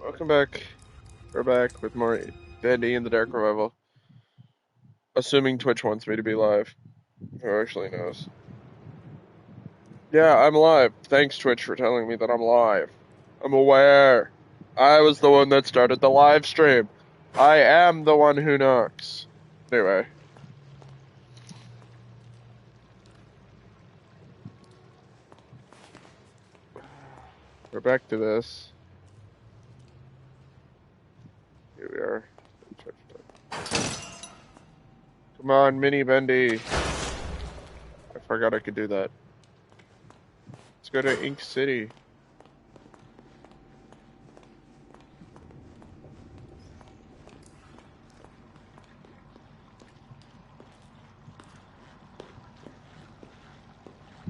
Welcome back. We're back with more Bendy in the Dark Revival. Assuming Twitch wants me to be live. Who actually knows? Yeah, I'm live. Thanks, Twitch, for telling me that I'm live. I'm aware. I was the one that started the live stream. I am the one who knocks. Anyway. We're back to this. Here we are. Come on, Mini Bendy. I forgot I could do that. Let's go to Ink City.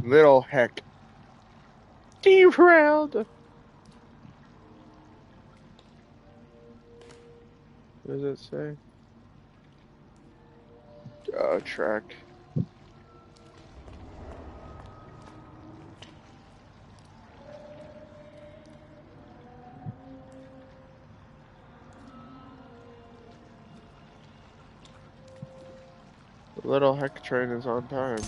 Little heck. Derailed. What does it say? Track. The little heck train is on time.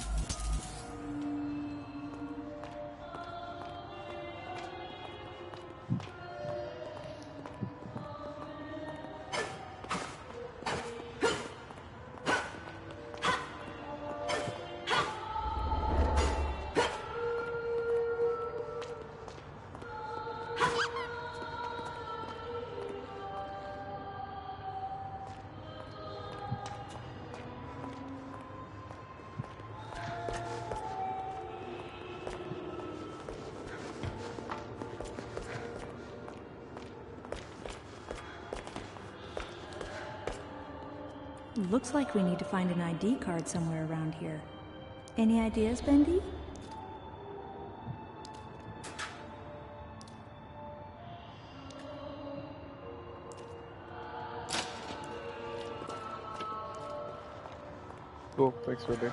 Looks like we need to find an ID card somewhere around here. Any ideas, Bendy? Cool, thanks, Wendy.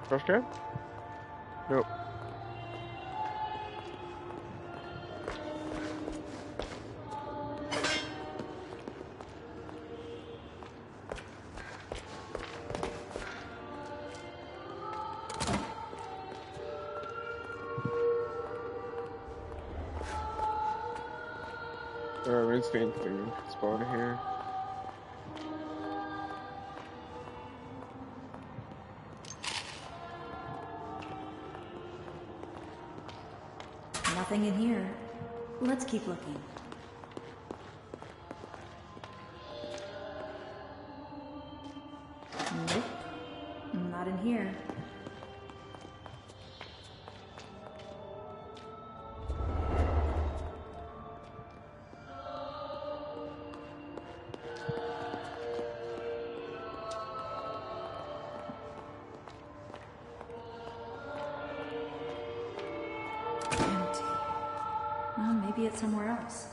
Trash can? Nope. Instant thing spawn here. Nothing in here. Let's keep looking. Nope. Not in here. Empty. Well, maybe it's somewhere else.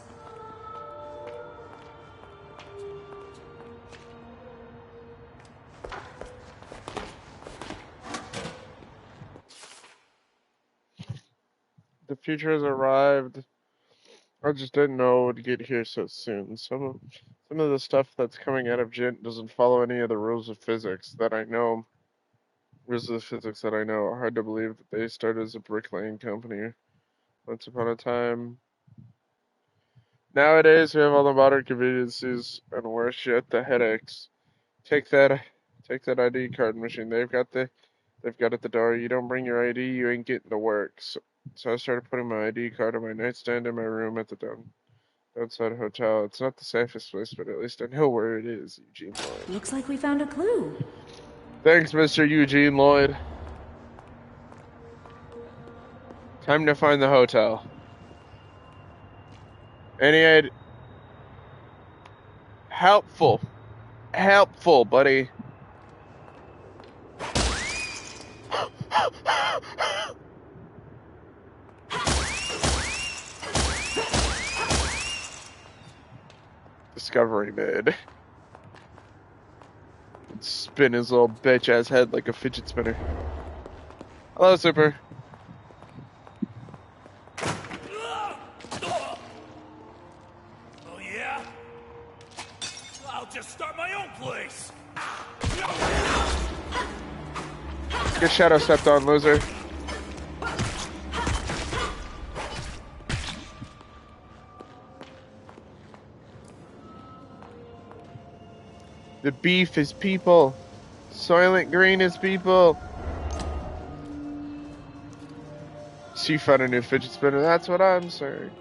The future has arrived. I just didn't know it would get here so soon. Some of the stuff that's coming out of Jint doesn't follow any of the rules of physics that I know. Rules of physics that I know. Hard to believe that they started as a bricklaying company once upon a time. Nowadays, we have all the modern conveniences and worse yet, the headaches. Take that ID card machine. They've got it at the door. You don't bring your ID, you ain't getting to work. So I started putting my ID card on my nightstand in my room at the downside hotel. It's not the safest place, but at least I know where it is, Eugene Lloyd. Looks like we found a clue. Thanks, Mr. Eugene Lloyd. Time to find the hotel. Any helpful, buddy. Discovery made. Spin his little bitch ass head like a fidget spinner. Hello, Super. Oh yeah? I'll just start my own place. Get shadow stepped on, loser. The beef is people. Soylent Green is people. She found a new fidget spinner. That's what I'm saying.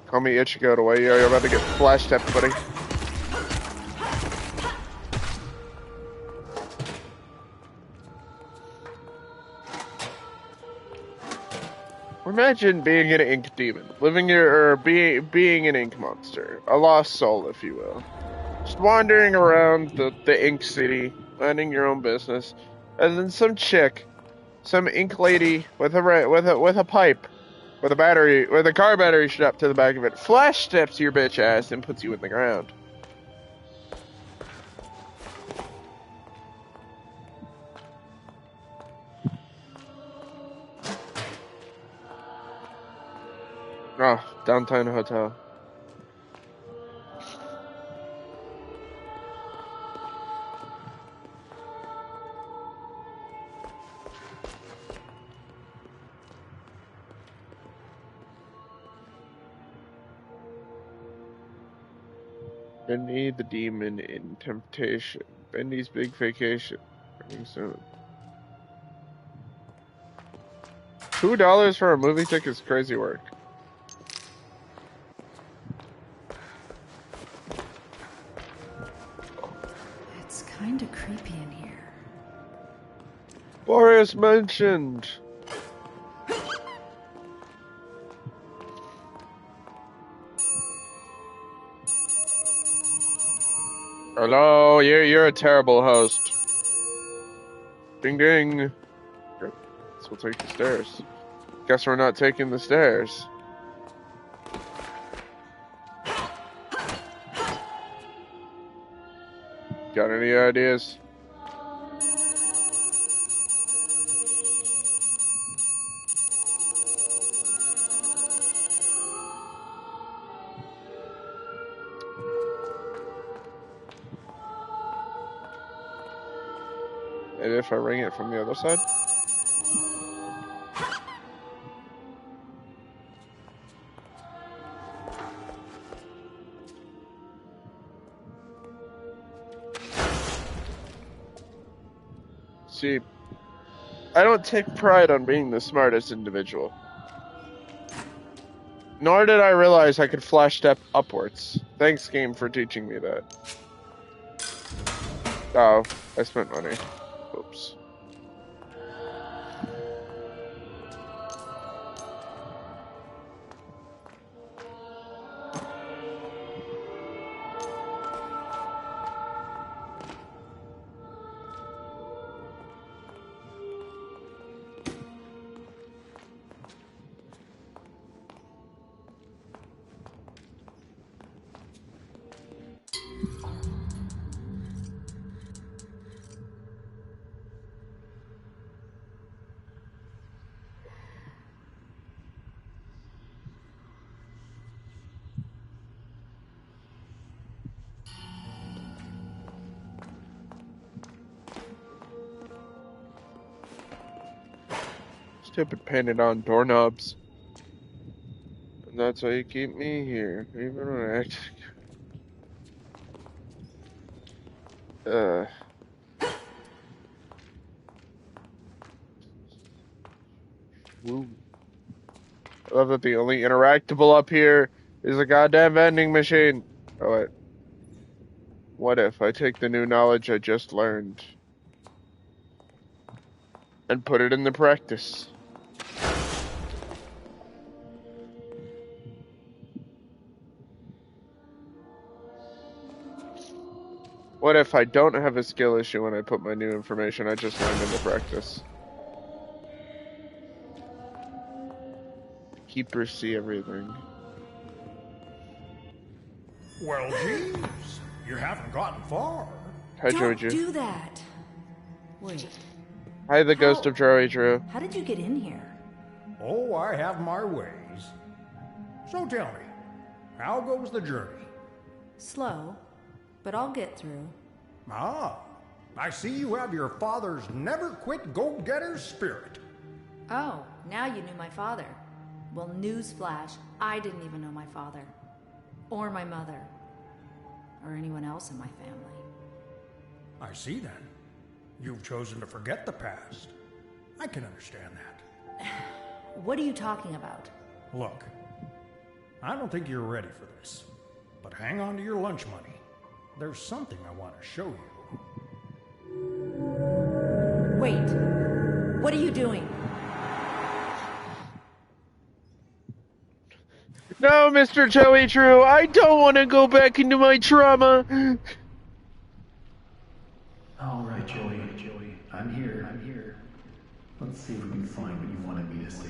Call me Ichigo to way. You're about to get flash stepped, buddy. Imagine being an ink demon, being an ink monster, a lost soul, if you will, just wandering around the ink city, minding your own business, and then some ink lady with a pipe, with a car battery strapped to the back of it, flash steps your bitch ass and puts you in the ground. Oh, downtown hotel. Bendy the Demon in Temptation. Bendy's Big Vacation. Coming soon. $2 for a movie ticket is crazy work. It's kind of creepy in here. Boris mentioned. Hello, you're a terrible host. Ding ding. Guess we'll take the stairs. Guess we're not taking the stairs. Got any ideas? And if I ring it from the other side? See, I don't take pride on being the smartest individual. Nor did I realize I could flash step upwards. Thanks, game, for teaching me that. Oh, I spent money. Oops. Stupid painted on doorknobs. That's why you keep me here, even when I act. Woo. I love that the only interactable up here is a goddamn vending machine. Oh wait. What if I take the new knowledge I just learned and put it into practice? What if I don't have a skill issue when I put my new information I just learned into practice? Keepers see everything. Well, geez, you haven't gotten far. Hi, Don't Joju. do that. Wait. Hi, the ghost of Joey Drew. How did you get in here? Oh, I have my ways. So tell me, how goes the journey? Slow, but I'll get through. Ah, I see you have your father's never-quit go-getter spirit. Oh, now you knew my father. Well, newsflash, I didn't even know my father. Or my mother. Or anyone else in my family. I see then. You've chosen to forget the past. I can understand that. What are you talking about? Look, I don't think you're ready for this. But hang on to your lunch money. There's something I want to show you. Wait. What are you doing? No, Mr. Joey Drew, I don't want to go back into my trauma. All right, Joey. I'm here. Let's see if we can find what you wanted me to see.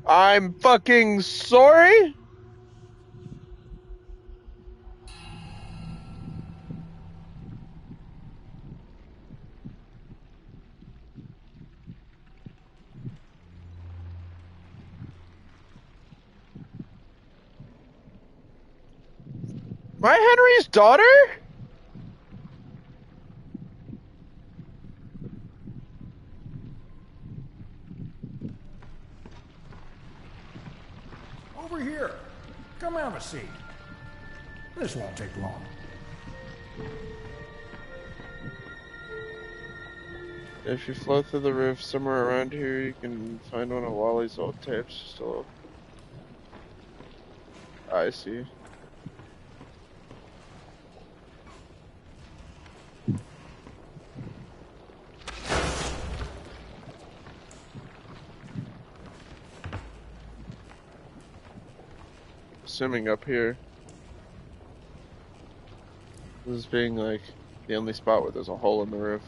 I'm fucking sorry? My Henry's daughter? Over here. Come have a seat. This won't take long. If you flow through the roof somewhere around here, you can find one of Wally's old tapes still. I see. Assuming up here. This being like the only spot where there's a hole in the roof.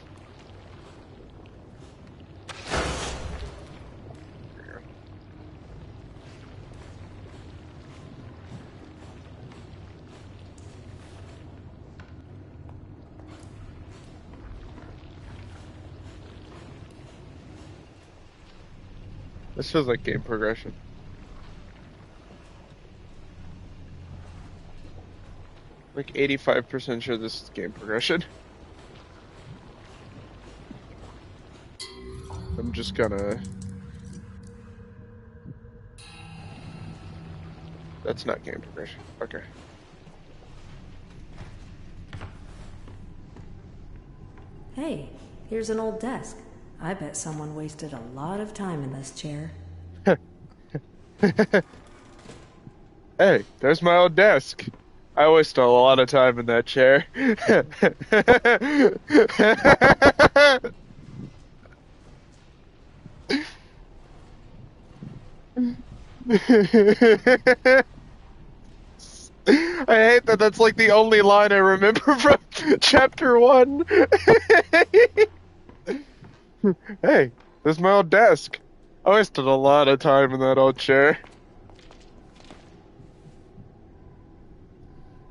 This feels like game progression. Like 85% sure this is game progression. I'm just gonna... That's not game progression. Okay. Hey, here's an old desk. I bet someone wasted a lot of time in this chair. Hey, there's my old desk. I wasted a lot of time in that chair. I hate that that's like the only line I remember from chapter 1. Hey, there's my old desk. I wasted a lot of time in that old chair.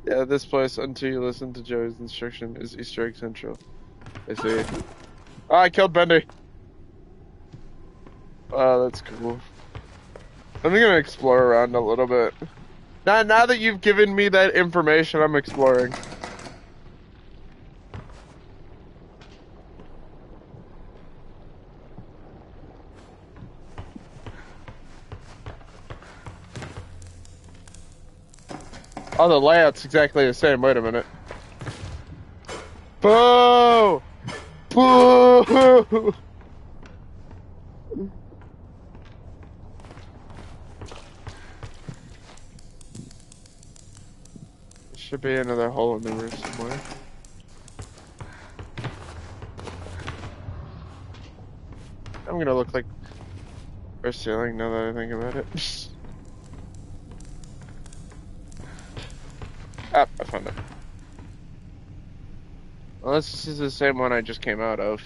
Yeah, this place, until you listen to Joey's instruction, is Easter Egg Central. I see. Oh, I killed Bendy. Oh, that's cool. I'm gonna explore around a little bit. Now that you've given me that information, I'm exploring. Oh, the layout's exactly the same. Wait a minute. Boo! Boo! Should be another hole in the roof somewhere. I'm gonna look like our ceiling now that I think about it. Ah, I found it. Unless this is the same one I just came out of.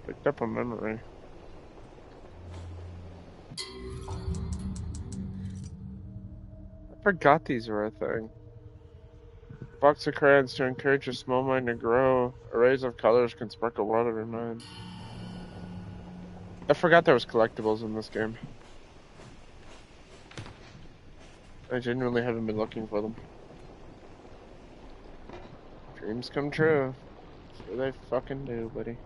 Picked up a memory. I forgot these were a thing. Box of crayons to encourage your small mind to grow. Arrays of colors can spark a world of your mind. I forgot there was collectibles in this game. I genuinely haven't been looking for them. Dreams come true. Sure they fucking do, buddy.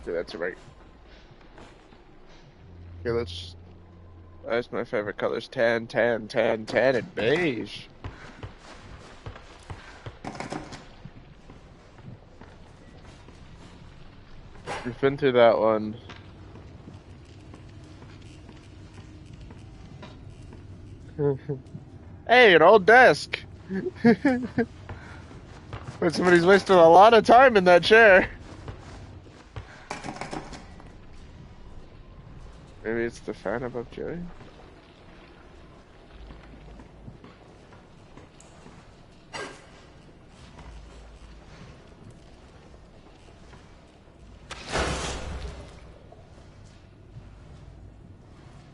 Okay, that's right. Okay, let's... That's my favorite colors. Tan, tan, tan, tan, and beige. We've been through that one. Hey, an old desk! But somebody's wasted a lot of time in that chair. Maybe it's the fan above Joey?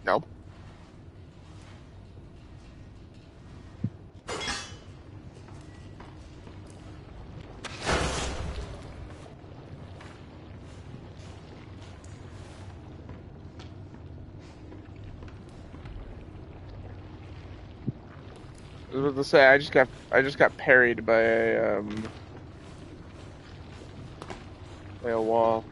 Nope. I was about to say, I just got parried by a wall.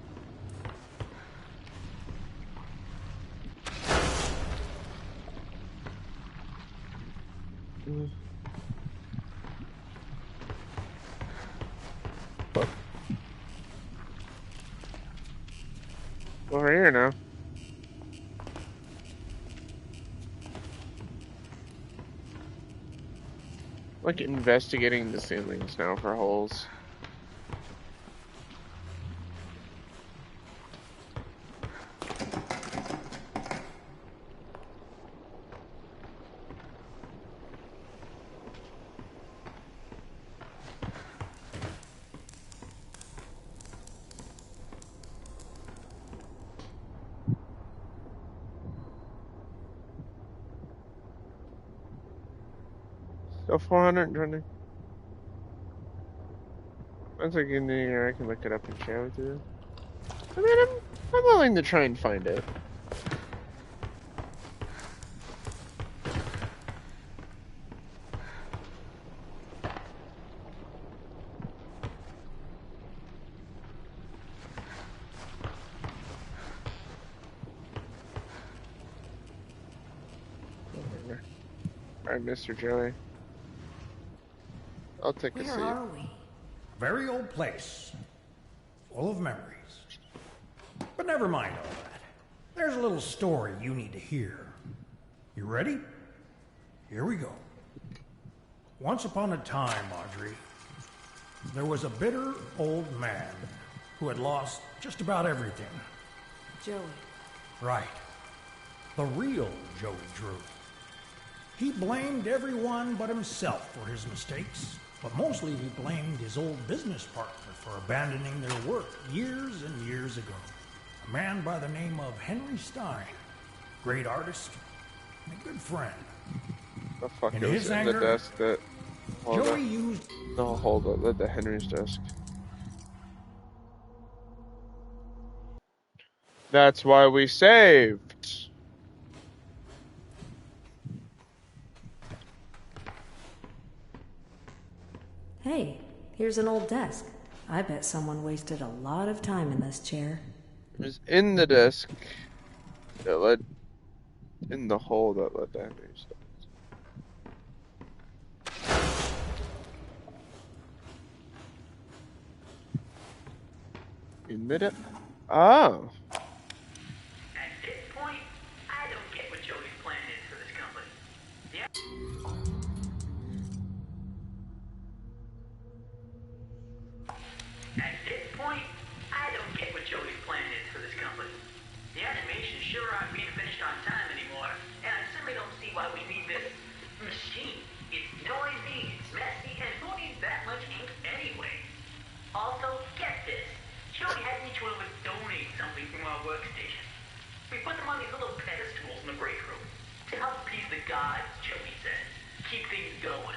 Over here now. Like investigating the ceilings now for holes. Still 420. Once I get in here, I can look it up and share with you. I mean, I'm willing to try and find it. Alright, Mr. Joey. I'll take a seat. Where are we? Very old place, full of memories. But never mind all that. There's a little story you need to hear. You ready? Here we go. Once upon a time, Audrey, there was a bitter old man who had lost just about everything. Joey. Right. The real Joey Drew. He blamed everyone but himself for his mistakes, but mostly he blamed his old business partner for abandoning their work years and years ago. A man by the name of Henry Stein. Great artist and a good friend. The fuck In goes his in anger, the desk that... Joey used... No, hold on, the Henry's desk. That's why we saved. Hey, here's an old desk. I bet someone wasted a lot of time in this chair. It was in the disc that led in the hole that led down to stuff. In the oh. At this point, I don't get what Joey's plan is for this company. Yeah. At this point, I don't get what Joey's plan is for this company. The animations sure aren't being finished on time anymore, and I certainly don't see why we need this machine. It's noisy, it's messy, and who needs that much ink anyway? Also, get this. Joey had each one of us donate something from our workstation. We put them on these little pedestals in the break room to help appease the gods, Joey says. Keep things going.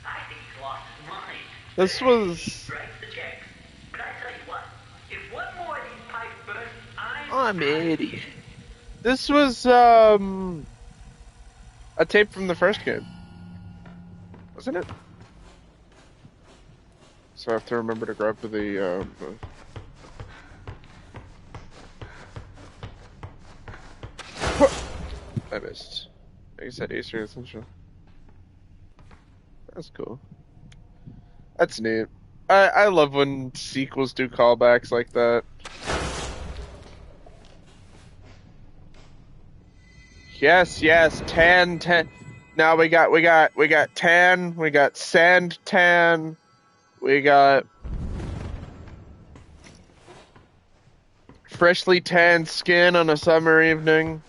I think he's lost his mind. This was. Writes the checks. But I tell you what, if one more of these pipes burst, I'm an idiot. This was a tape from the first game, wasn't it? So I have to remember to grab the I missed. You said Easter Essential. That's cool. That's neat. I love when sequels do callbacks like that. Yes, 10. Now we got tan, we got sand tan, we got freshly tanned skin on a summer evening.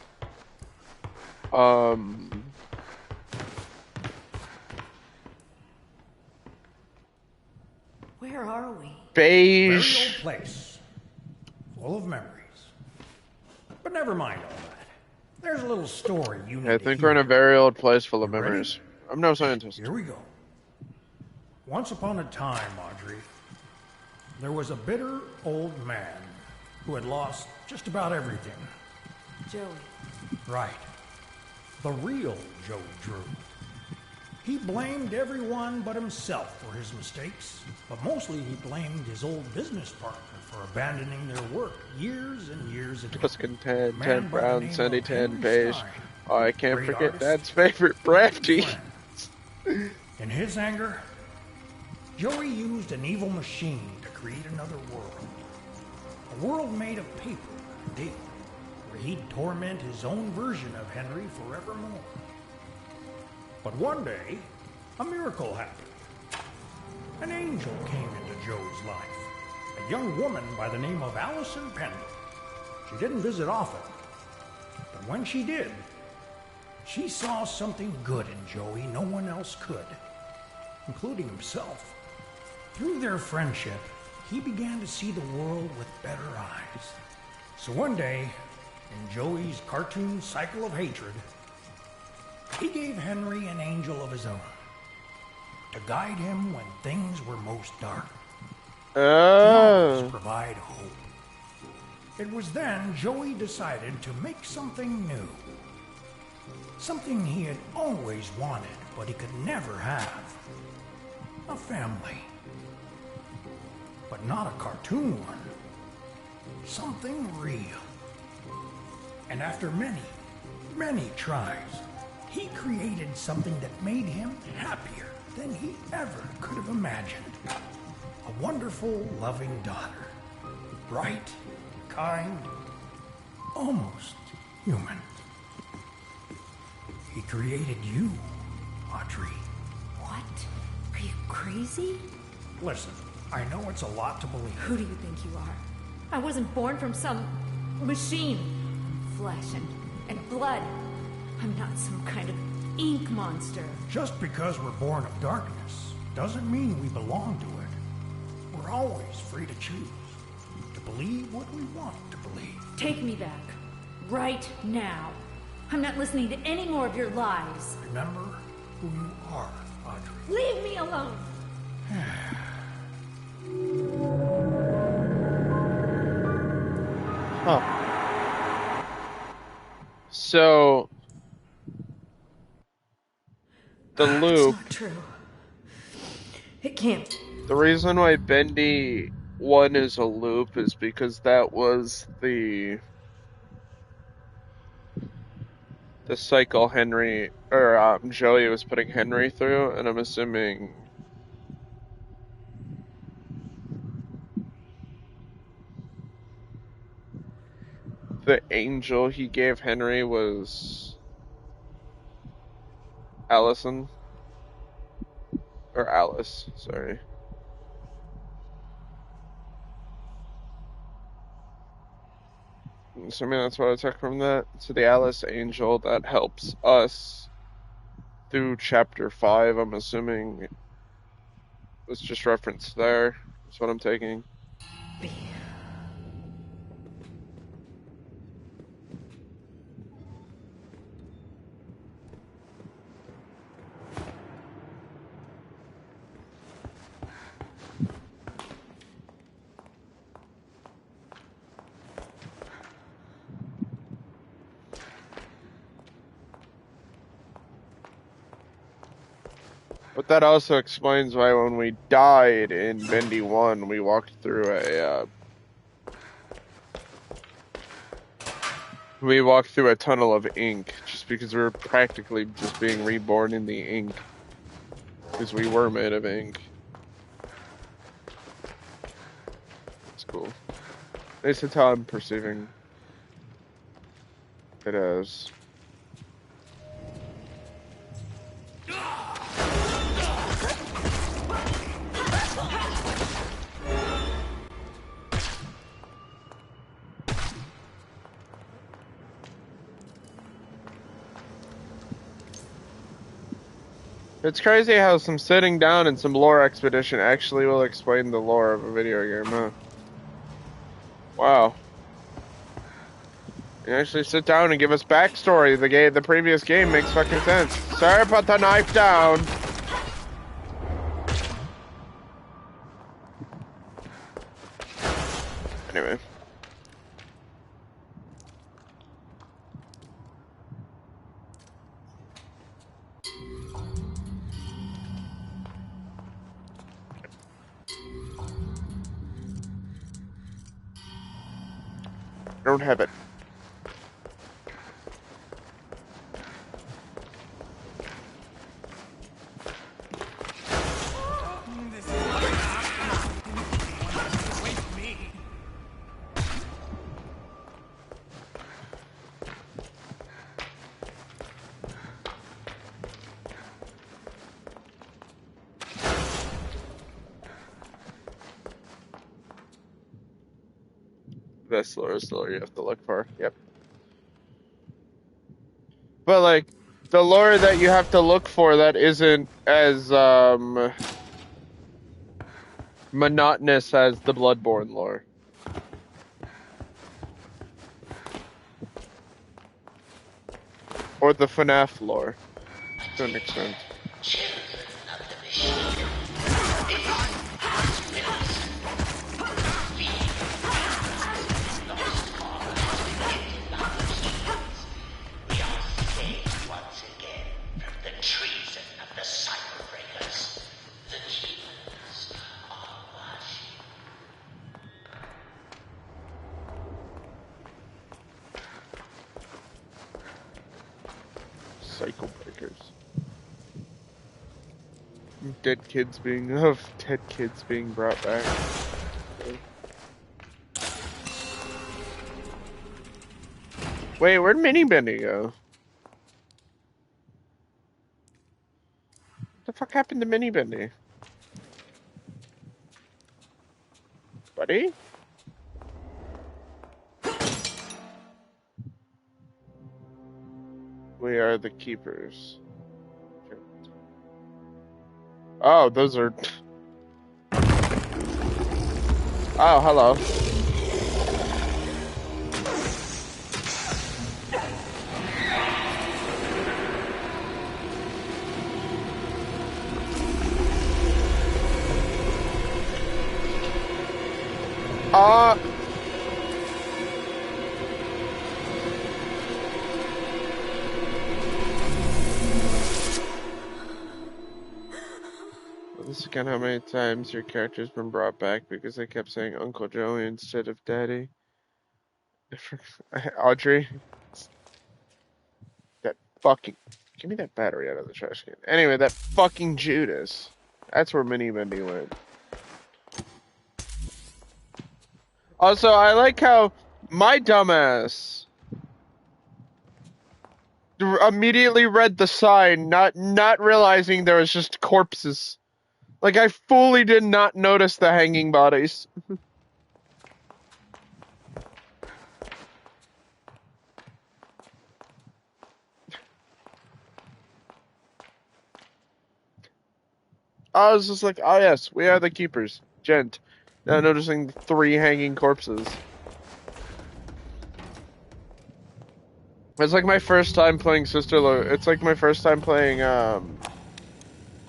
Where are we? Beige. Very old place, full of memories. But never mind all that. There's a little story you need I to think hear. we're in a very old place full of You ready? memories. I'm no scientist. Here we go. Once upon a time, Audrey, there was a bitter old man who had lost just about everything. Joey. Right. The real Joe Drew. He blamed everyone but himself for his mistakes, but mostly he blamed his old business partner for abandoning their work years and years ago. Tuscan tan, Man tan by the brown, name sandy of tan, Henry beige. Stein, Oh, I can't great forget artist, Dad's favorite brandy. friend. In his anger, Joey used an evil machine to create another world. A world made of paper and date, where he'd torment his own version of Henry forevermore. But one day, a miracle happened. An angel came into Joe's life, a young woman by the name of Allison Penny. She didn't visit often, but when she did, she saw something good in Joey no one else could, including himself. Through their friendship, he began to see the world with better eyes. So one day, in Joey's cartoon cycle of hatred, he gave Henry an angel of his own to guide him when things were most dark. To always provide hope. It was then Joey decided to make something new. Something he had always wanted, but he could never have. A family. But not a cartoon one. Something real. And after many, many tries, he created something that made him happier than he ever could have imagined. A wonderful, loving daughter. Bright, kind, almost human. He created you, Audrey. What? Are you crazy? Listen, I know it's a lot to believe. Who do you think you are? I wasn't born from some machine. Flesh and blood. I'm not some kind of ink monster. Just because we're born of darkness doesn't mean we belong to it. We're always free to choose, to believe what we want to believe. Take me back. Right now. I'm not listening to any more of your lies. Remember who you are, Audrey. Leave me alone. Huh. So the loop. It's not true. It can't. The reason why Bendy 1 is a loop is because that was the cycle Henry or Joey was putting Henry through, and I'm assuming the angel he gave Henry was Allison or Alice, sorry. I'm assuming that's what I took from that. So the Alice angel that helps us through chapter 5, I'm assuming was just referenced there. That's what I'm taking. Be. But that also explains why when we died in Bendy 1, we walked through a tunnel of ink, just because we were practically just being reborn in the ink. Because we were made of ink. It's cool. At least that's how I'm perceiving it as. It's crazy how some sitting down and some lore expedition actually will explain the lore of a video game, huh? Wow. You actually sit down and give us backstory. The previous game makes fucking sense. Sir, put the knife down! Anyway. I don't have it. This lore is the lore you have to look for. Yep. But like the lore that you have to look for that isn't as monotonous as the Bloodborne lore. Or the FNAF lore, to an extent. Cycle breakers. Dead kids being brought back. Wait, where'd Mini Bendy go? What the fuck happened to Mini Bendy? Buddy? We are the keepers. Oh, those are... Oh, hello. This is kind of how many times your character's been brought back because they kept saying Uncle Joey instead of Daddy. Audrey. That fucking... Give me that battery out of the trash can. Anyway, that fucking Judas. That's where Mini Bendy went. Also, I like how my dumbass immediately read the sign, not realizing there was just corpses. Like, I fully did not notice the hanging bodies. I was just like, oh yes, we are the keepers. Gent. Now noticing 3 hanging corpses. It's like my first time playing It's like my first time playing, I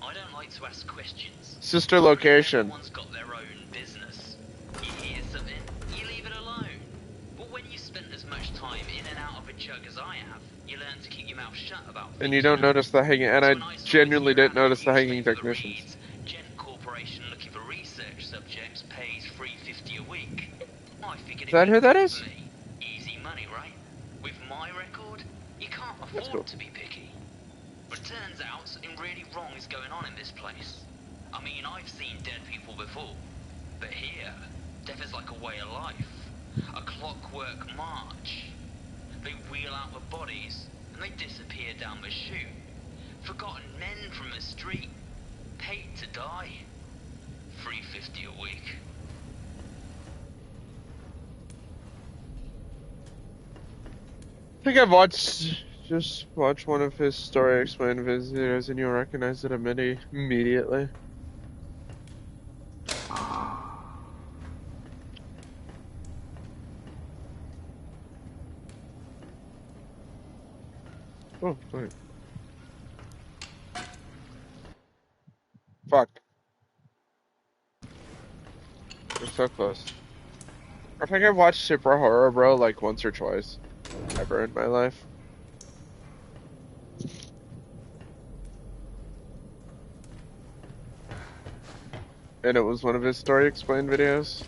don't like to ask questions. Sister Location. Everyone's got their own business. You hear something, you leave it alone. But when you spent as much time in and out of a jug as I have, you learn to keep your mouth shut about things. And you don't notice the hanging, and I genuinely didn't notice the hanging technicians. Gent Corporation looking for research subjects pays $3.50 a week. I figured Is that who that is? Easy money, right? With my record, you can't afford to be picky. But turns out something really wrong is going on in this place. I mean, I've seen dead people before, but here, death is like a way of life. A clockwork march. They wheel out the bodies, and they disappear down the chute. Forgotten men from the street, paid to die. $3.50 a week. I think I've just watched one of his story explained videos, and you'll recognize it immediately. Oh, wait. Fuck. We're so close. I think I've watched Super Horror Bro like once or twice. Ever in my life. And it was one of his story explained videos.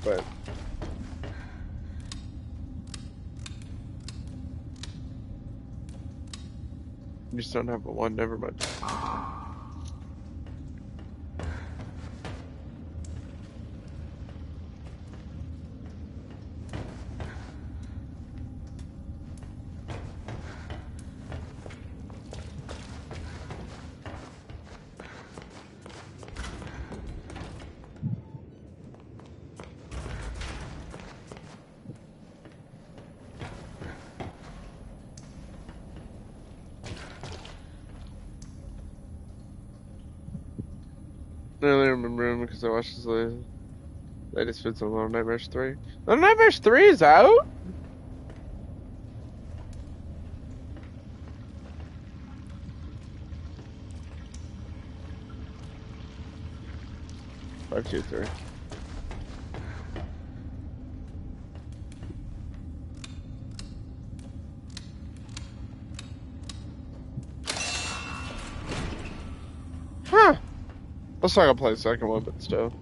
But you just don't have a one, never mind. I only remember him because I watched his latest vids on Little Nightmares 3. Little Nightmares 3 is out? Five, two, three. Huh. Let's not gonna play the second one, but still.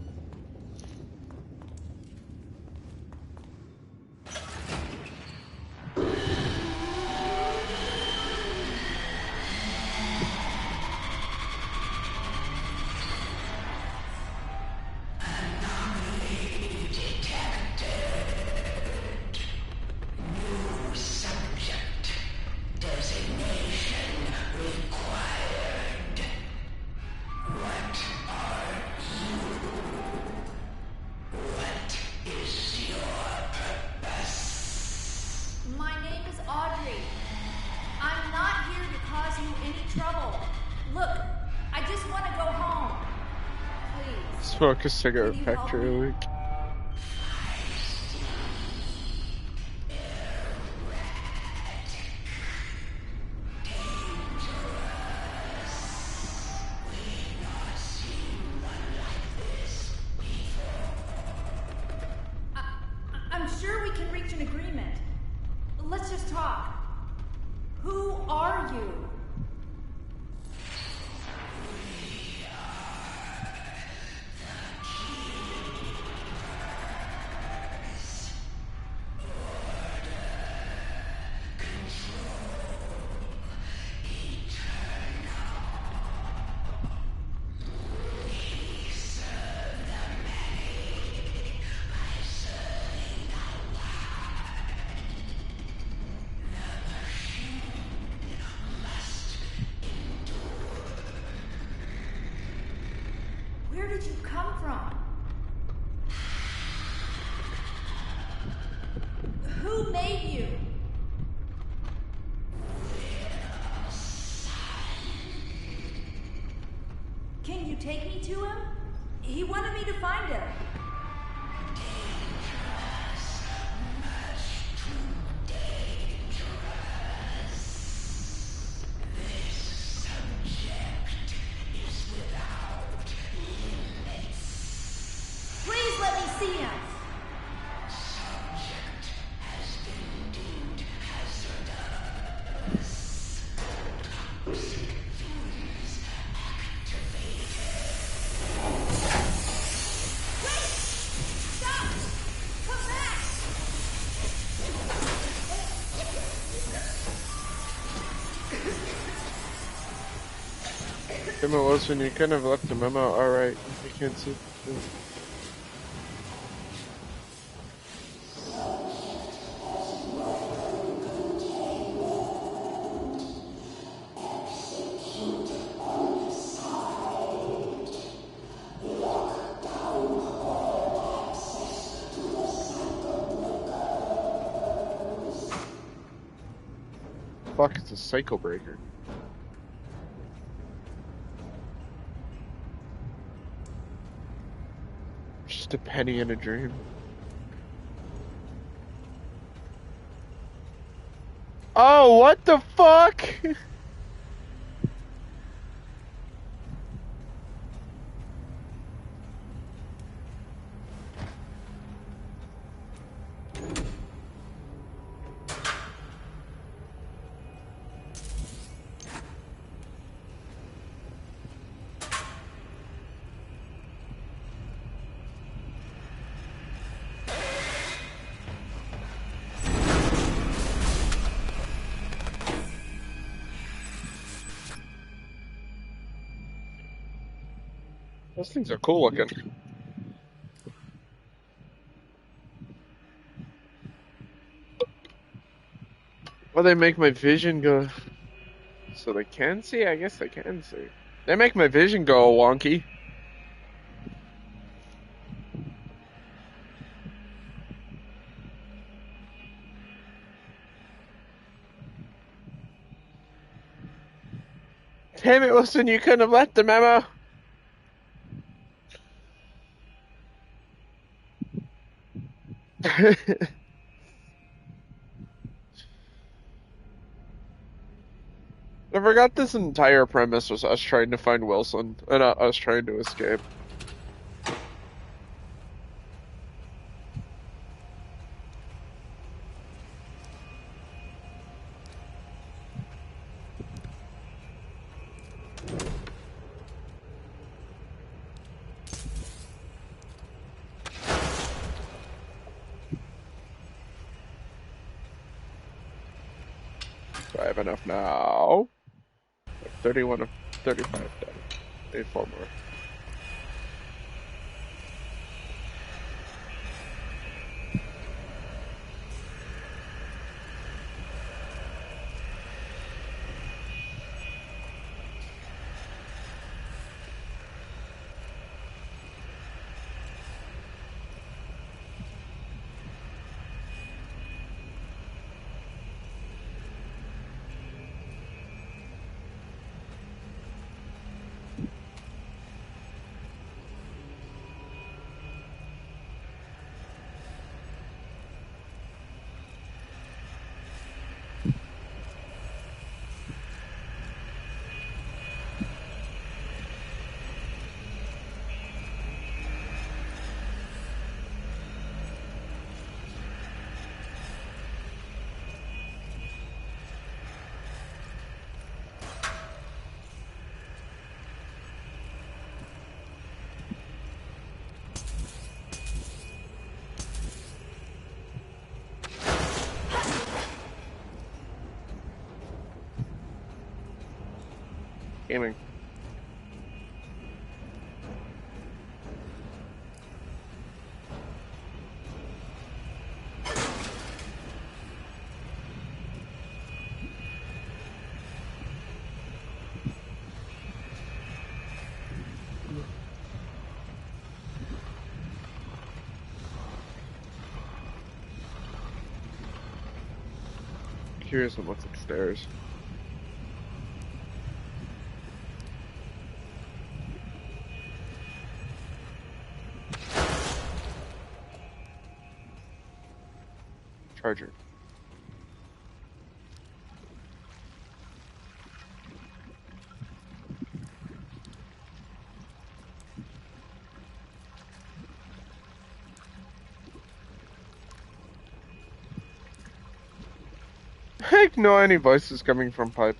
My name is Audrey. I'm not here to cause you any trouble. Look, I just want to go home. Please. Smoke a cigarette factory a week. an agreement. Let's just talk. Who are you? Where did you come from? Who made you? Can you take me to him? He wanted me to find him. Please let me see him. Wait! Stop! Come back! Emma Wilson, you couldn't have left the memo. Alright, I can't see. Fuck, it's a cycle breaker. Just a penny in a dream. Oh, what the fuck? Those things are cool looking. Well, they make my vision go... So they can see? I guess they can see. They make my vision go wonky. Damn it, Wilson, you couldn't have left the memo. I forgot this entire premise was us trying to find Wilson, and not us trying to escape. So I have enough now. 31 of 35 done. Need 4 more. Gaming. Curious on what's upstairs. Charger. I ignore any voices coming from pipe.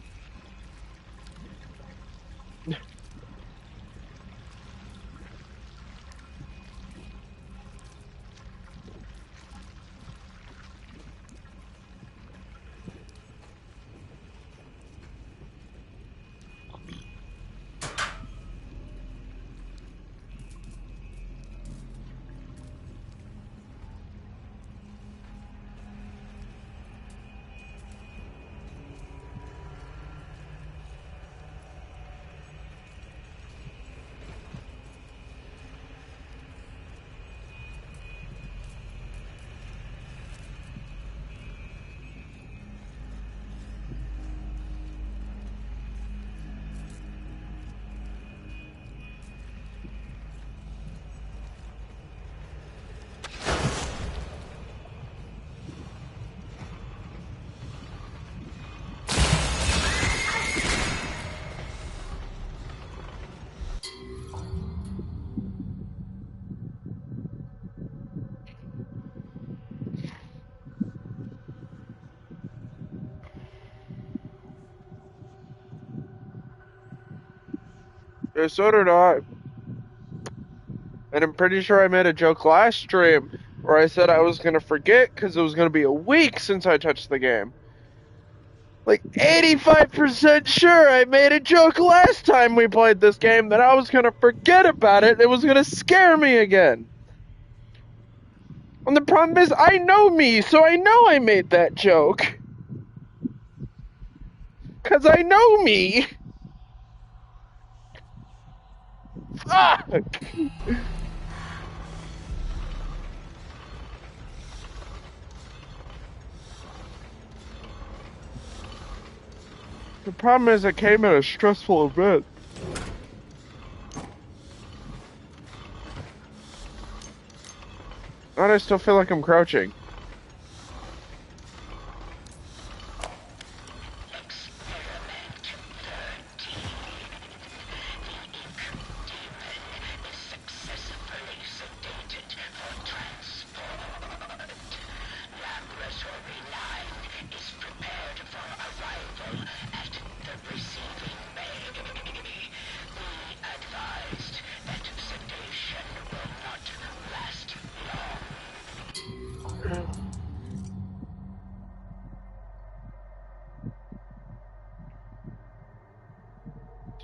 Yeah, so did I. And I'm pretty sure I made a joke last stream where I said I was gonna forget because it was gonna be a week since I touched the game. Like 85% sure I made a joke last time we played this game that I was gonna forget about it. It was gonna scare me again. And the problem is, I know me, so I know I made that joke. Cause I know me. Fuck. The problem is, it came at a stressful event. And I still feel like I'm crouching.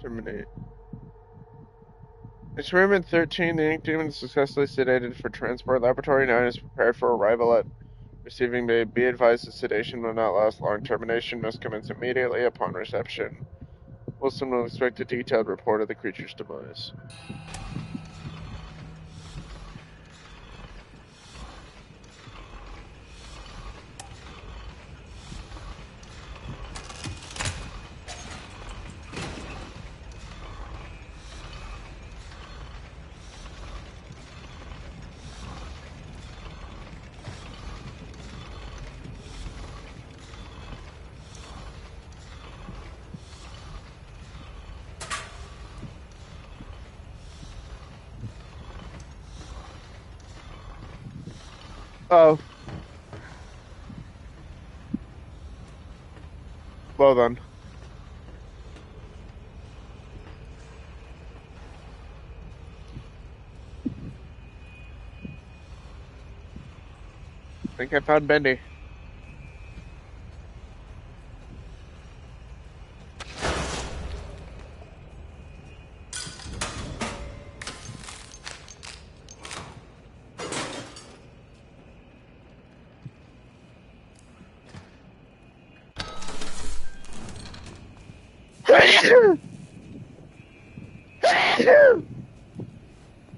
Terminate. Experiment 13, the ink demon is successfully sedated for transport. Laboratory 9 is prepared for arrival at receiving bay. Be advised that sedation will not last long. Termination must commence immediately upon reception. Wilson will expect a detailed report of the creature's demise. Oh. Well done. I think I found Bendy.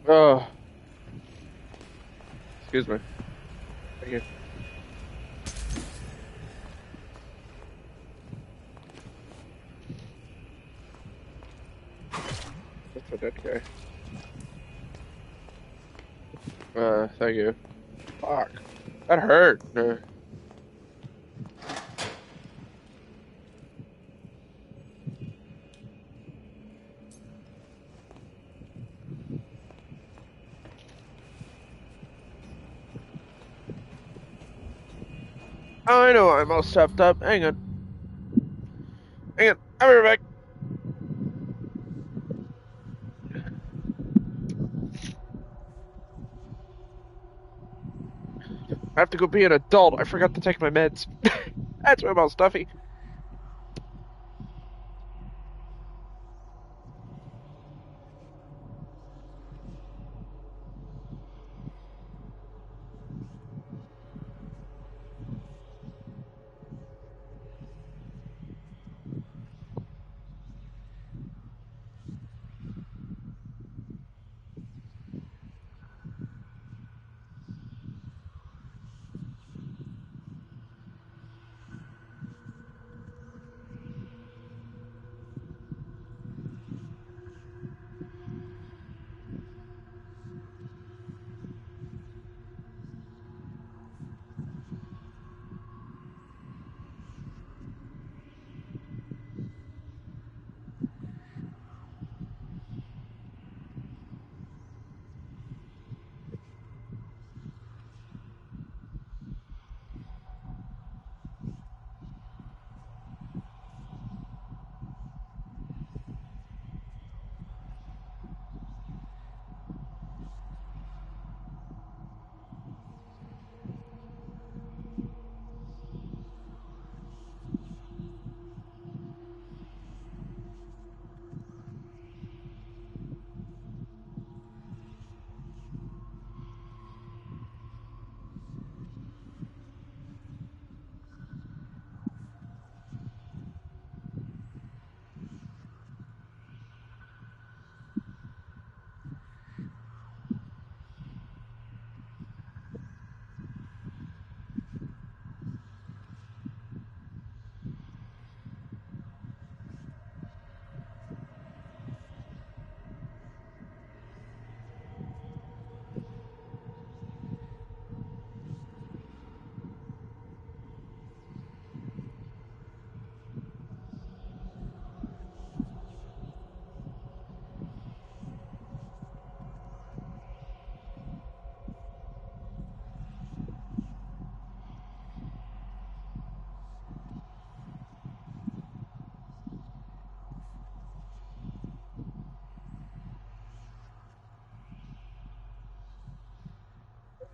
Oh, excuse me. Thank you. That's a dead guy. Thank you. Fuck. That hurt. Oh, I know I'm all stepped up. Hang on. Hang on. I'll be right back. I have to go be an adult. I forgot to take my meds. That's why I'm all stuffy.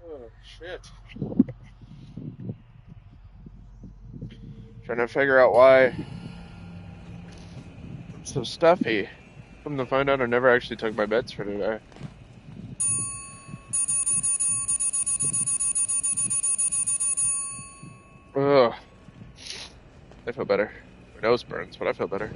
Oh, shit. Trying to figure out why I'm so stuffy. Come to find out, I never actually took my meds for today. Ugh. I feel better. My nose burns, but I feel better.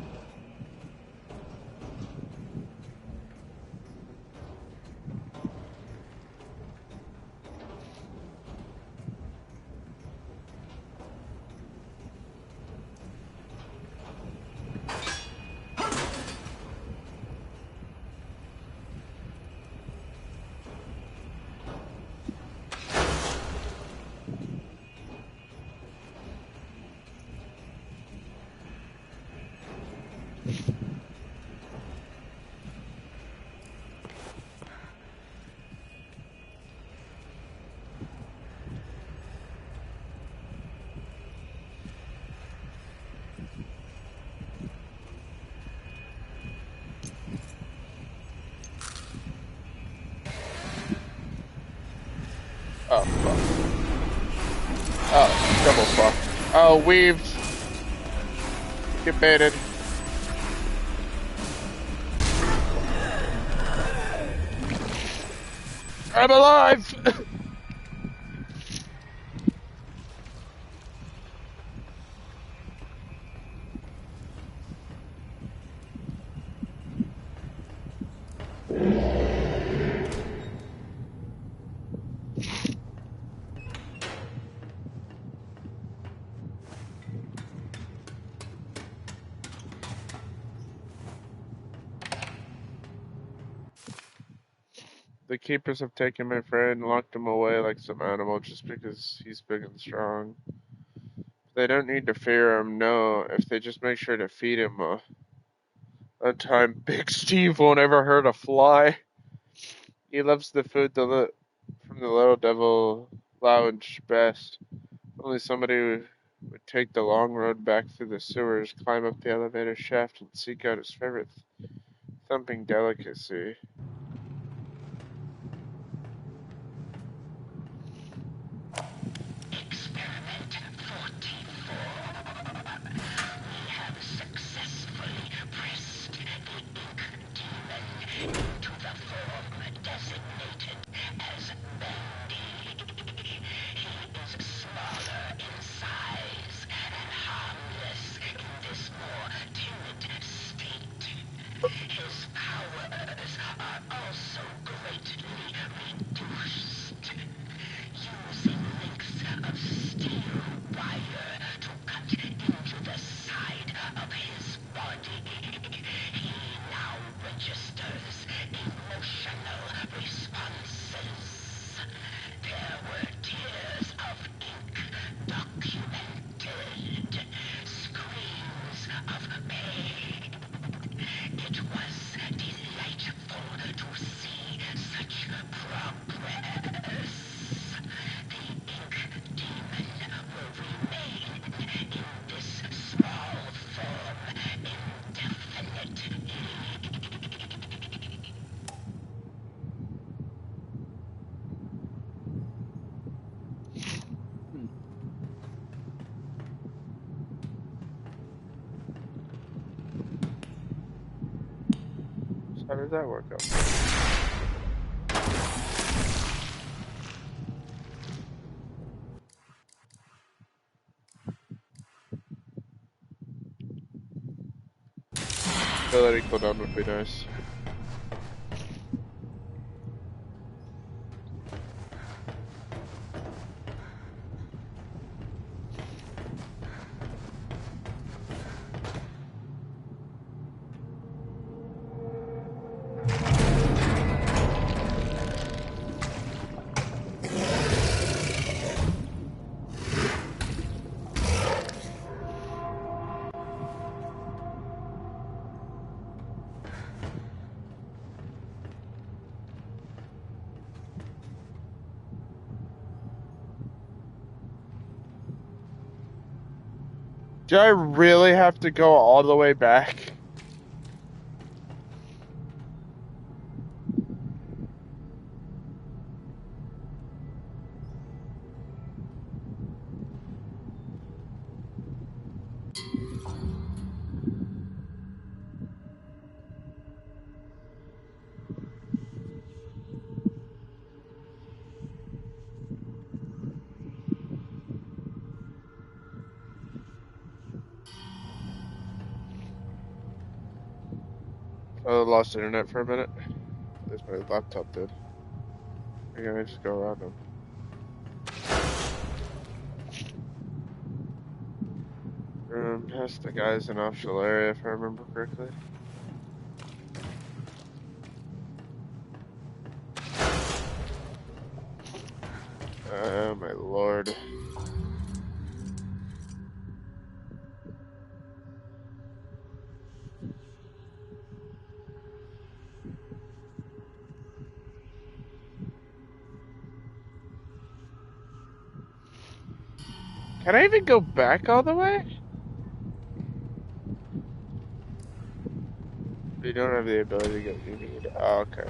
Oh, fuck. Oh, double fuck. Oh, weaved. Get baited. I'm alive! The keepers have taken my friend and locked him away like some animal just because he's big and strong. They don't need to fear him, no, if they just make sure to feed him a time Big Steve won't ever hurt a fly. He loves the food from the Little Devil Lounge best. Only somebody would take the long road back through the sewers, climb up the elevator shaft, and seek out his favorite thumping delicacy. Experiment 44. We have successfully pressed the ink demon into the form designated as bendy. He is smaller in size and harmless in this more timid state. His powers are also greatly reduced. Using lengths of steel wire to cut into the side of his body, he now registers emotional responses. There were tears of ink documented, screams of pain. It was delightful to see such progress. The ink demon will remain in this small form indefinitely. So how did that work out? Ability cooldown would be nice. Do I really have to go all the way back? I lost internet for a minute. At least my laptop did. Again, I just go around them. Past the guys in offshore area, if I remember correctly. Oh my lord. Can I even go back all the way? You don't have the ability to get what you need. Oh, okay.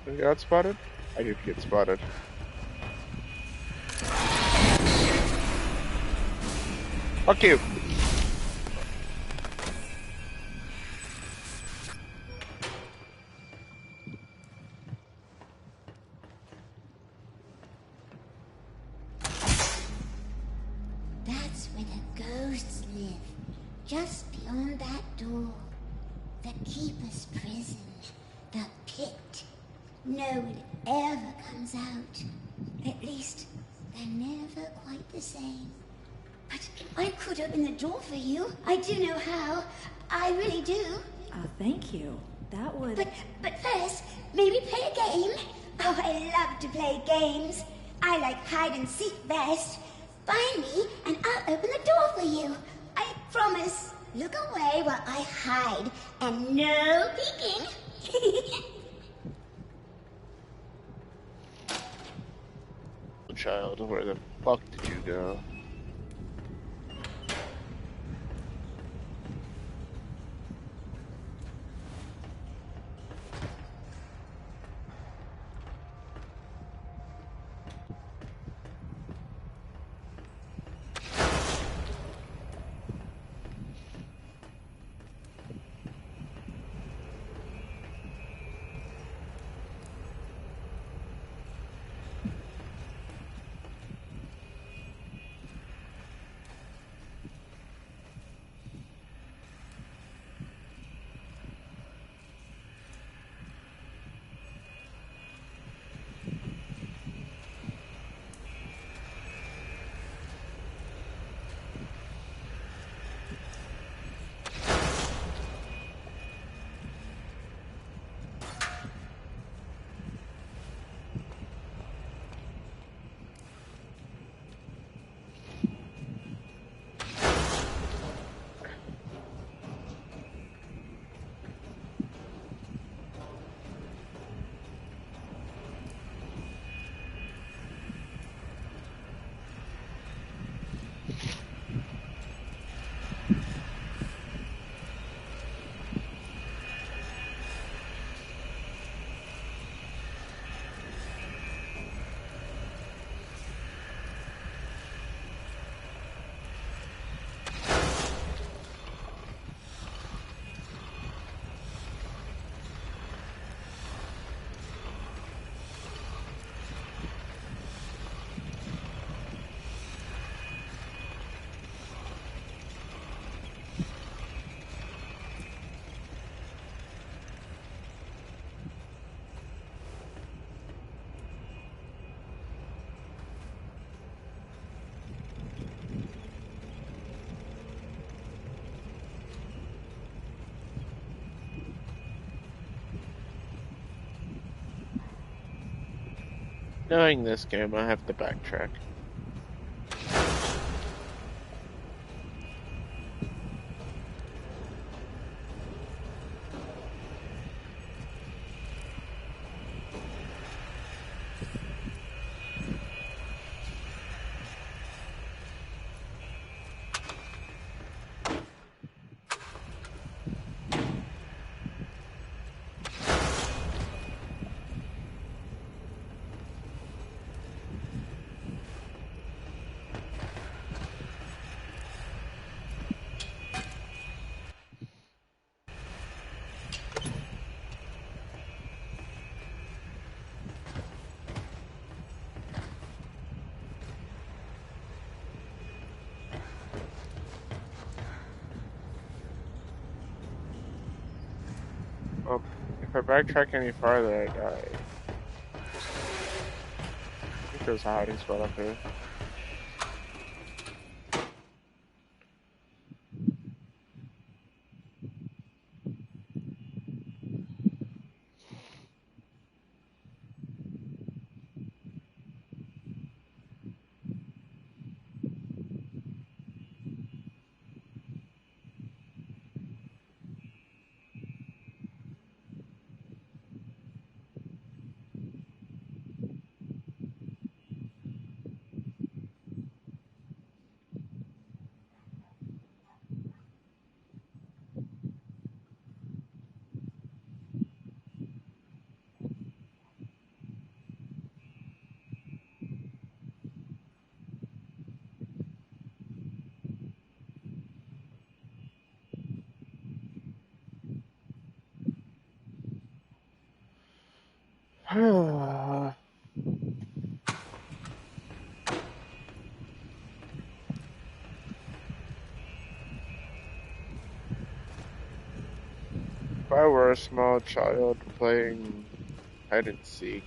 You got spotted? I did get spotted. Fuck you! That's where the ghosts live. Just beyond that door. The Keeper's prison. The pit. no one ever comes out. At least, they're never quite the same. But I could open the door for you. I do know how. I really do. Thank you. That would... But first, maybe play a game? Oh, I love to play games. I like hide and seek best. Find me, and I'll open the door for you. I promise. Look away while I hide, and no peeking. Child, where the fuck did you go? Knowing this game, I have to backtrack. Well, if I backtrack any farther, I die. I think there's a hiding spot up here. If I were a small child playing hide and seek.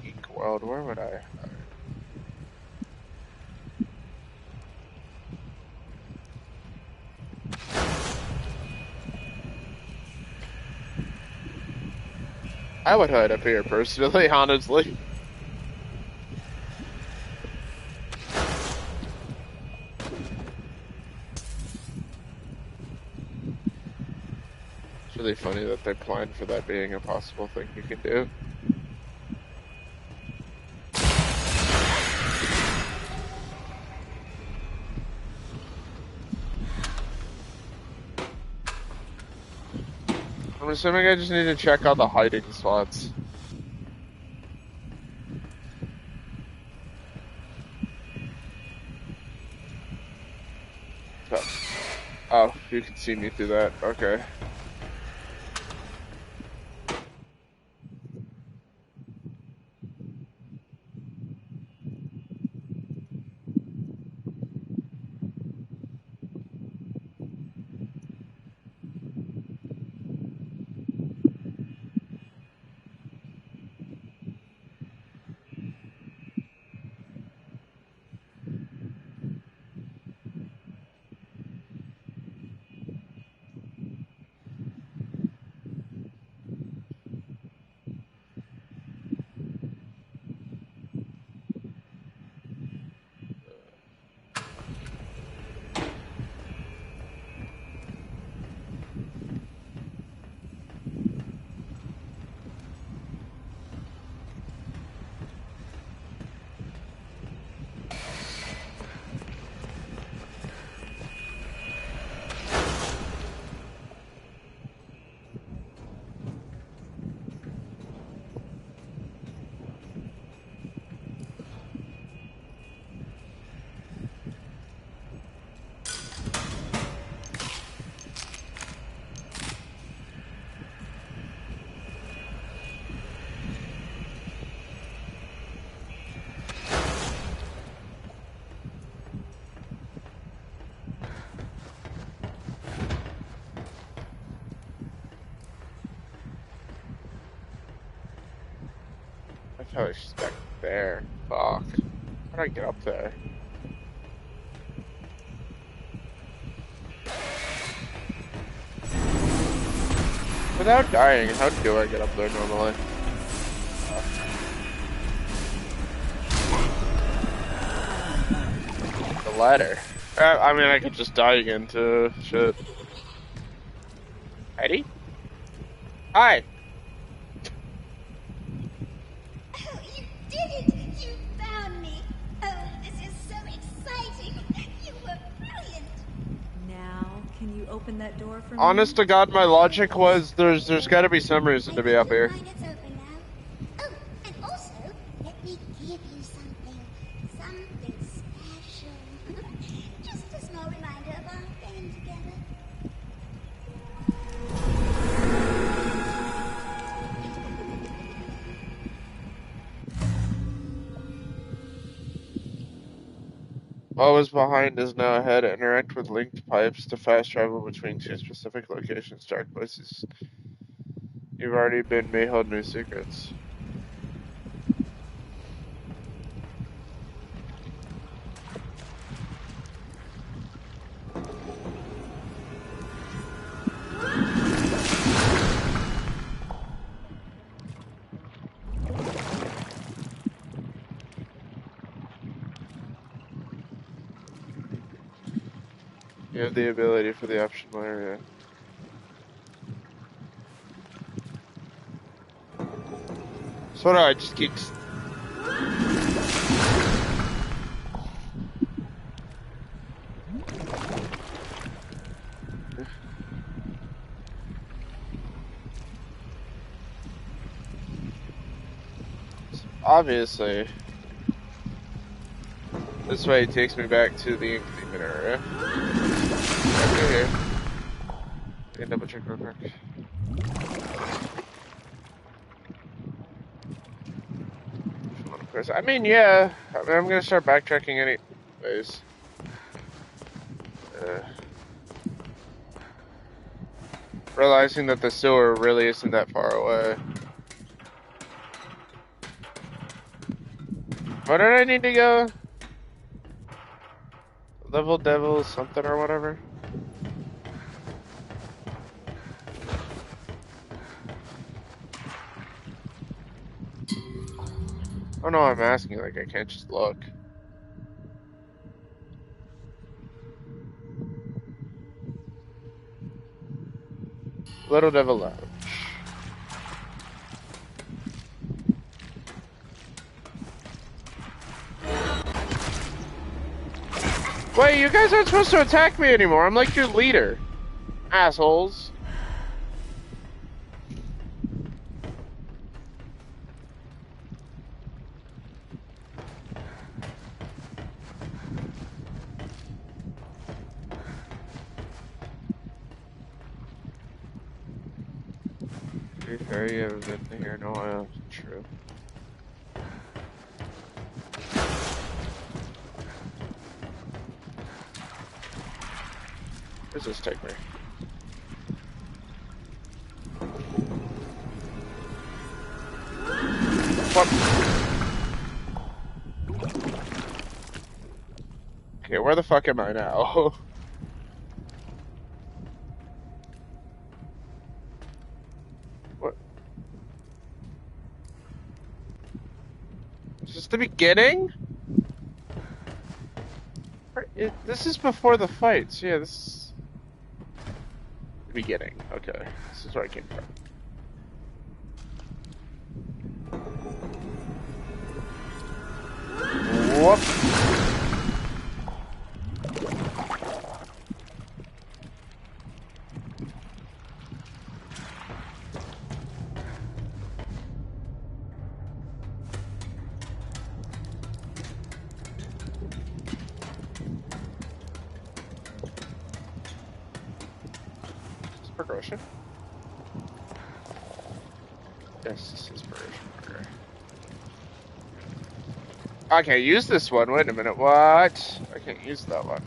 Geek World, where would I hide? I would hide up here personally, honestly. It's really funny that they planned for that being a possible thing you could do. I'm assuming I just need to check out the hiding spots. Oh, you can see me through that. Okay. I feel like she's back there. Fuck. How do I get up there? Without dying, how do I get up there normally? The ladder. I mean, I could just die again too. Shit. Eddie? Hi! Oh, you did it! You found me! Oh, this is so exciting! You were brilliant! Now, can you open that door for me? Honest to God, my logic was there's gotta be some reason to be up here. Mine is open now. Oh, and also, let me give you something. Something special. Just a small reminder of our game together. What was behind is now ahead. Interact with linked pipes to fast travel between two specific locations. Dark places you've already been may hold new secrets. You have the ability for the optional area. So do I just keep... Obviously, this way takes me back to the ink demon area. Right here. Let me double check real quick. I mean, yeah. I mean, I'm gonna start backtracking anyways. Realizing that the sewer really isn't that far away. Where did I need to go? Level devil something or whatever? Oh no, I'm asking, like, I can't just look. Little Devil Lounge. Wait, you guys aren't supposed to attack me anymore. I'm like your leader. Assholes. To be fair, you haven't been here in a while. True. Where's this take me? What? Okay, where the fuck am I now? What? Is this the beginning? This is before the fights. Yeah, this is the beginning. Okay, this is where I came from. Whoop. Is this progression? Yes, this is progression. Okay. I can't use this one. Wait a minute. What? I can't use that one.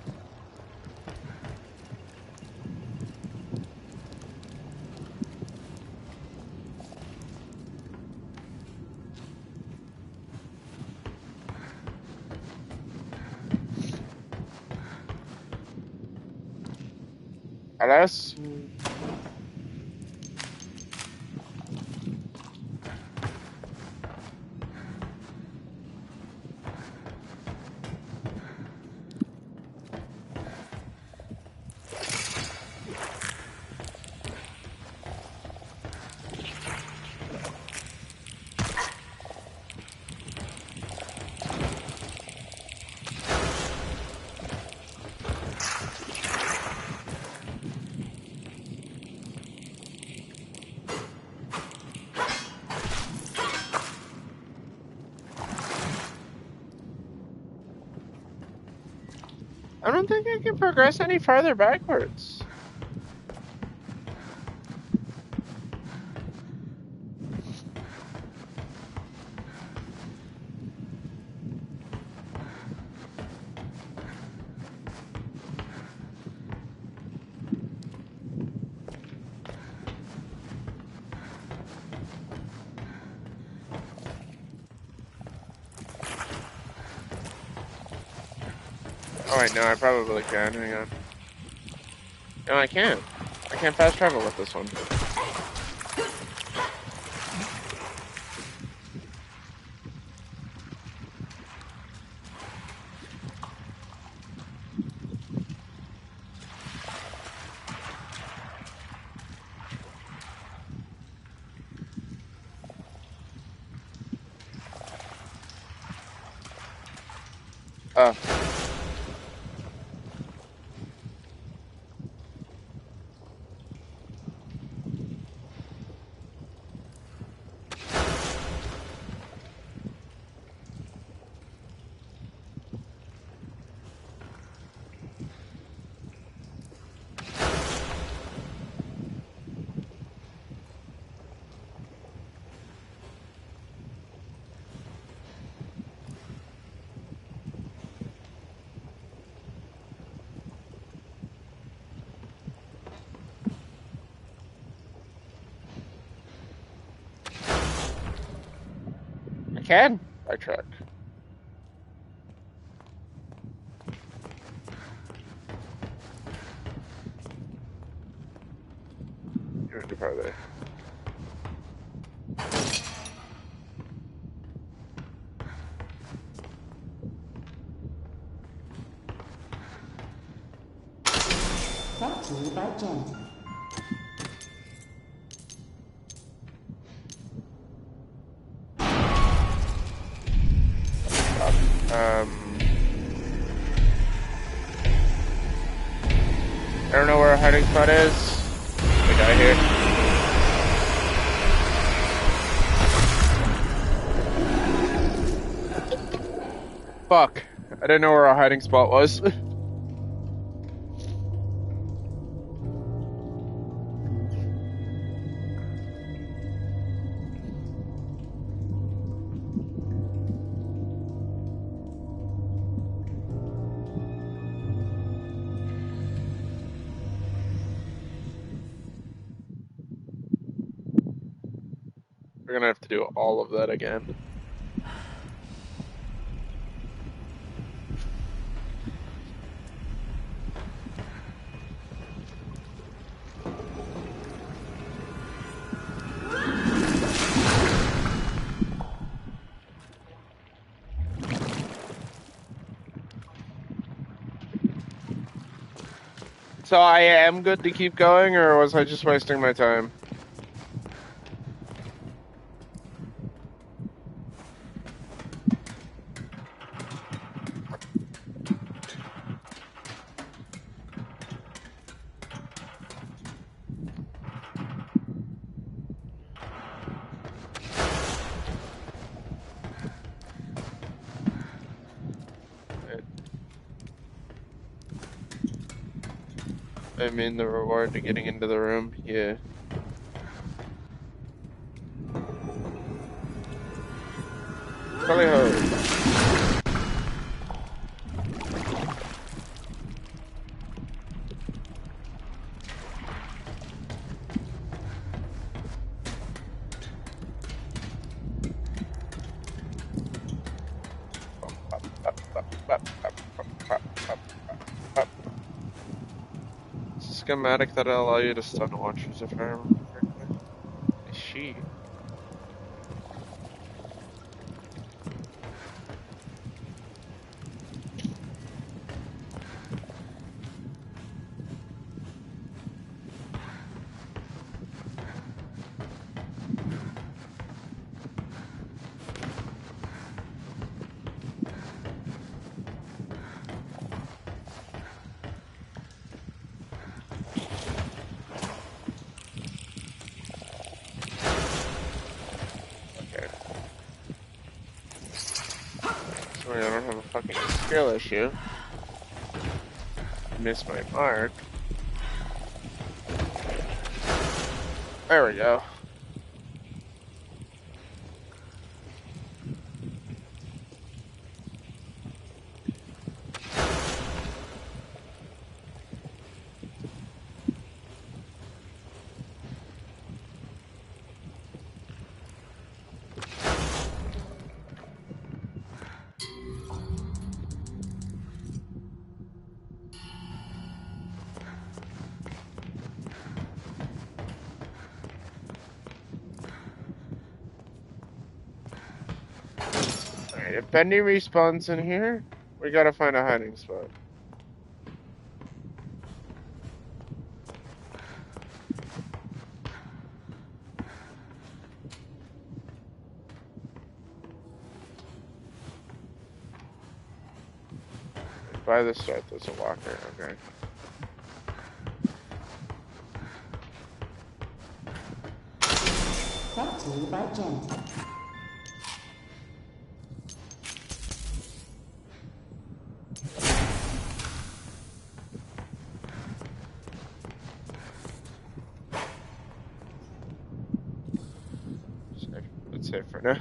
Unless... I don't think I can progress any farther backwards. Oh wait, no, I probably can. Hang on. No, I can't. I can't fast travel with this one. Oh. I can backtrack. Join the party. Brought to you by Jen. I don't know where our hiding spot is. The guy here. Fuck. I didn't know where our hiding spot was. We're gonna have to do all of that again. So I am good to keep going, or was I just wasting my time? I mean the reward to getting into the room, yeah. Probably hard. It's a schematic that'll allow you to stun watchers if I remember correctly. She. I don't have a fucking skill issue. Miss my mark. There we go. Alright, if Bendy respawns in here, we gotta find a hiding spot. By the start, there's a walker, okay. Brought to you by Jen. Safe. That's safe for now.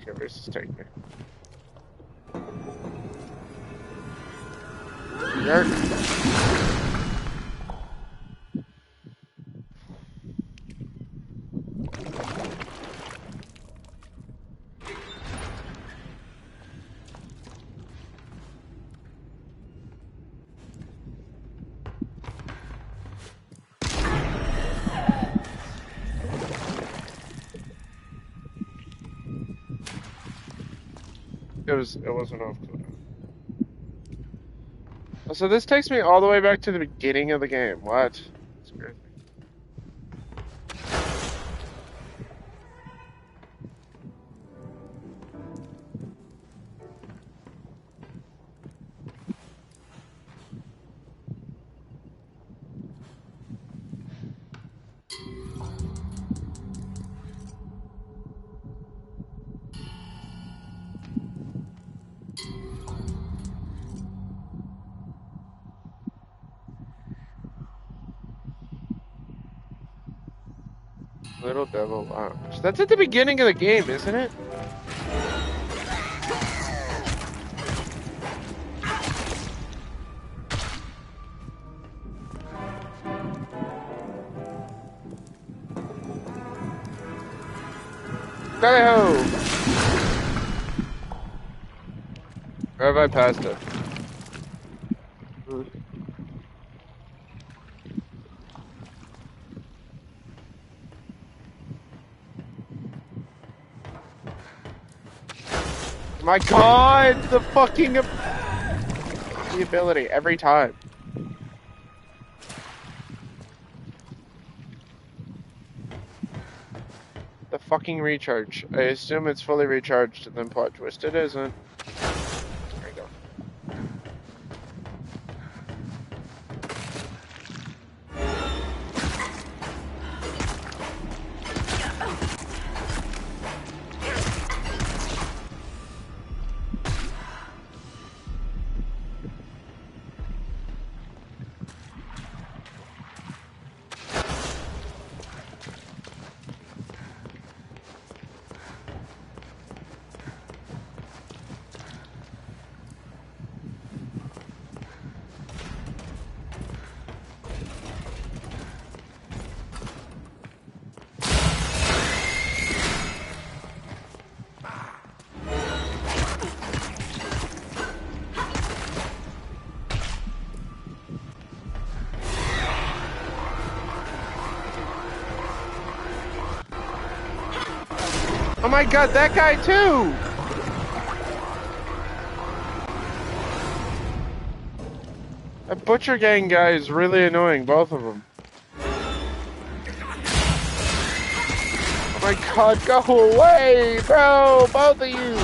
Okay, where's this take me? Yerk. It wasn't off cooldown. So this takes me all the way back to the beginning of the game. What? That's crazy. Little Devil Lounge. That's at the beginning of the game, isn't it? Hey-ho! Or have I passed it? My god! The fucking... The ability, every time. The fucking recharge. I assume it's fully recharged and then plot twist. It isn't. There you go. Oh my god, that guy too! That Butcher Gang guy is really annoying, both of them. Oh my god, go away, bro! Both of you!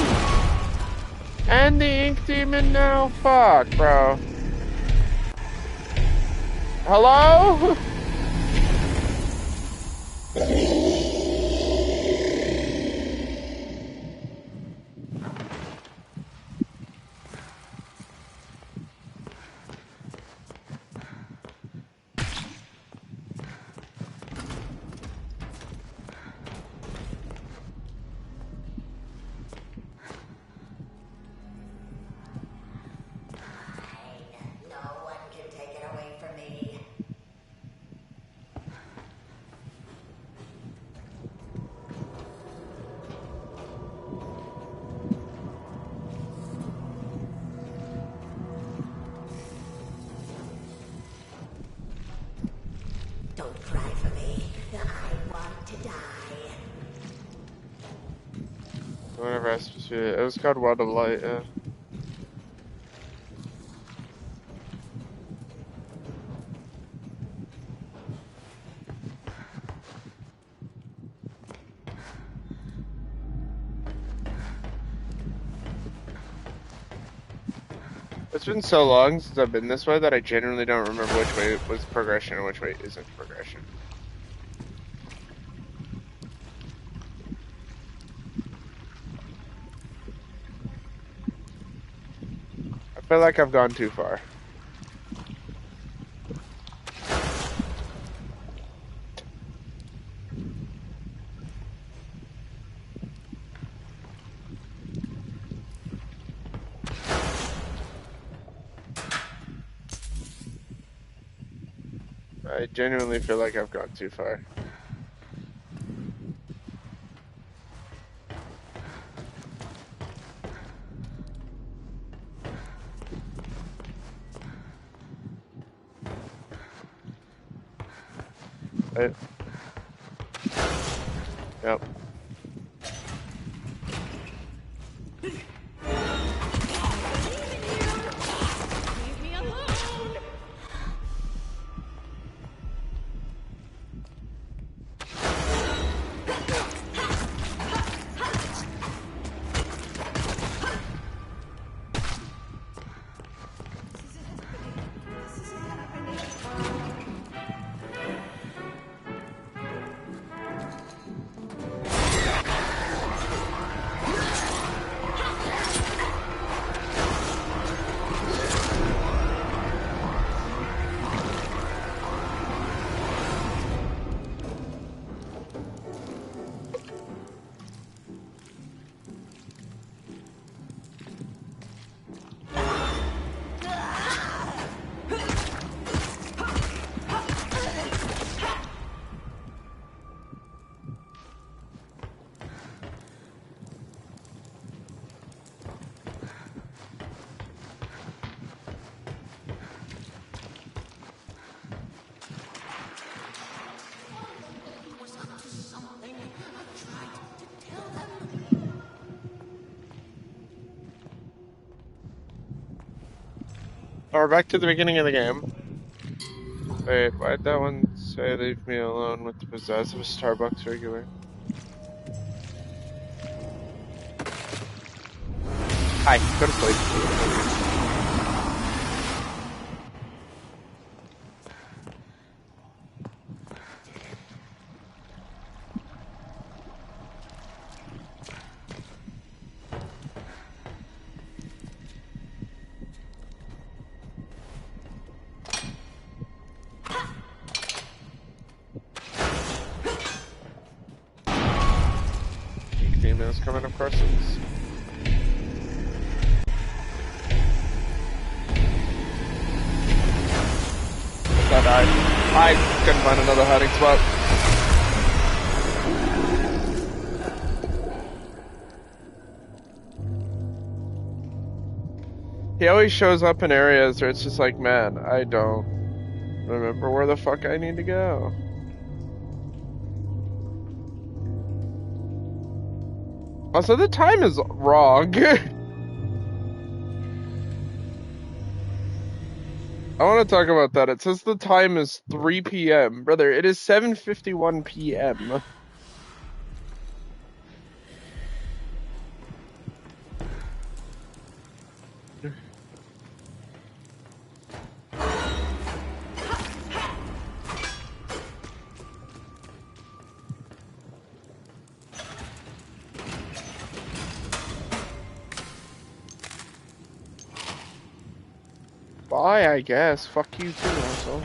And the Ink Demon now? Fuck, bro. Hello? Don't cry for me. I want to die. Whatever I supposed to be. It was called World of Light, yeah. It's been so long since I've been this way that I genuinely don't remember which way was progression and which way isn't progression. I feel like I've gone too far. I genuinely feel like I've gone too far. Yep. Or back to the beginning of the game. Wait, why'd that one say leave me alone with the possessive Starbucks regular? Hi, go to sleep. Females coming, of course. I couldn't find another hiding spot. He always shows up in areas where it's just like, man, I don't remember where the fuck I need to go. Also, the time is wrong. I want to talk about that. It says the time is 3 p.m. Brother, it is 7:51 p.m. Bye, I guess. Fuck you too, asshole.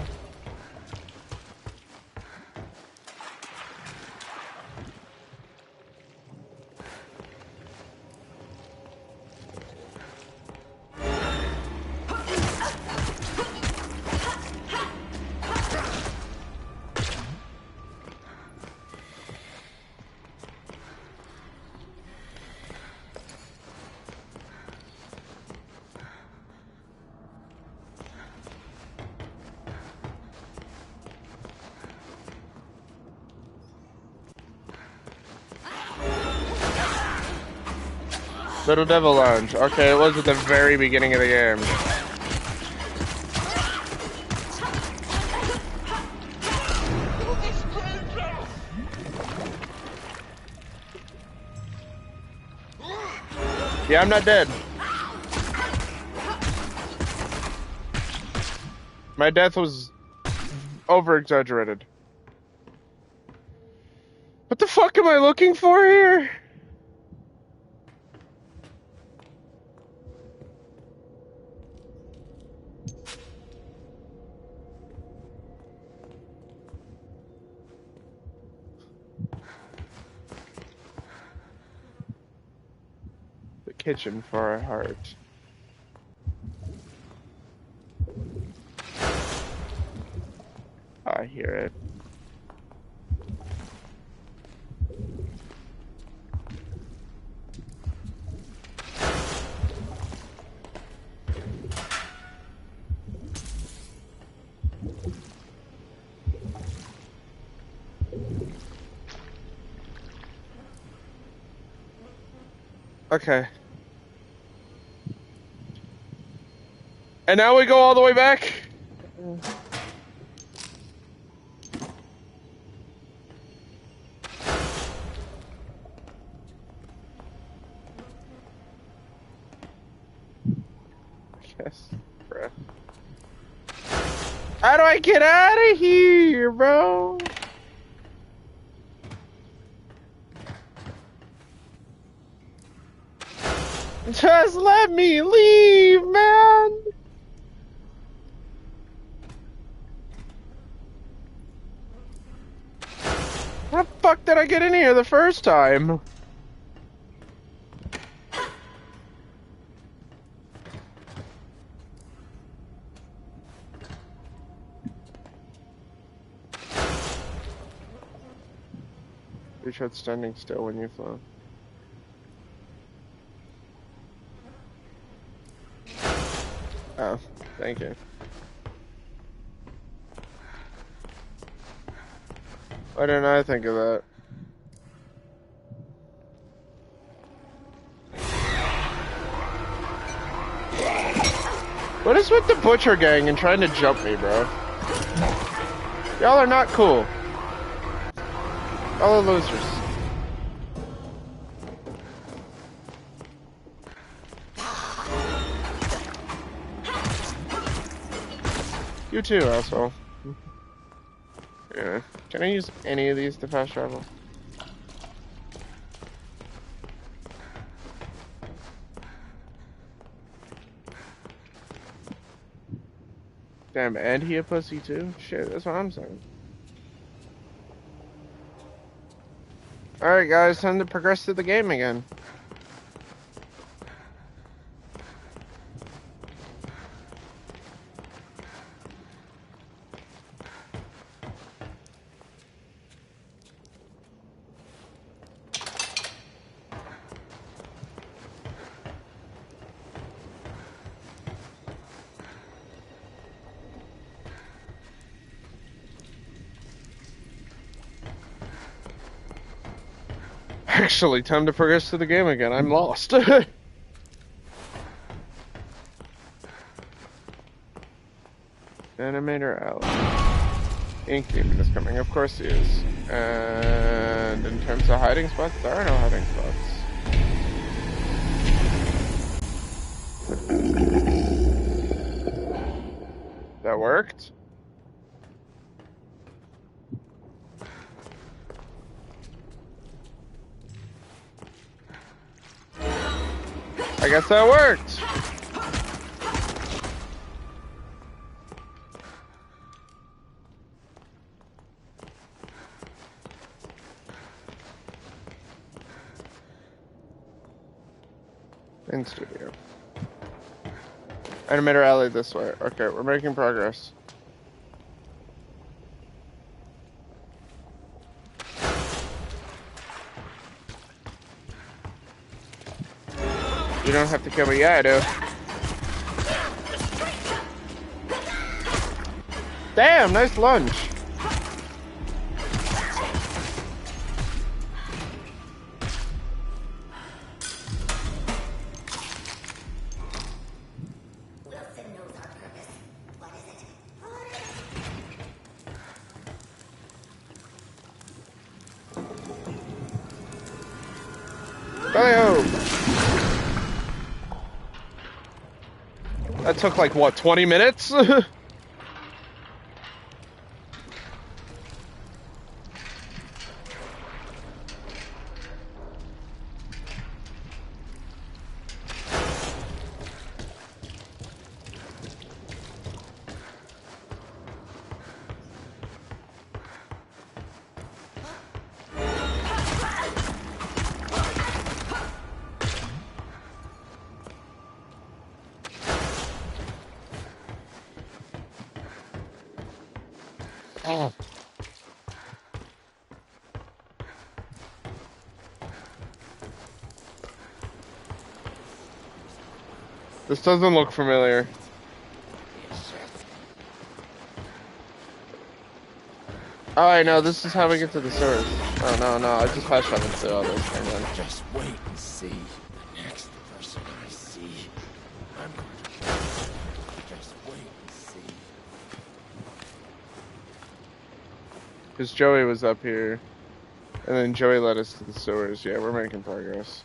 Little Devil Lounge. Okay, it was at the very beginning of the game. Yeah, I'm not dead. My death was over-exaggerated. What the fuck am I looking for here? The kitchen for a heart. I hear it. Okay. And now we go all the way back? Yes, bruh. How do I get out of here, bro? Just let me leave, man. How the fuck did I get in here the first time? You tried standing still when you flew. Oh, thank you. Why didn't I think of that? What is with the Butcher Gang and trying to jump me, bro? Y'all are not cool. Y'all are losers. You too, asshole. Yeah. Can I use any of these to fast travel? Damn, and he a pussy too? Shit, that's what I'm saying. Alright guys, time to progress through the game again. Actually, time to progress through the game again. I'm lost. Animator Alley. Ink Demon is coming. Of course he is. And in terms of hiding spots, there are no hiding spots. That worked? I guess that worked! In studio. Animator Alley this way. Okay, we're making progress. You don't have to kill me. Yeah, I do. Damn, nice lunge. Wilson knows our purpose. What is it? Hey-ho! That took like, what, 20 minutes? This doesn't look familiar. Oh, I know, this is how we get to the sewers. Oh, no, I just fast traveled through all this. Hang on. Just wait and see. The next person I see, I'm going to kill. Just wait and see. Because Joey was up here. And then Joey led us to the sewers. Yeah, we're making progress.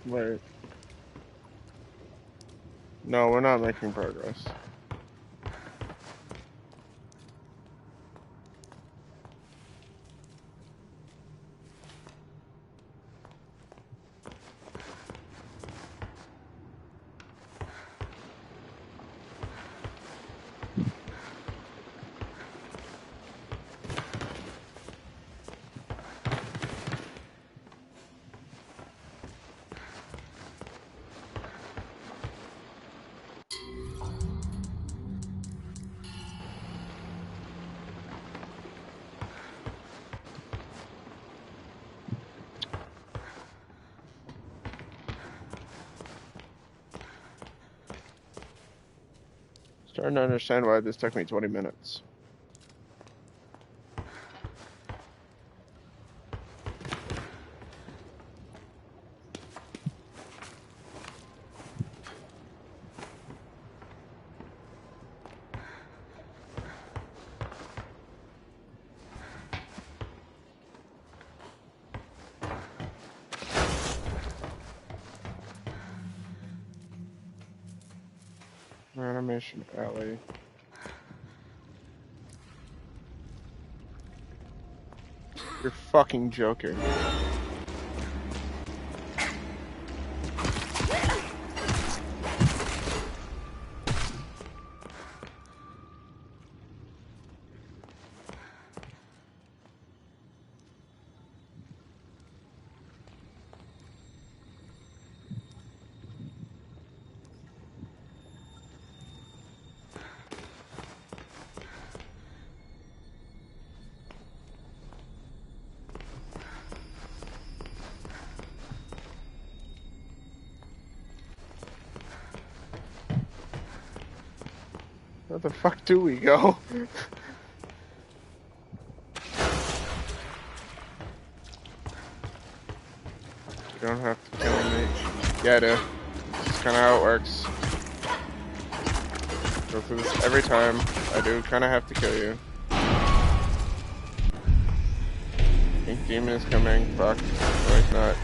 Wait. No, we're not making progress. Starting to understand why this took me 20 minutes. Animation Alley. You're fucking joking. Where the fuck do we go? You don't have to kill me. Yeah, I do. That's kind of how it works. Go through this every time. I do kind of have to kill you. Ink Demon is coming. Fuck. No, he's not.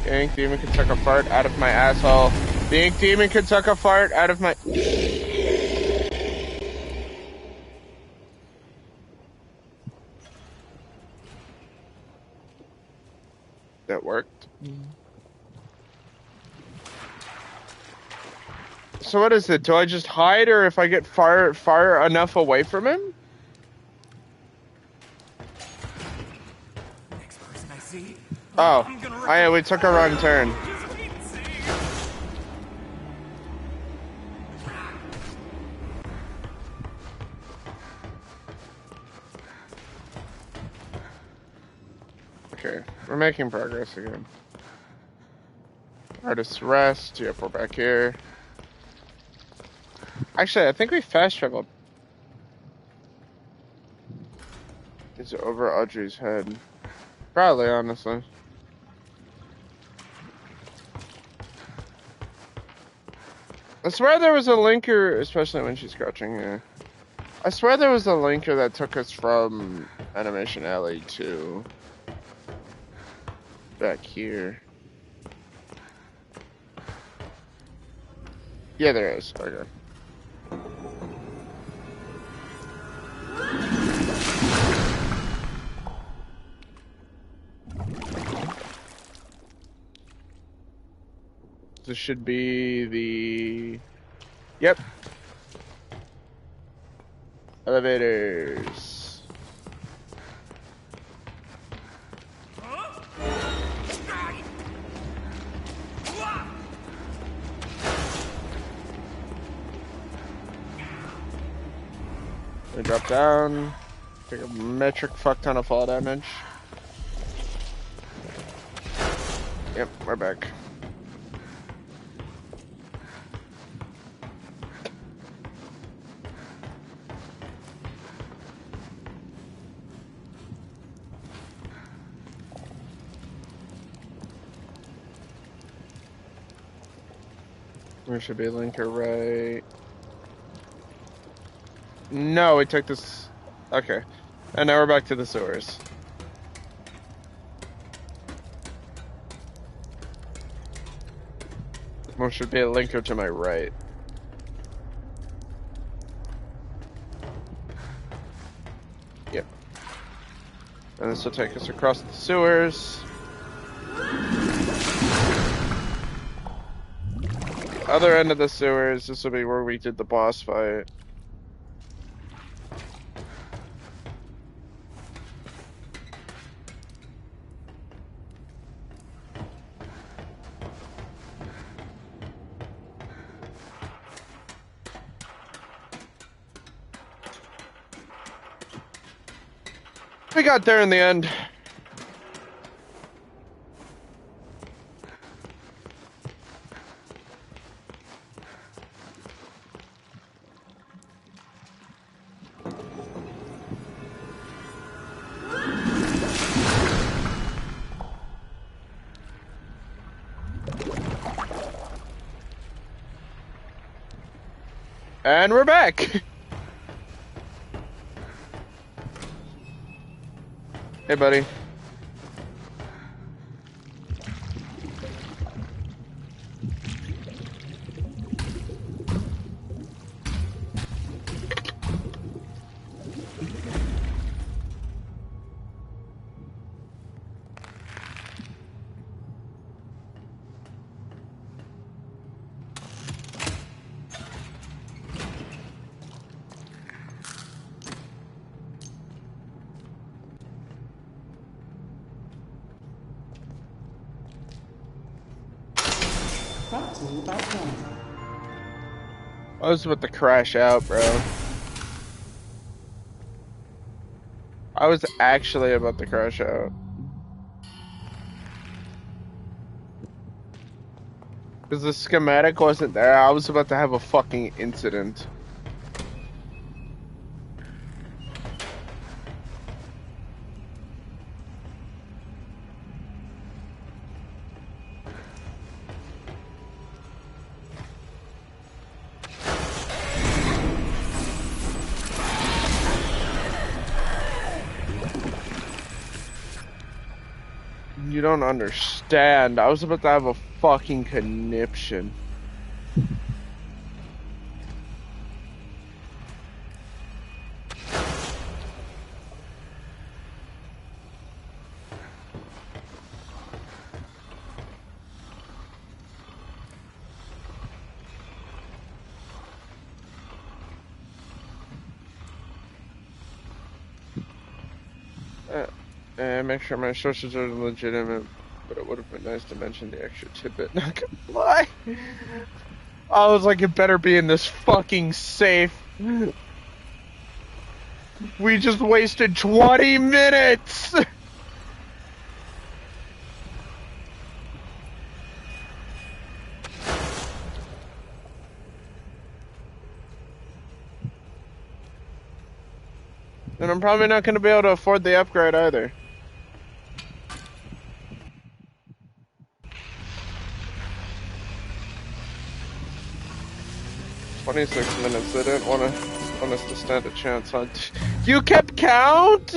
Ink Demon can suck a fart out of my asshole. The Ink Demon can suck a fart out of my... That worked. So what is it? Do I just hide, or if I get far enough away from him? Next person I see. Oh, yeah, we took a wrong turn. Okay, we're making progress again. Artist's Rest. Yep, we're back here. Actually, I think we fast traveled. Is it over Audrey's head? Probably, honestly. I swear there was a linker, especially when she's crouching here. I swear there was a linker that took us from Animation Alley to back here. Yeah, there is. Okay. This should be the... Yep. Elevators. We drop down. Take a metric fuck ton of fall damage. Yep, we're back. There should be a linker right. No, we took this. Okay. And now we're back to the sewers. There should be a linker to my right. Yep. And this will take us across the sewers. Other end of the sewers, this will be where we did the boss fight. We got there in the end. And we're back. Hey, buddy. I was about to crash out, bro. I was actually about to crash out. Because the schematic wasn't there. I was about to have a fucking incident. You don't understand. I was about to have a fucking conniption. And make sure my sources are legitimate, but it would have been nice to mention the extra tidbit. Not gonna lie. I was like, it better be in this fucking safe. We just wasted 20 minutes! And I'm probably not going to be able to afford the upgrade either. $26 They didn't want us to stand a chance on. You kept count?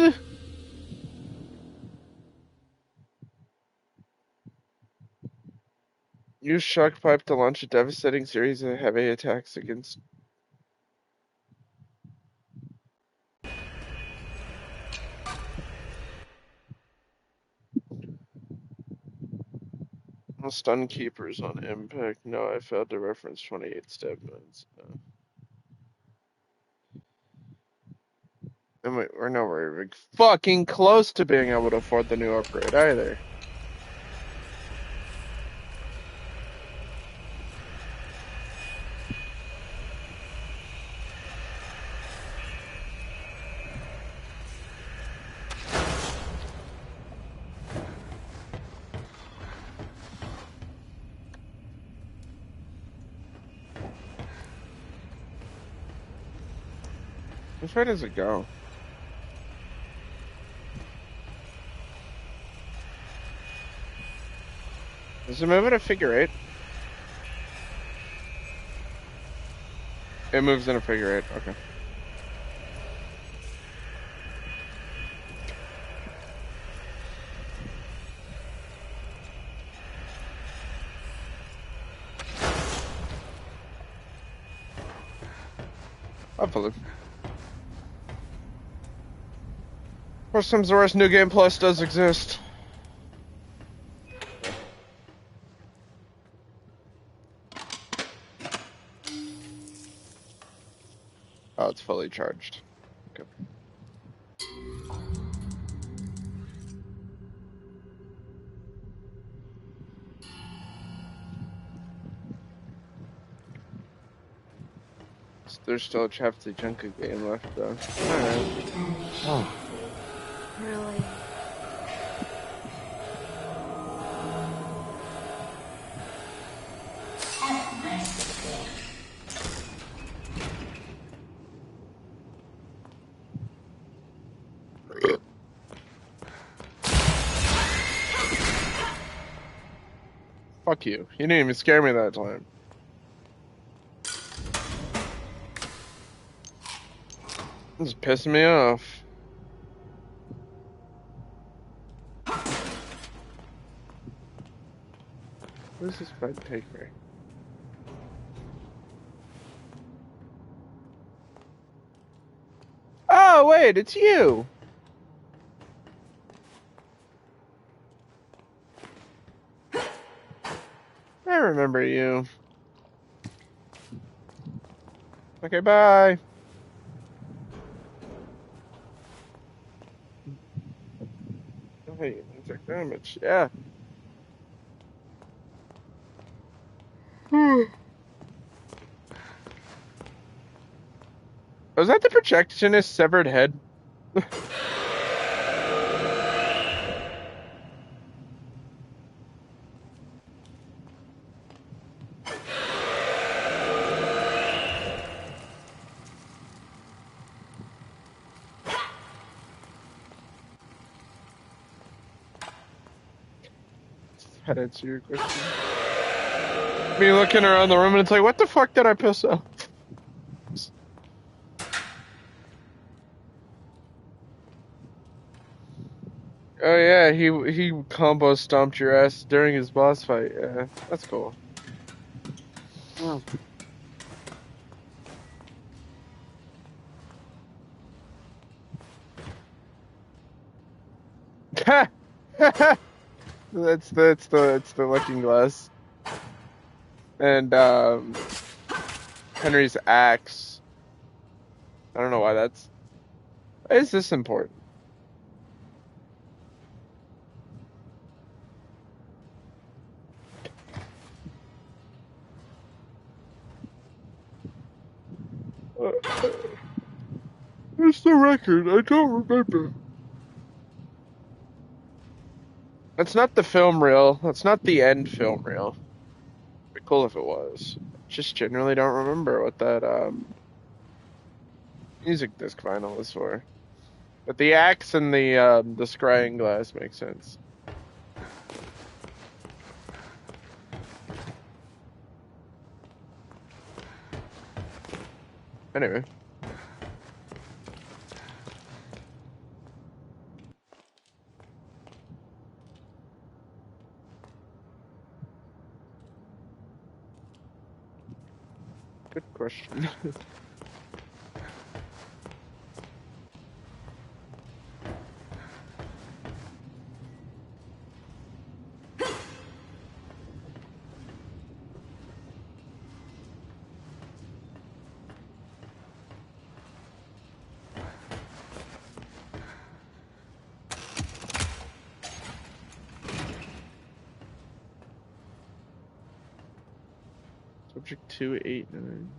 Use shock pipe to launch a devastating series of heavy attacks against. Stun keepers on impact. No, I failed to reference 28 stab modes. And we're nowhere fucking close to being able to afford the new upgrade either. Which way does it go? Does it move at a figure eight? It moves in a figure eight, okay. Hopefully. Worst comes to worst, New Game Plus does exist. Oh, it's fully charged. Okay. There's still a hefty chunk of game left, though. Alright. Oh. Really? Fuck you. You didn't even scare me that time. It's pissing me off. Where's this bed take me? Oh, wait, it's you! I remember you. Okay, bye. Oh, hey, insect damage, yeah. Was that the projectionist's severed head? That answer your question. Me looking around the room and it's like, what the fuck did I piss off? Oh yeah, he combo stomped your ass during his boss fight. Yeah, that's cool. It's the looking glass. And Henry's axe. I don't know why that's. Why is this important? Where's the record? I don't remember. That's not the film reel. That's not the end film reel. It'd be cool if it was. Just generally don't remember what that music disc vinyl is for. But the axe and the scrying glass make sense. Anyway. Good question. Subject 289.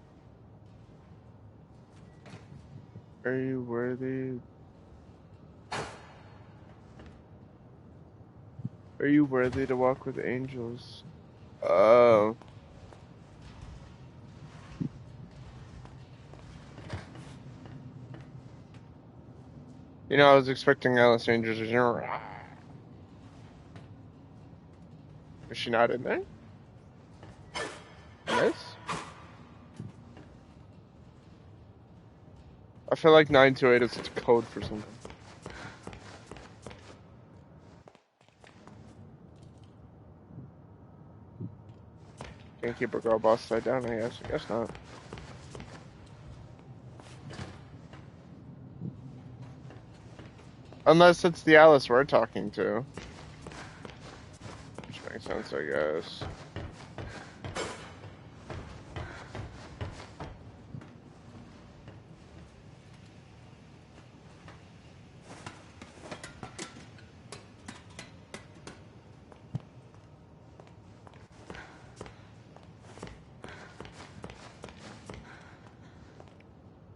Are you worthy? Are you worthy to walk with angels? Oh. You know, I was expecting Alice Angels. Is she not in there? Yes? I feel like 928 is its code for something. Can't keep a girl boss side down, I guess. I guess not. Unless it's the Alice we're talking to. Which makes sense, I guess.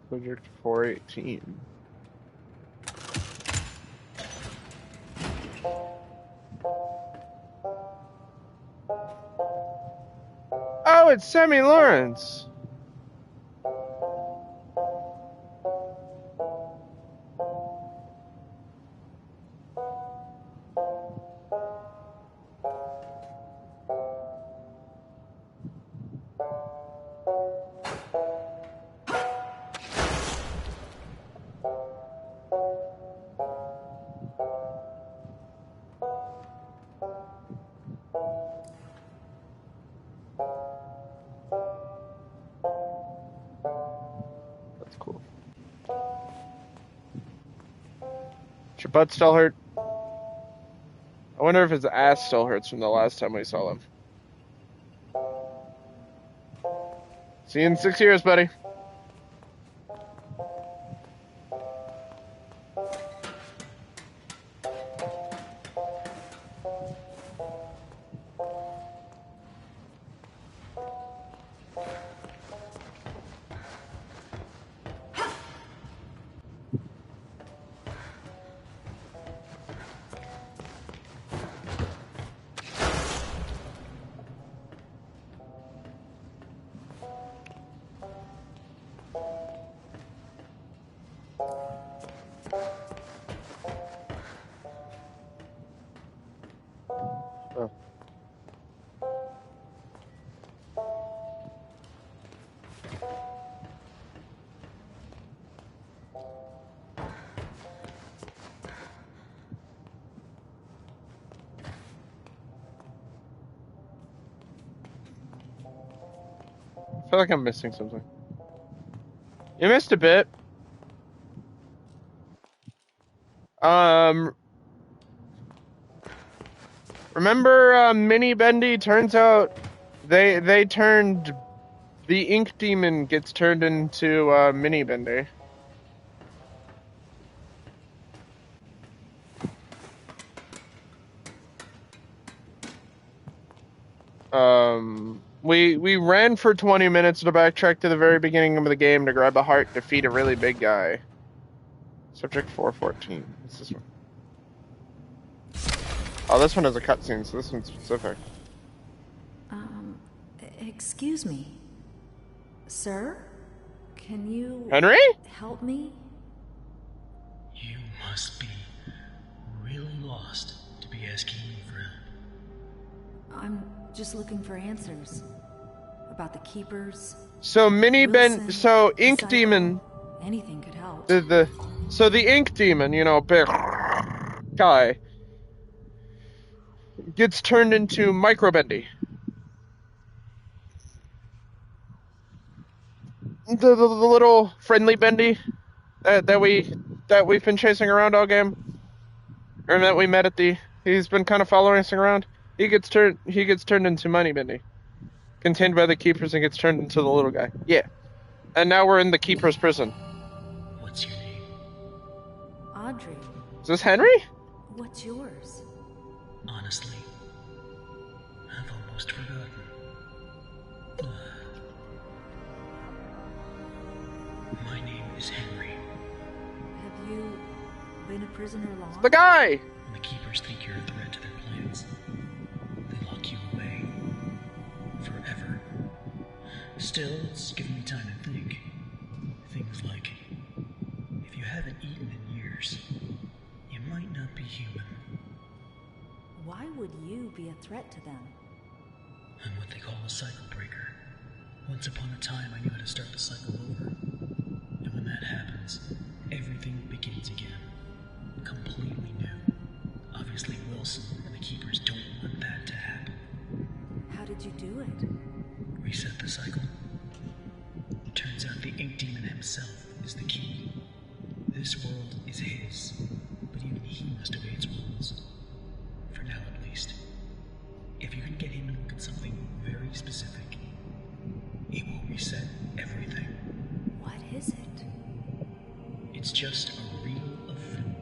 Subject 418. Oh, it's Sammy Lawrence. your butt still hurt? I wonder if his ass still hurts from the last time we saw him. See you in 6 years, buddy. I feel like I'm missing something. You missed a bit. Remember Mini Bendy? Turns out they turned the Ink Demon gets turned into Mini Bendy. We ran for 20 minutes to backtrack to the very beginning of the game to grab a heart, defeat a really big guy. Subject 414. What's this one? Oh, this one has a cutscene, so this one's specific. Excuse me. Sir? Can you... Henry? help me? You must be really lost to be asking me for help. I'm just looking for answers. About the Keepers. So Wilson, so Ink Psycho. Demon... Anything could help. So the Ink Demon, you know, big guy, gets turned into Micro Bendy. The little friendly Bendy that we've been chasing around all game, or that we met at the. He's been kind of following us around. He gets turned into Money Bendy, contained by the Keepers, and gets turned into the little guy. Yeah, and now we're in the Keepers prison. What's your name? Audrey, Is this Henry? what's yours? Honestly, I've almost forgotten. My name is Henry. Have you been a prisoner long? The guy. When the Keepers think you're a threat to their plans, they lock you away. Forever. Still, it's given me time to think. Things like, if you haven't eaten in years, you might not be human. Why would you be a threat to them? I'm what they call a cycle breaker. Once upon a time, I knew how to start the cycle over. And when that happens, everything begins again. Completely new. Obviously, Wilson and the Keepers don't want that to happen. How did you do it? Reset the cycle. Turns out the Ink Demon himself is the key. This world is his, but even he must obey its rules. For now, at least. If you can get him to look at something very specific, it will reset everything. What is it? It's just a reel of film,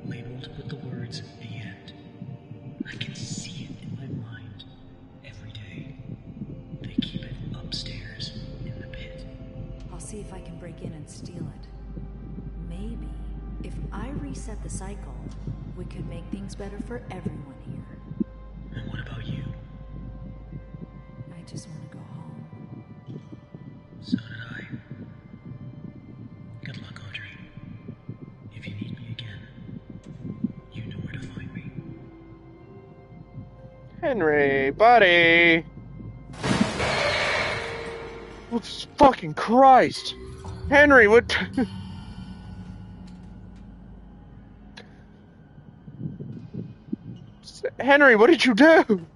labeled with the words, "The End." I can see it in my mind every day. They keep it upstairs in the pit. I'll see if I can break in and steal it. Maybe, if I reset the cycle, we could make things better for everyone here. And what about you? I just want to go home. So did I. Good luck, Audrey. If you need me again, you know where to find me. Henry, buddy. Oh, fucking Christ. Henry, what? Henry, what did you do?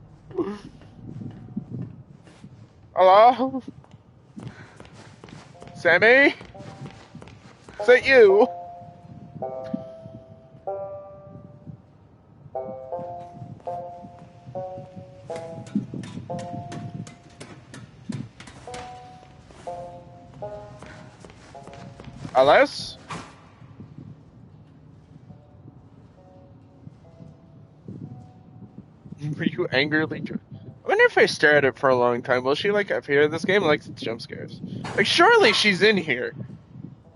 Hello? Sammy? Is that you? Alice? Were you angrily? I wonder if I stare at it for a long time, will she like appear? This game likes its jump scares. Like, surely she's in here.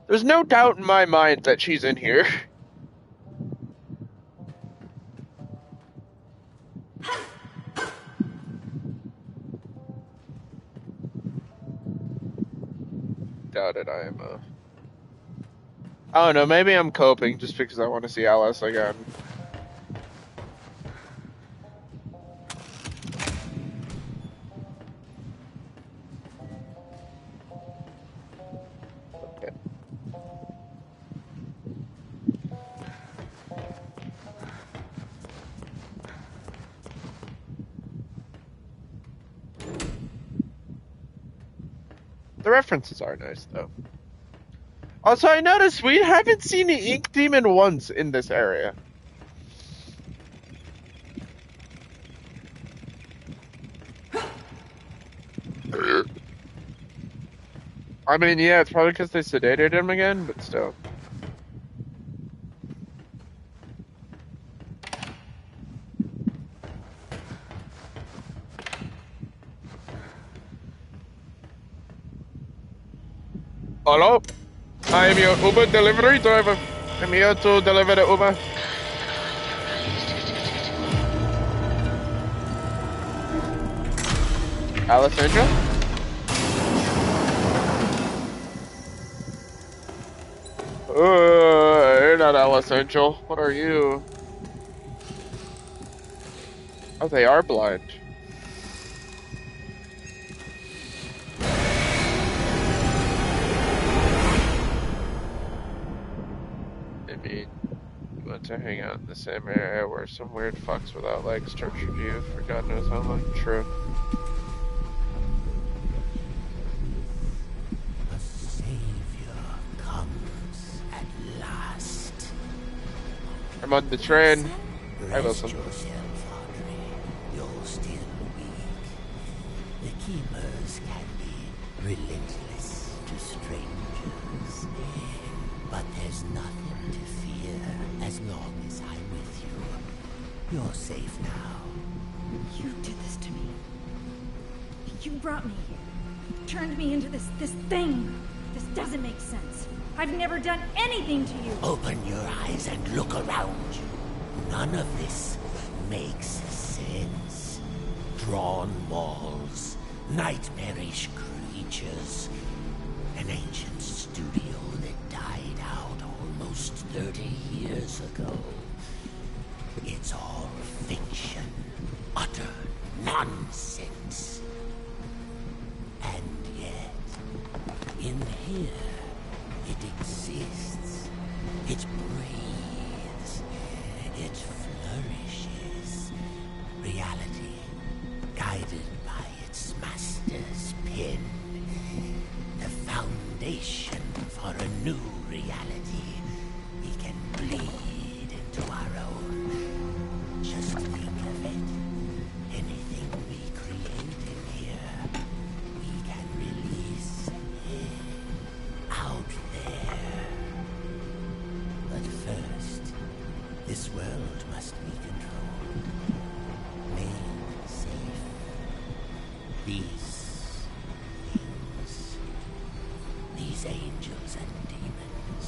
There's no doubt in my mind that she's in here. Doubt it, I am, I don't know, maybe I'm coping just because I want to see Alice again. Okay. The references are nice, though. Also, I noticed we haven't seen the Ink Demon once in this area. I mean, yeah, it's probably because they sedated him again, but still. Hello? I am your Uber delivery driver. I'm here to deliver the Uber. Alice Angel? You're not Alice Angel. What are you? Oh, they are blind. I mean, you want to hang out in the same area where some weird fucks without legs tortured you for God knows how long. True. A savior comes at last. I'm on the train. I Rest listen. yourself, Audrey. You're still weak. The keepers can be relentless to strangers. But there's nothing to fear as long as I'm with you. You're safe now. You did this to me. You brought me here. You turned me into this thing. This doesn't make sense. I've never done anything to you. Open your eyes and look around you. None of this makes sense. Drawn walls, nightmarish creatures, an ancient studio that died out almost 30 years ago. It's all fiction, utter nonsense. And yet, in here, it exists. It breathes. It flourishes. Reality, guided by its master's pen. The foundation for a new reality. We can bleed into our own. Just think of it. Anything we create in here, we can release out there. But first, this world must be controlled, made safe. These things, these angels and demons,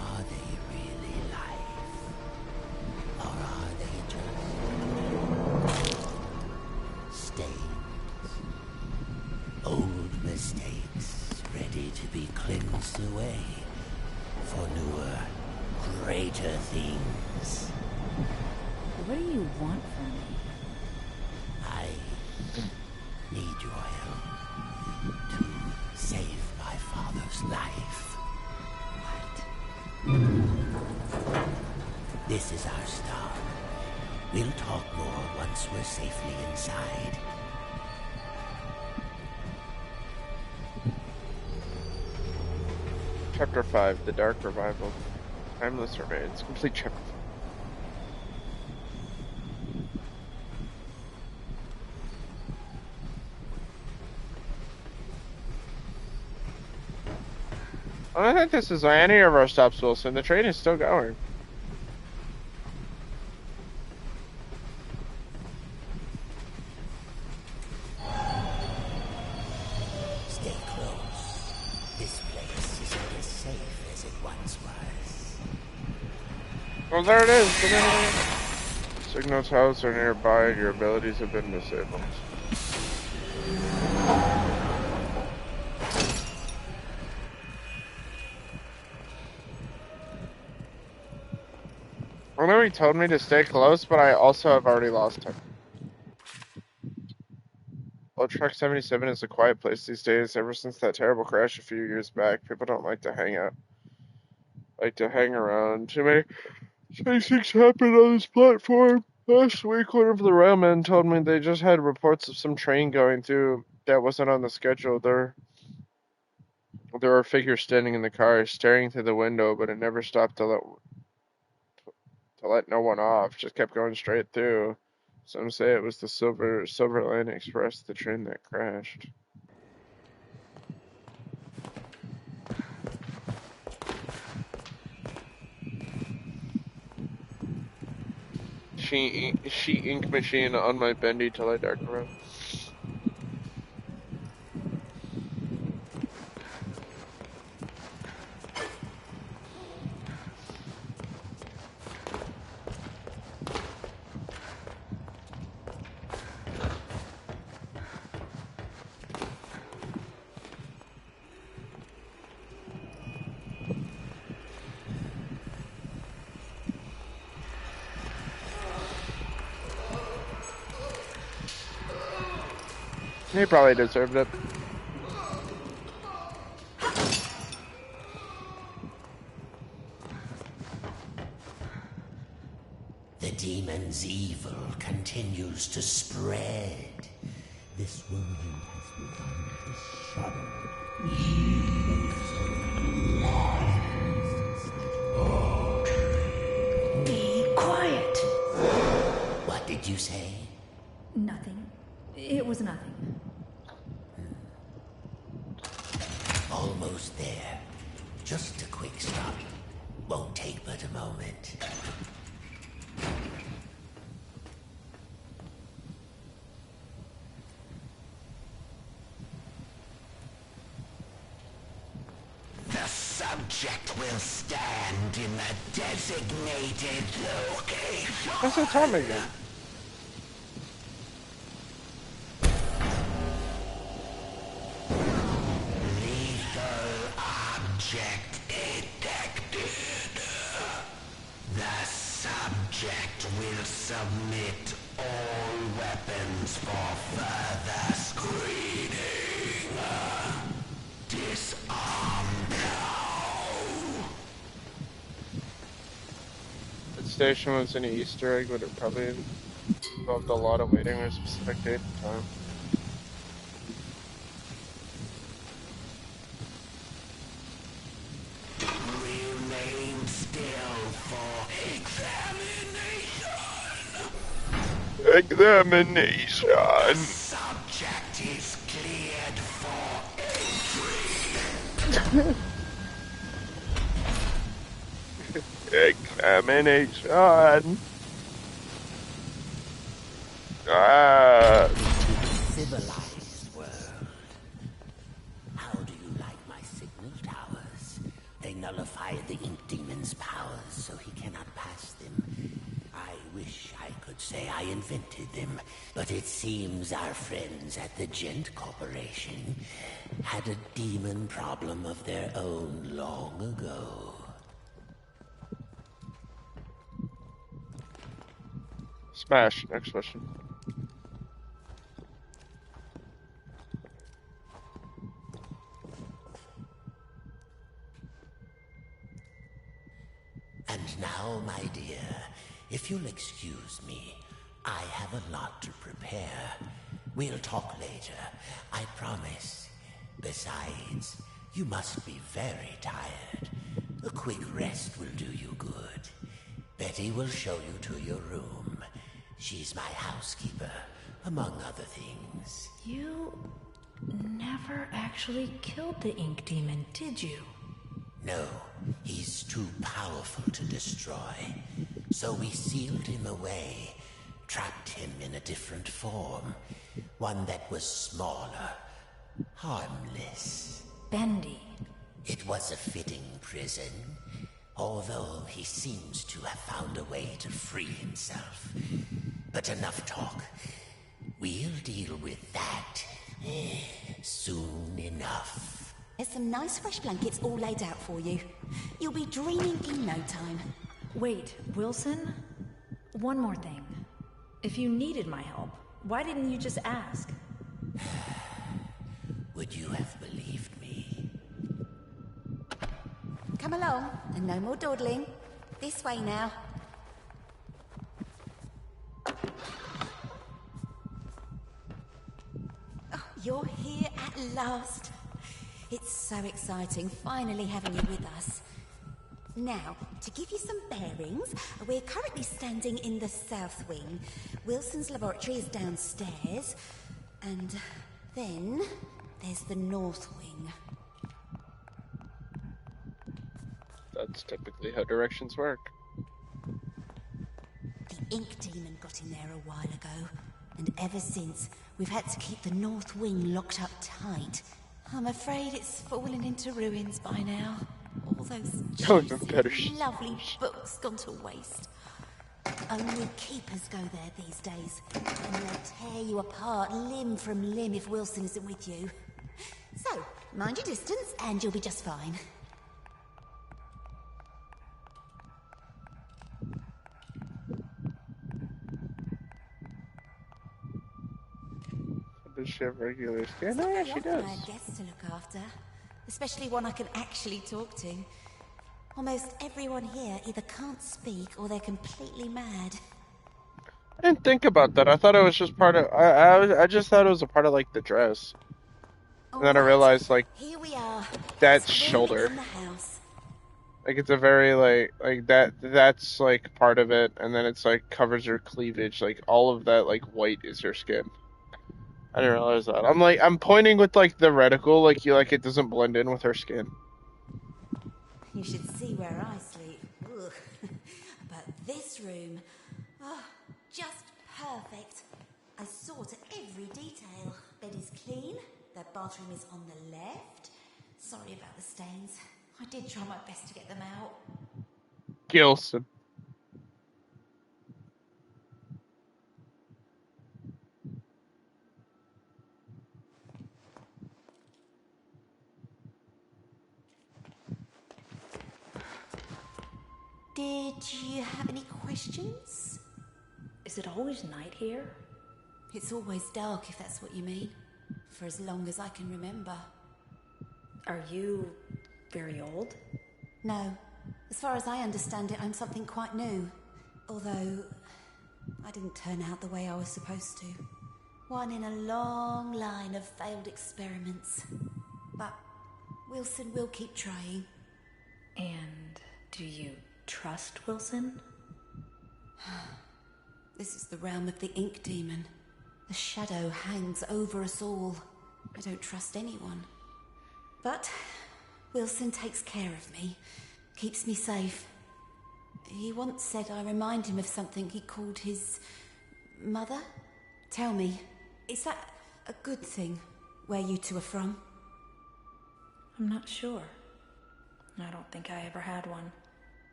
are they really life? Or are they just stains? Old mistakes ready to be cleansed away for newer, greater things. What do you want from me? I need your help to save my father's life. What? This is our stop. We'll talk more once we're safely inside. Chapter 5, The Dark Revival. Timeless Remains. Complete chapter 5. I don't think this is any of our stops, Wilson. The train is still going. Stay close. This place isn't as safe as it once was. Well, there it is. Signal towers are nearby. Your abilities have been disabled. I know he told me to stay close, but I also have already lost him. Well, Truck 77 is a quiet place these days. Ever since that terrible crash a few years back, people don't like to hang around. Too many things happened on this platform. Last week, one of the railmen told me they just had reports of some train going through that wasn't on the schedule. There were figures standing in the car, staring through the window, but it never stopped to let no one off. Just kept going straight through. Some say it was the Silver Line Express, the train that crashed. Sheet ink machine on my bendy till I dark around. He probably deserved it. The demon's evil continues to spread. This world has begun to shudder. Be quiet. What did you say? Nothing. It was nothing. Almost there. Just a quick stop. Won't take but a moment. The subject will stand in the designated location. What's the time again? Object detected. The subject will submit all weapons for further screening. Disarm now. If the station was an Easter egg, would it probably involved a lot of waiting or a specific date and time? Remain still for examination. Examination. Subject is cleared for entry. Examination. Civilized world. How do you like my signal towers? They nullify the Ink Demon's powers so he cannot pass them. I wish I could say I invented them, but it seems our friends at the Gent Corporation had a demon problem of their own long ago. Smash. Next question. And now, my dear, if you'll excuse me, I have a lot to prepare. We'll talk later, I promise. Besides, you must be very tired. A quick rest will do you good. Betty will show you to your room. She's my housekeeper, among other things. You never actually killed the Ink Demon, did you? No, he's too powerful to destroy. So we sealed him away, trapped him in a different form. One that was smaller, harmless. Bendy. It was a fitting prison, although he seems to have found a way to free himself. But enough talk. We'll deal with that soon enough. There's some nice fresh blankets all laid out for you. You'll be dreaming in no time. Wait, Wilson? One more thing. If you needed my help, why didn't you just ask? Would you have believed me? Come along, and no more dawdling. This way now. Oh, you're here at last. It's so exciting, finally having you with us. Now, to give you some bearings, we're currently standing in the south wing. Wilson's laboratory is downstairs, and then there's the north wing. That's typically how directions work. The ink demon got in there a while ago, and ever since, we've had to keep the north wing locked up tight. I'm afraid it's fallen into ruins by now. All those juicy, lovely books gone to waste. Only keepers go there these days, and they'll tear you apart limb from limb if Wilson isn't with you. So, mind your distance, and you'll be just fine. Does she have regular skin? It's not Oh, yeah, very she often does. I have guests to look after, especially one I can actually talk to. Almost everyone here either can't speak or they're completely mad. I didn't think about that. I thought it was just part of. I just thought it was a part of like the dress. And then I realized like Here we are. that Best room shoulder. in the house. Like it's a very like that's like part of it, and then it's like covers her cleavage. Like all of that like white is her skin. I didn't realize that. I'm pointing with like the reticle, like it doesn't blend in with her skin. You should see where I sleep. Ugh. But this room, oh, just perfect. I saw to every detail. Bed is clean. The bathroom is on the left. Sorry about the stains. I did try my best to get them out. Gilson. Did you have any questions? Is it always night here? It's always dark, if that's what you mean. For as long as I can remember. Are you very old? No. As far as I understand it, I'm something quite new. Although, I didn't turn out the way I was supposed to. One in a long line of failed experiments. But Wilson will keep trying. And do you trust Wilson? This is the realm of the ink demon. The shadow hangs over us all. I don't trust anyone. But Wilson takes care of me, keeps me safe. He once said I remind him of something he called his mother. Tell me, is that a good thing, where you two are from? I'm not sure. I don't think I ever had one.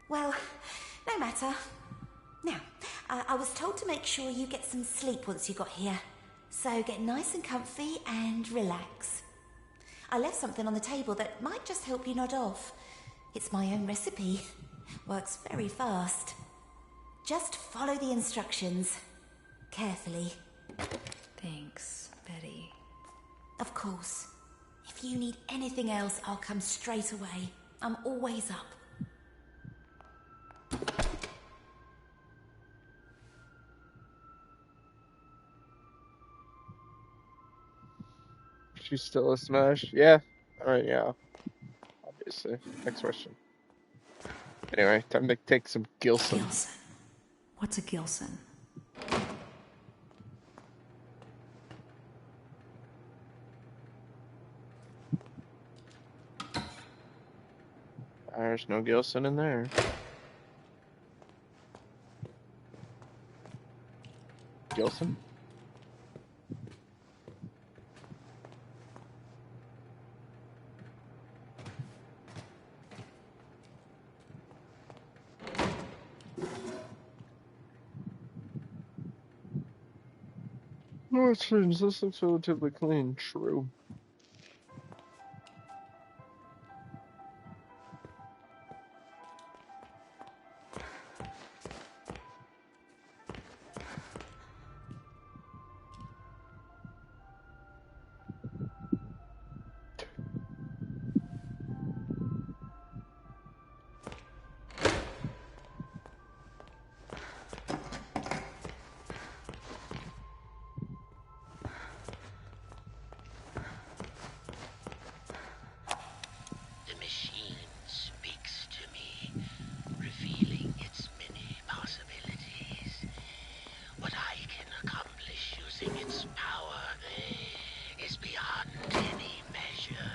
Well, no matter. Now, I was told to make sure you get some sleep once you got here. So get nice and comfy and relax. I left something on the table that might just help you nod off. It's my own recipe. Works very fast. Just follow the instructions. Carefully. Thanks, Betty. Of course. If you need anything else, I'll come straight away. I'm always up. She's still a smash. Yeah. Alright, yeah. Obviously. Next question. Anyway, time to take some Gilson. Gilson. What's a Gilson? There's no Gilson in there. Gilson? No, it's strange. This looks relatively clean. True. The machine speaks to me, revealing its many possibilities. What I can accomplish using its power is beyond any measure.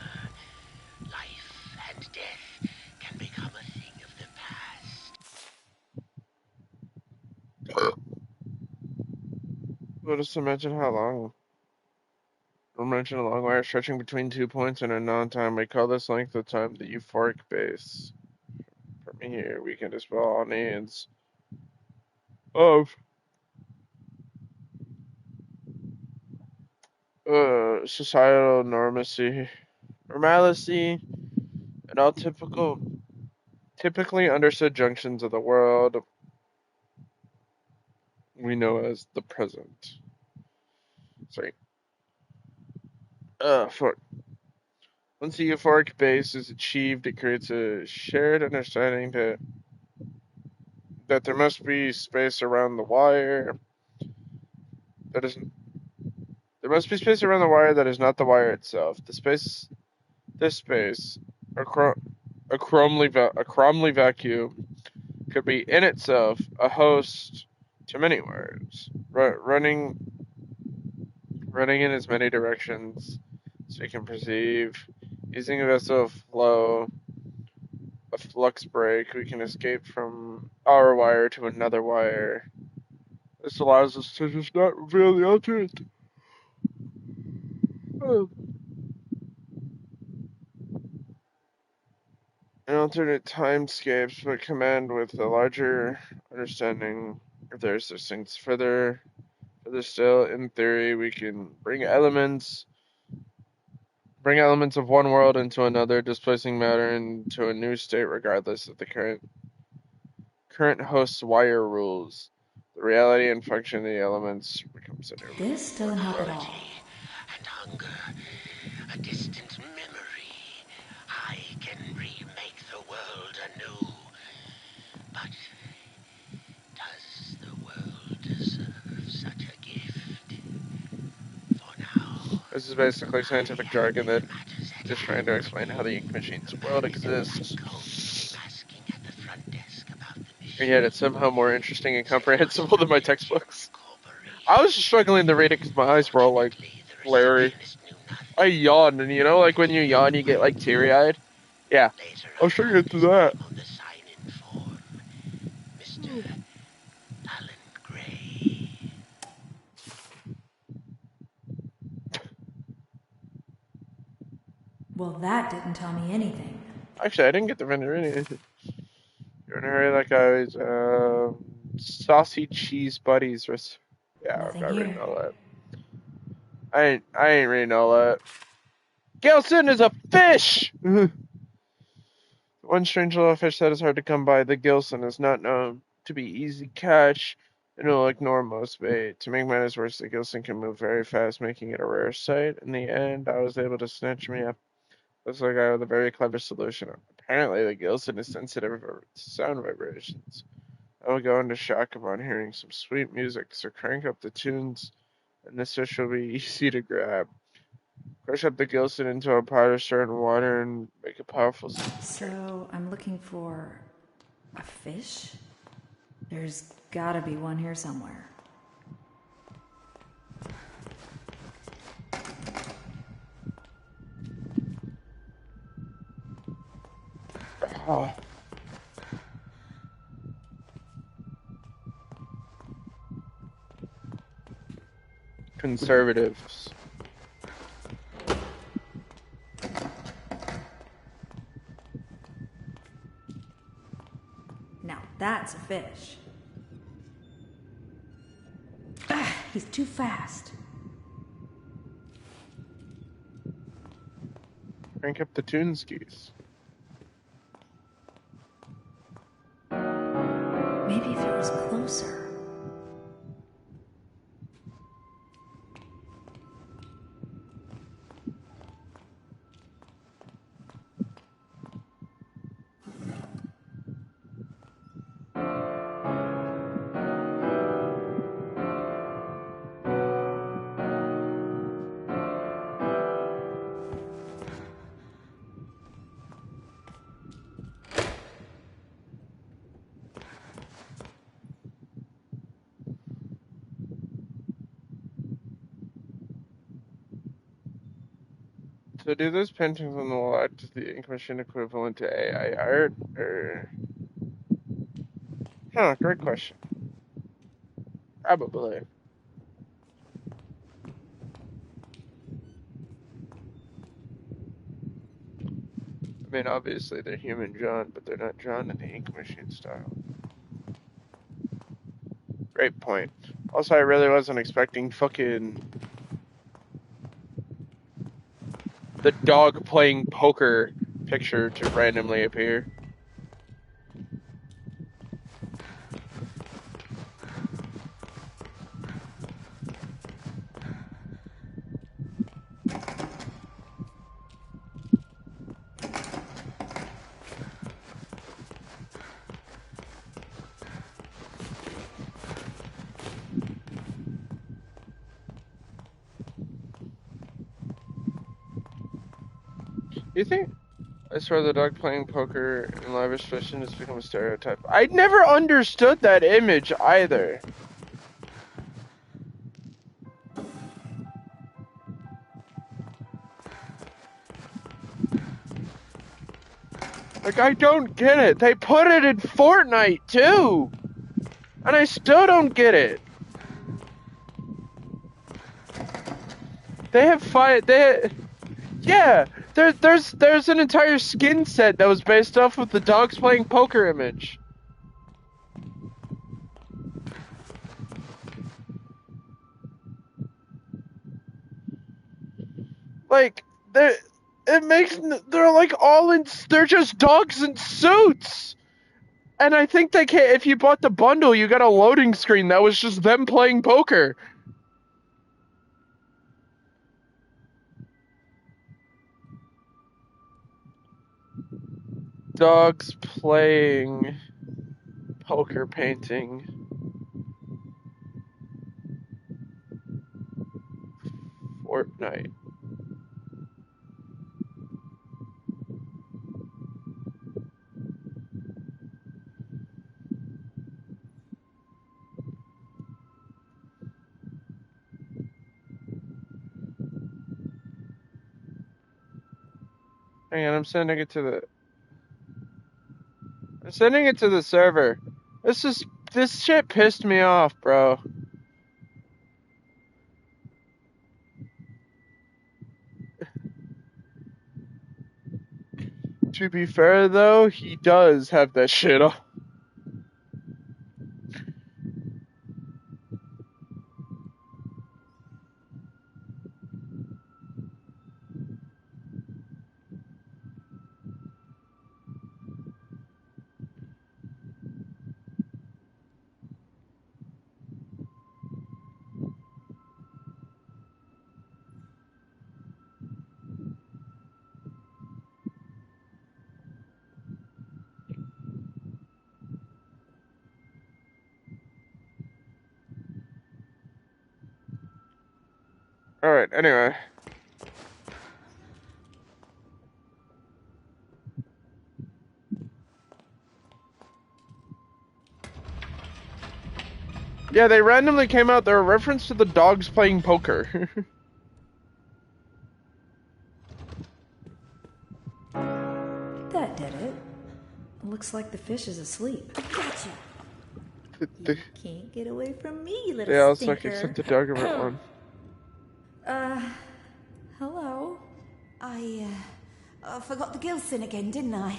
Life and death can become a thing of the past. But just imagine how long. Imagine a long wire stretching between 2 points in a non-time. We call this length of time the euphoric base. From here, we can dispel all needs of societal normalcy, and all typically understood junctions of the world we know as the present. Sorry. For once the euphoric base is achieved, it creates a shared understanding that there must be space around the wire that is there must be space around the wire that is not the wire itself. This space, a Cromley vacuum, could be in itself a host to many wires, running in as many directions as we can perceive. Using a vessel of flow, a flux break, we can escape from our wire to another wire. This allows us to just not reveal the alternate. And alternate timescapes, but command with a larger understanding if there's such things. Further still, in theory, we can bring elements of one world into another, displacing matter into a new state regardless of the current host's wire rules. The reality and function of the elements becomes a new. This doesn't help at all. And hunger, a distant memory. I can remake the world anew. But does the world deserve such a gift? For now, This is basically scientific jargon that just trying to explain how the ink hand. machine's world exists. Asking at the front desk about the And yet it's somehow more interesting and comprehensible than my textbooks. I was struggling to read it because my eyes were all like glary. I yawned, and you know, like when you yawn, you get like teary-eyed. Yeah, I was struggling to do that. On the sign-in form, Mr. Alan Gray. Well, that didn't tell me anything. Actually, I didn't get the vendor anything. You're in a hurry like I was. Saucy cheese buddies. Yeah, Nothing I already here. know that. I ain't really know that. Gilson is a fish! One strange little fish that is hard to come by, the Gilson, is not known to be easy catch and will ignore most bait. To make matters worse, the Gilson can move very fast, making it a rare sight. In the end, I was able to snatch me up. Looks like I have a very clever solution. Apparently, the Gilson is sensitive to sound vibrations. I will go into shock upon hearing some sweet music, so crank up the tunes, and this fish will be easy to grab. Crush up the Gilson into a pot of certain water and make a powerful sound. So, I'm looking for a fish? There's gotta be one here somewhere. Oh. Conservatives. Now that's a fish. Ah, he's too fast. Crank up the tune skis. Maybe if it was closer. So do those paintings on the wall act as the ink machine equivalent to AI art, or? Huh, great question. Probably. I mean, obviously they're human drawn, but they're not drawn in the ink machine style. Great point. Also, I really wasn't expecting fucking the dog playing poker picture to randomly appear. You think? I swear the dog playing poker in lavish fashion has become a stereotype. I never understood that image either. Like, I don't get it. They put it in Fortnite, too! And I still don't get it. They have yeah, there's an entire skin set that was based off of the dogs playing poker image. Like, they're like they're just dogs in suits! And I think if you bought the bundle, you got a loading screen that was just them playing poker. Dogs playing poker painting. Fortnite. Hang on, I'm sending it to the server. This shit pissed me off, bro. To be fair though, he does have that shit on. Alright, anyway. Yeah, they randomly came out. They're a reference to the dogs playing poker. That did it. Looks like the fish is asleep. Gotcha. The, Can't get away from me, you little yeah, it's stinker. like except the Doggerman one. Hello? I forgot the Gilson again, didn't I?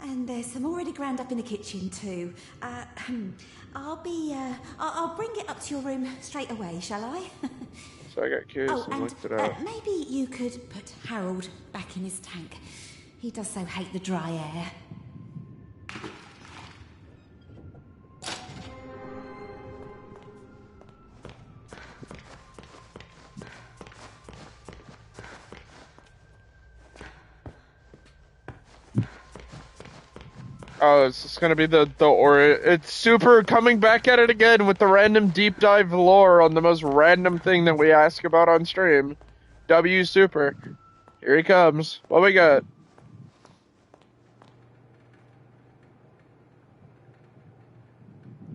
And there's some already ground up in the kitchen too. I'll bring it up to your room straight away, shall I? So I got curious Oh, and and looked it up. maybe you could put Harold back in his tank. He does so hate the dry air. Oh, it's just gonna be it's super coming back at it again with the random deep dive lore on the most random thing that we ask about on stream. W Super. Here he comes. What we got?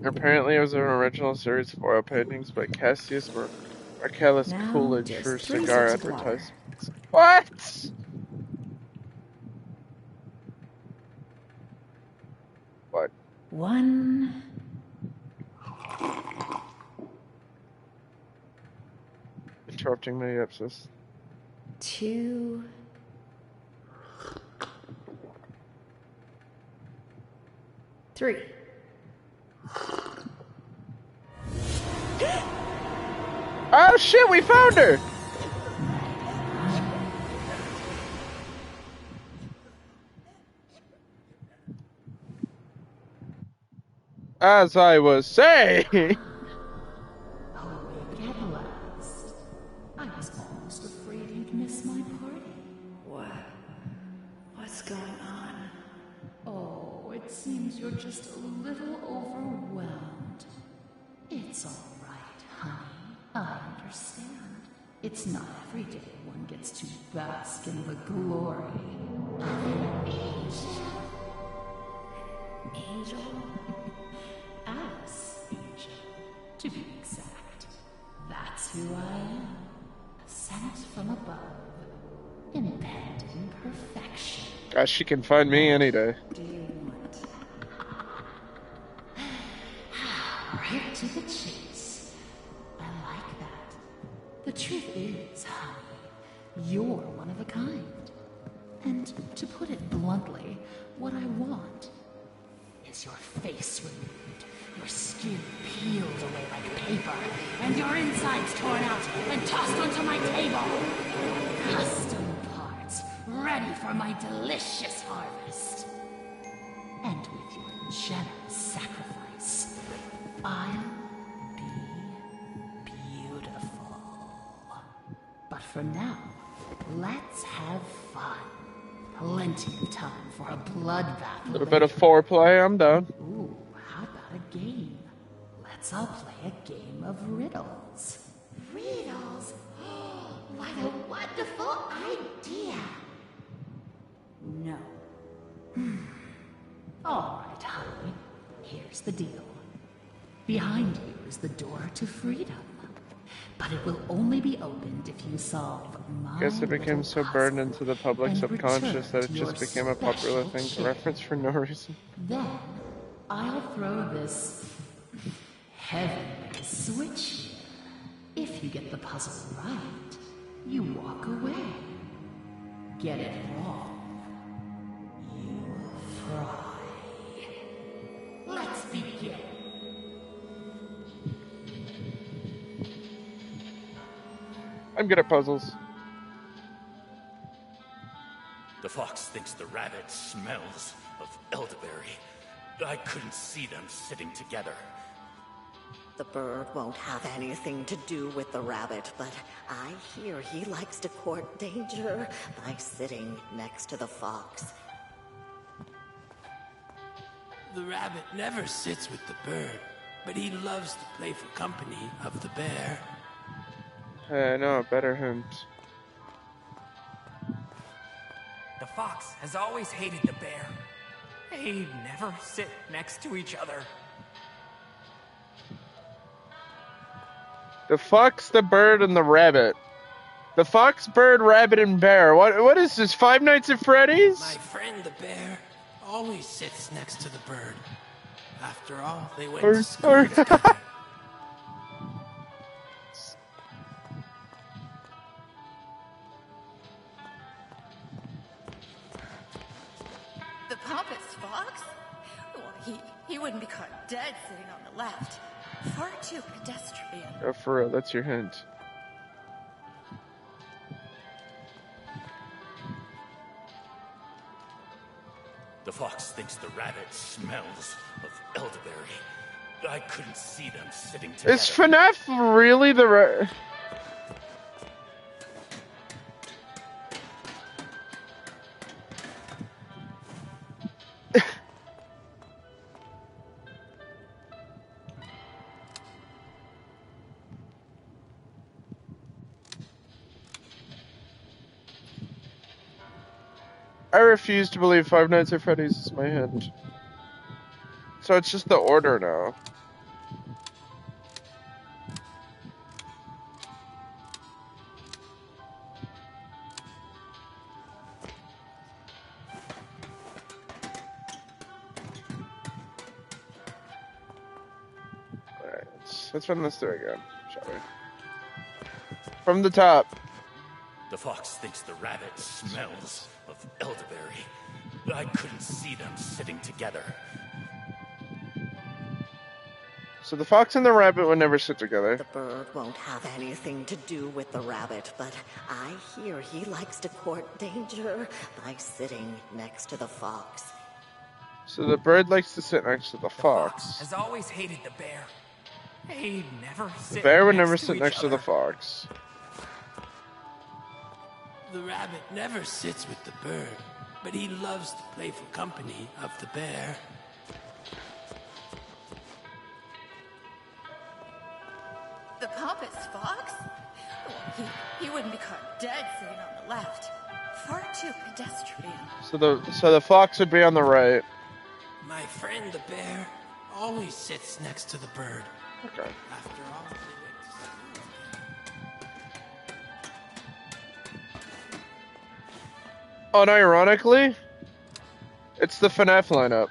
Apparently it was an original series of oil paintings by Cassius Marcellus Now, Coolidge just for 3 cigar sips of water. advertisements. What? What? 1. Interrupting my ellipsis. 2. 3. Oh shit, we found her! As I was saying! Awake at last. I was almost afraid you'd miss my party. What's going on? Oh, it seems you're just a little overwhelmed. It's all right, honey. I understand. It's not every day one gets to bask in the glory of an angel. Angel? Alice Angel, to be exact. That's who I am. Sent from above. Impending perfection. Gosh, she can find me any day. Do you want? Right to the chase. I like that. The truth is, honey, you're one of a kind. And to put it bluntly, what I want is your face removed, your skin peeled away like paper, and your insides torn out and tossed onto my table. Custom parts, ready for my delicious harvest. And with your generous sacrifice, I'll be beautiful. But for now, let's have fun. Plenty of time for a bloodbath. A little bit of foreplay, I'm down. Ooh, how about a game? Let's all play a game of riddles. Riddles? What a wonderful idea. No. All right, honey. Here's the deal. Behind you is the door to freedom. But it will only be opened if you solve my Guess it became little so burned puzzle into the public and subconscious that return it to just your became a popular special thing to shape. reference for no reason. Then I'll throw this heavenly switch here. If you get the puzzle right, you walk away. Get it wrong, you fry. Let's begin. I'm good at puzzles. The fox thinks the rabbit smells of elderberry. I couldn't see them sitting together. The bird won't have anything to do with the rabbit, but I hear he likes to court danger by sitting next to the fox. The rabbit never sits with the bird, but he loves to play for company of the bear. Hey, I know a better hint. The fox has always hated the bear. They never sit next to each other. The fox, the bird, and the rabbit. The fox, bird, rabbit, and bear. What is this, Five Nights at Freddy's? My friend the bear always sits next to the bird. After all, they went Or- to school or- together. The pompous fox? Well, he wouldn't be caught dead sitting on the left. Far too pedestrian. Oh, for real, that's your hint. The fox thinks the rabbit smells of elderberry. I couldn't see them sitting together. Is FNAF really the right? I refuse to believe Five Nights at Freddy's is my hint. So it's just the order now. Alright, let's run this through again, shall we? From the top. The fox thinks the rabbit smells of elderberry. I couldn't see them sitting together. So the fox and the rabbit would never sit together. The bird won't have anything to do with the rabbit, but I hear he likes to court danger by sitting next to the fox. So the bird likes to sit next to the fox. Has always hated the bear. He'd never The sit bear would next never to sit each next to the other. fox. The rabbit never sits with the bird, but he loves the playful company of the bear. The pompous fox? Well, he wouldn't be caught dead sitting on the left. Far too pedestrian. So the fox would be on the right. My friend the bear always sits next to the bird. Okay. After all, they went to school together. Unironically, it's the FNAF lineup.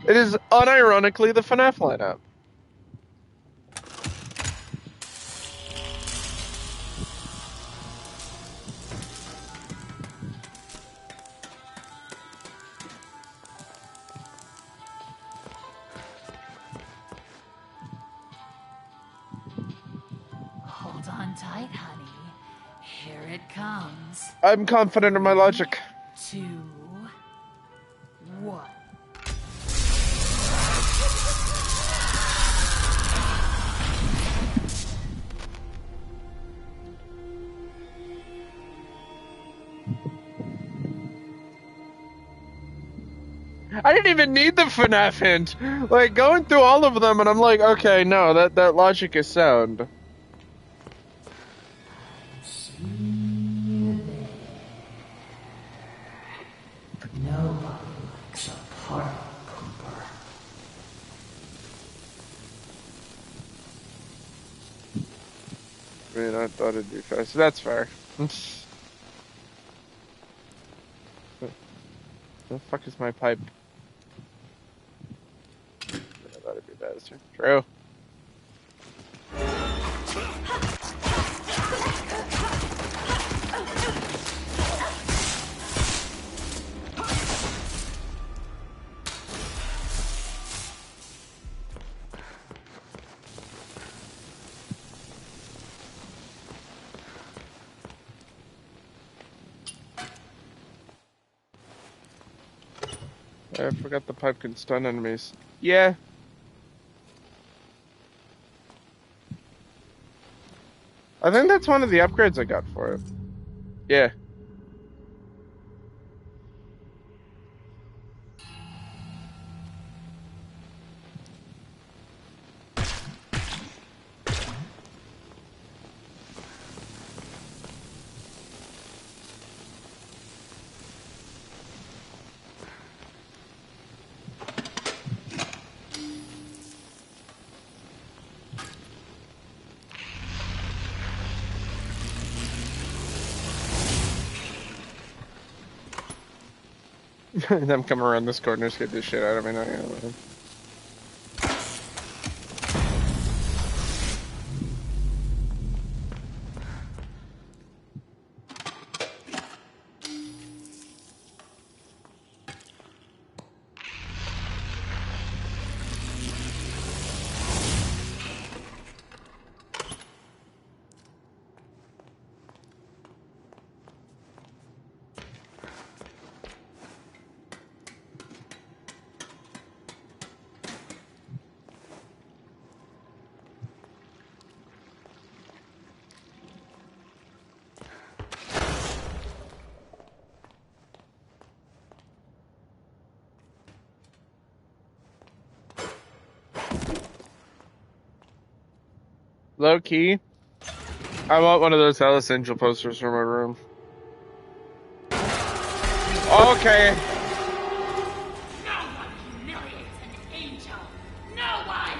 It is unironically the FNAF lineup. Hold on tight, honey. Here it comes. I'm confident in my logic. 2, 1. I didn't even need the FNAF hint. Like, going through all of them, and I'm like, okay, no, that logic is sound. Nobody likes a party pooper. I mean, I thought it'd be fast. That's fair. The fuck is my pipe? I thought it'd be faster. True. I forgot the pipe can stun enemies. Yeah. I think that's one of the upgrades I got for it. Yeah. Them coming around this corner scared the shit out of me. Not gonna lie. Low key, I want one of those Alice Angel posters for my room. Okay. No one humiliates an angel. No one.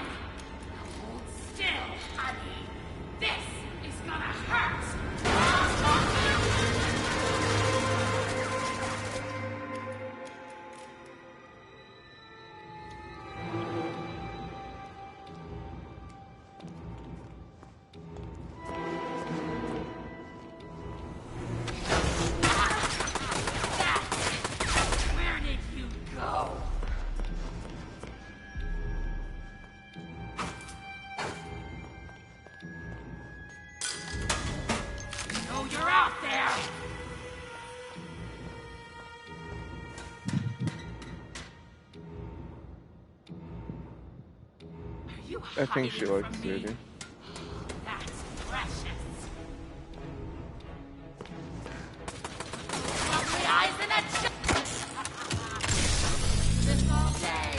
Hold still, honey. This is gonna hurt. Where did you go? Oh, you're out there. Are you I think she hiding likes from me? Sadie. That's precious. Lovely eyes and a this all day.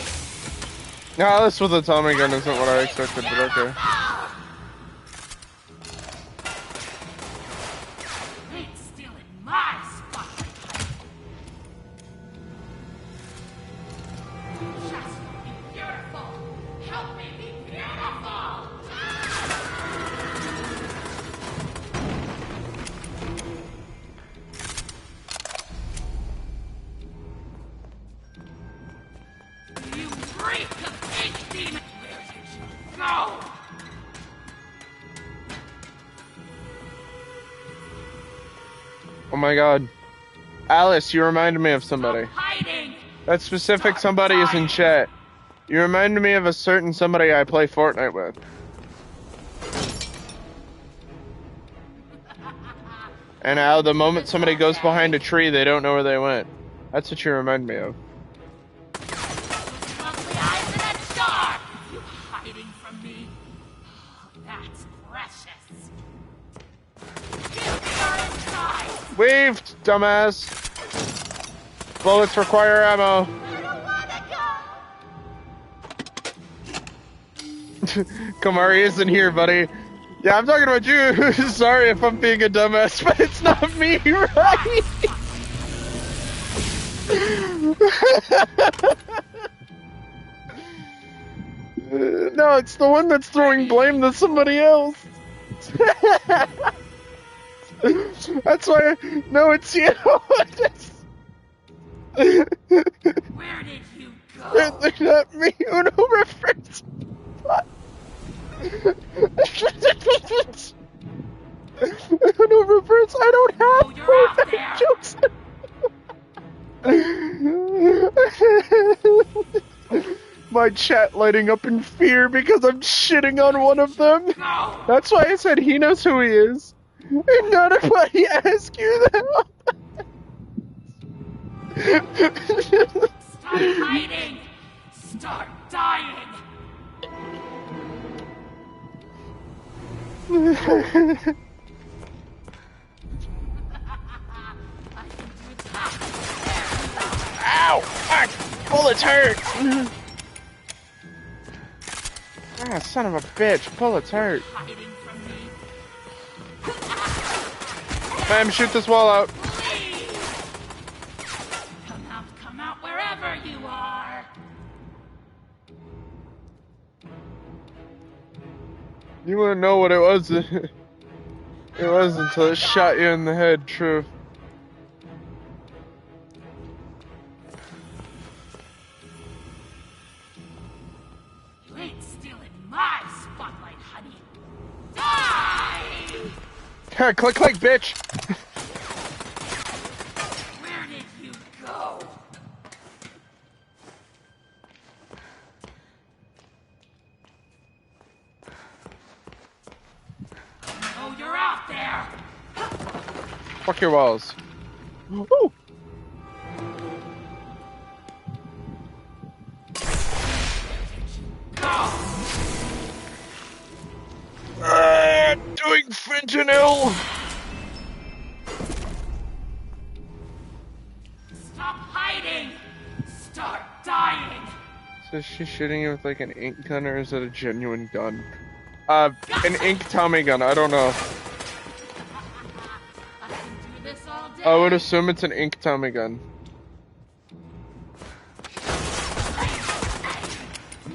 No, Alice with a Tommy gun isn't what I expected, but okay. Ain't stealing my spotlight. Just be beautiful. Help me be beautiful. You reek of ink demon. Where did you go? Oh my god. Alice, you reminded me of somebody. Hiding. That specific somebody is in chat. You reminded me of a certain somebody I play Fortnite with. And how the moment somebody goes behind a tree, they don't know where they went. That's what you remind me of. Lovely eyes and a star. You hiding from me? That's precious. Give me your inside. Weaved, dumbass. Bullets require ammo. Kamari isn't here, buddy. Yeah, I'm talking about you. Sorry if I'm being a dumbass, but it's not me, right? No, it's the one that's throwing blame to somebody else. That's why. No, it's you. Where did you go? They're not me. Uno reference. Uno reference. I don't have jokes. My chat lighting up in fear because I'm shitting on one of them. That's why I said he knows who he is. And nobody asked you that. Stop hiding. Start dying. Ow! Ah, bullets hurt! Ah, son of a bitch, bullets hurt. Ma'am, shoot this wall out. Come out wherever you are. You wouldn't know what it was. It was until it shot you in the head, true. Click, click, bitch! Where did you go? Oh, you're out there! Fuck your walls. Ooh! Doing fentanyl! Stop hiding! Start dying! So she's shooting you with like an ink gun, or is it a genuine gun? An ink Tommy gun, I don't know. I can do this all day. I would assume it's an ink Tommy gun.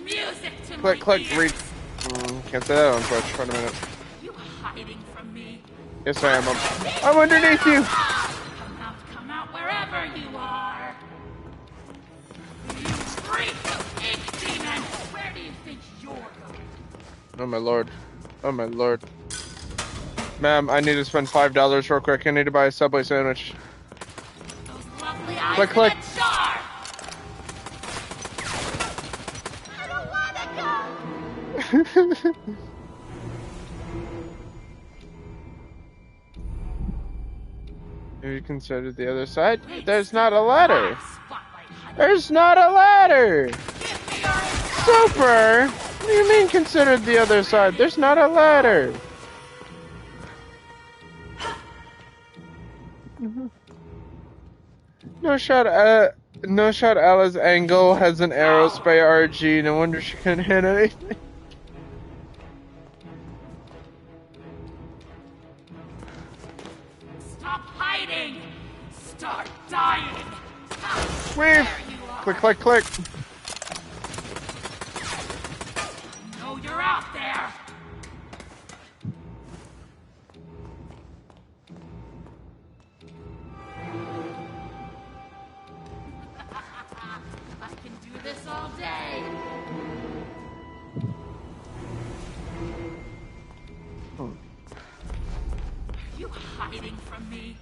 Music to Click, my click, ears. read. Can't say that on Twitch. Wait a minute. You hiding from me? Yes, I am. I'm underneath you! Come out wherever you are! You freak of ink demon! Where do you think you're going? Oh my lord. Oh my lord. Ma'am, I need to spend $5 real quick. I need to buy a Subway sandwich. Those lovely eyes Click, click. in a jar! I don't wanna go! Have you considered the other side? There's not a ladder. There's not a ladder. Super. What do you mean considered the other side? There's not a ladder. No shot. No shot. Ella's angle has an arrow spray RG. No wonder she couldn't hit anything. Stop hiding! Start dying! Weave. Click, click, click. No, you're out there! I can do this all day! Are you hiding from me?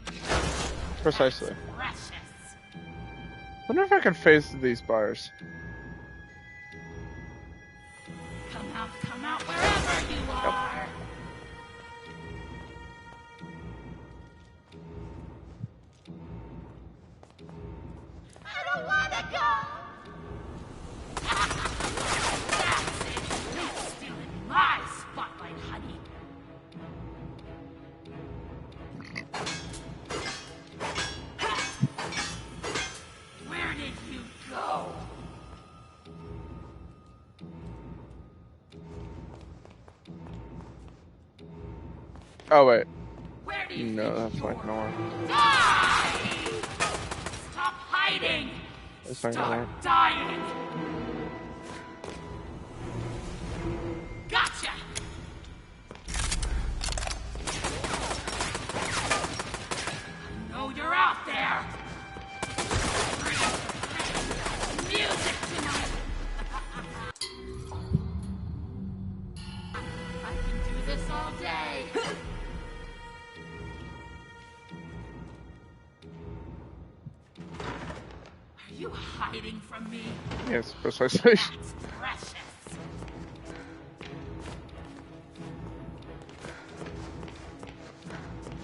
Precisely. Precious! Wonder if I can face these bars. Come out wherever you are! I don't wanna go! That's it! You're stealing my spotlight, honey! Where did you go? Oh wait. Where do you No, that's not gonna work. Die! Stop hiding! That's not gonna work. Start dying! Gotcha! I know you're out there! Music tonight! I can do this all day! Are you hiding from me? Yes, precisely. That's precious!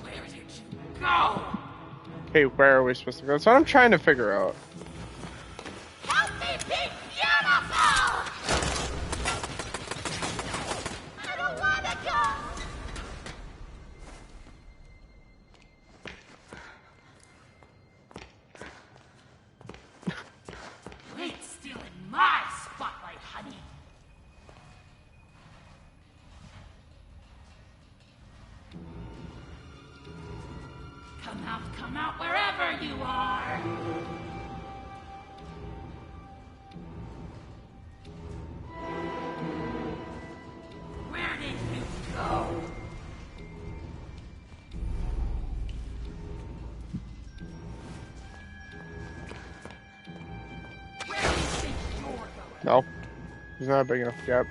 Where did you go? Okay, where are we supposed to go? That's what I'm trying to figure out. Help me be beautiful! I don't wanna go! You ain't stealing my spotlight, honey! Come out wherever you are! Where did you go? Where do you think you're going? No. There's not a big enough gap.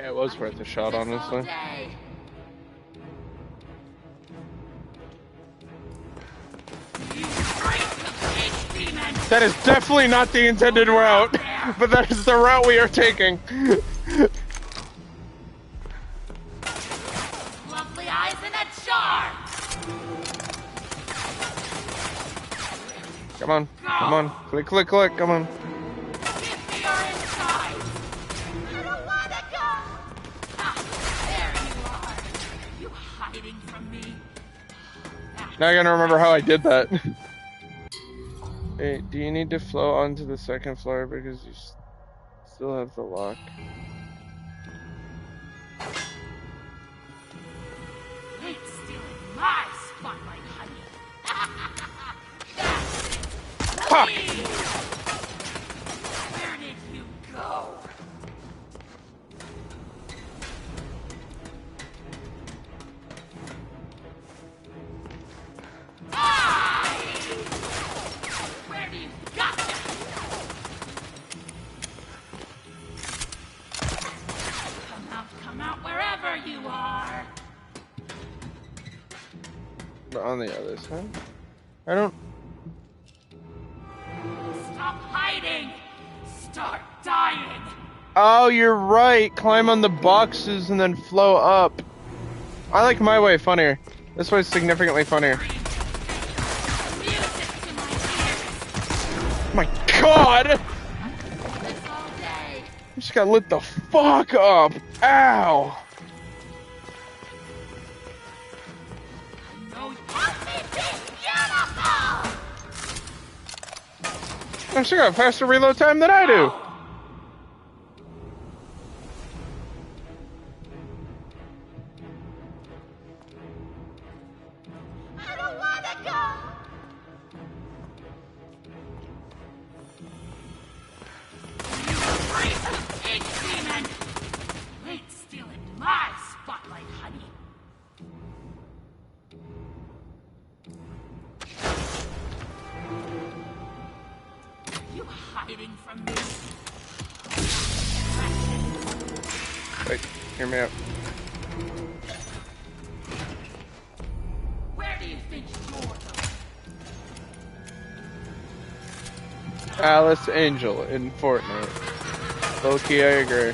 Yeah, it was worth a shot, honestly. That is definitely not the intended route, but that is the route we are taking. Lovely eyes in a jar. Come on, come on, click, click, click, come on. Give me your inside. I don't wanna go. Ah, there you are. You hiding from me? Now I gotta remember how I did that. Hey, do you need to flow onto the second floor because you still have the lock? Ain't stealing my spotlight, honey. That's it. Fuck! Where did you go? Where do you got that? Come out wherever you are. But on the other side? I don't... Stop hiding. Start dying. Oh, you're right. Climb on the boxes and then flow up. I like my way funnier. This way's significantly funnier. My God! I just got lit the fuck up. Ow! I still got faster reload time than I do. I don't wanna go. You freak ink demon! You ain't stealing my spotlight, honey. You hiding from me? Wait, hear me out. Where do you think you're going? Alice Angel in Fortnite. Low-key, I agree.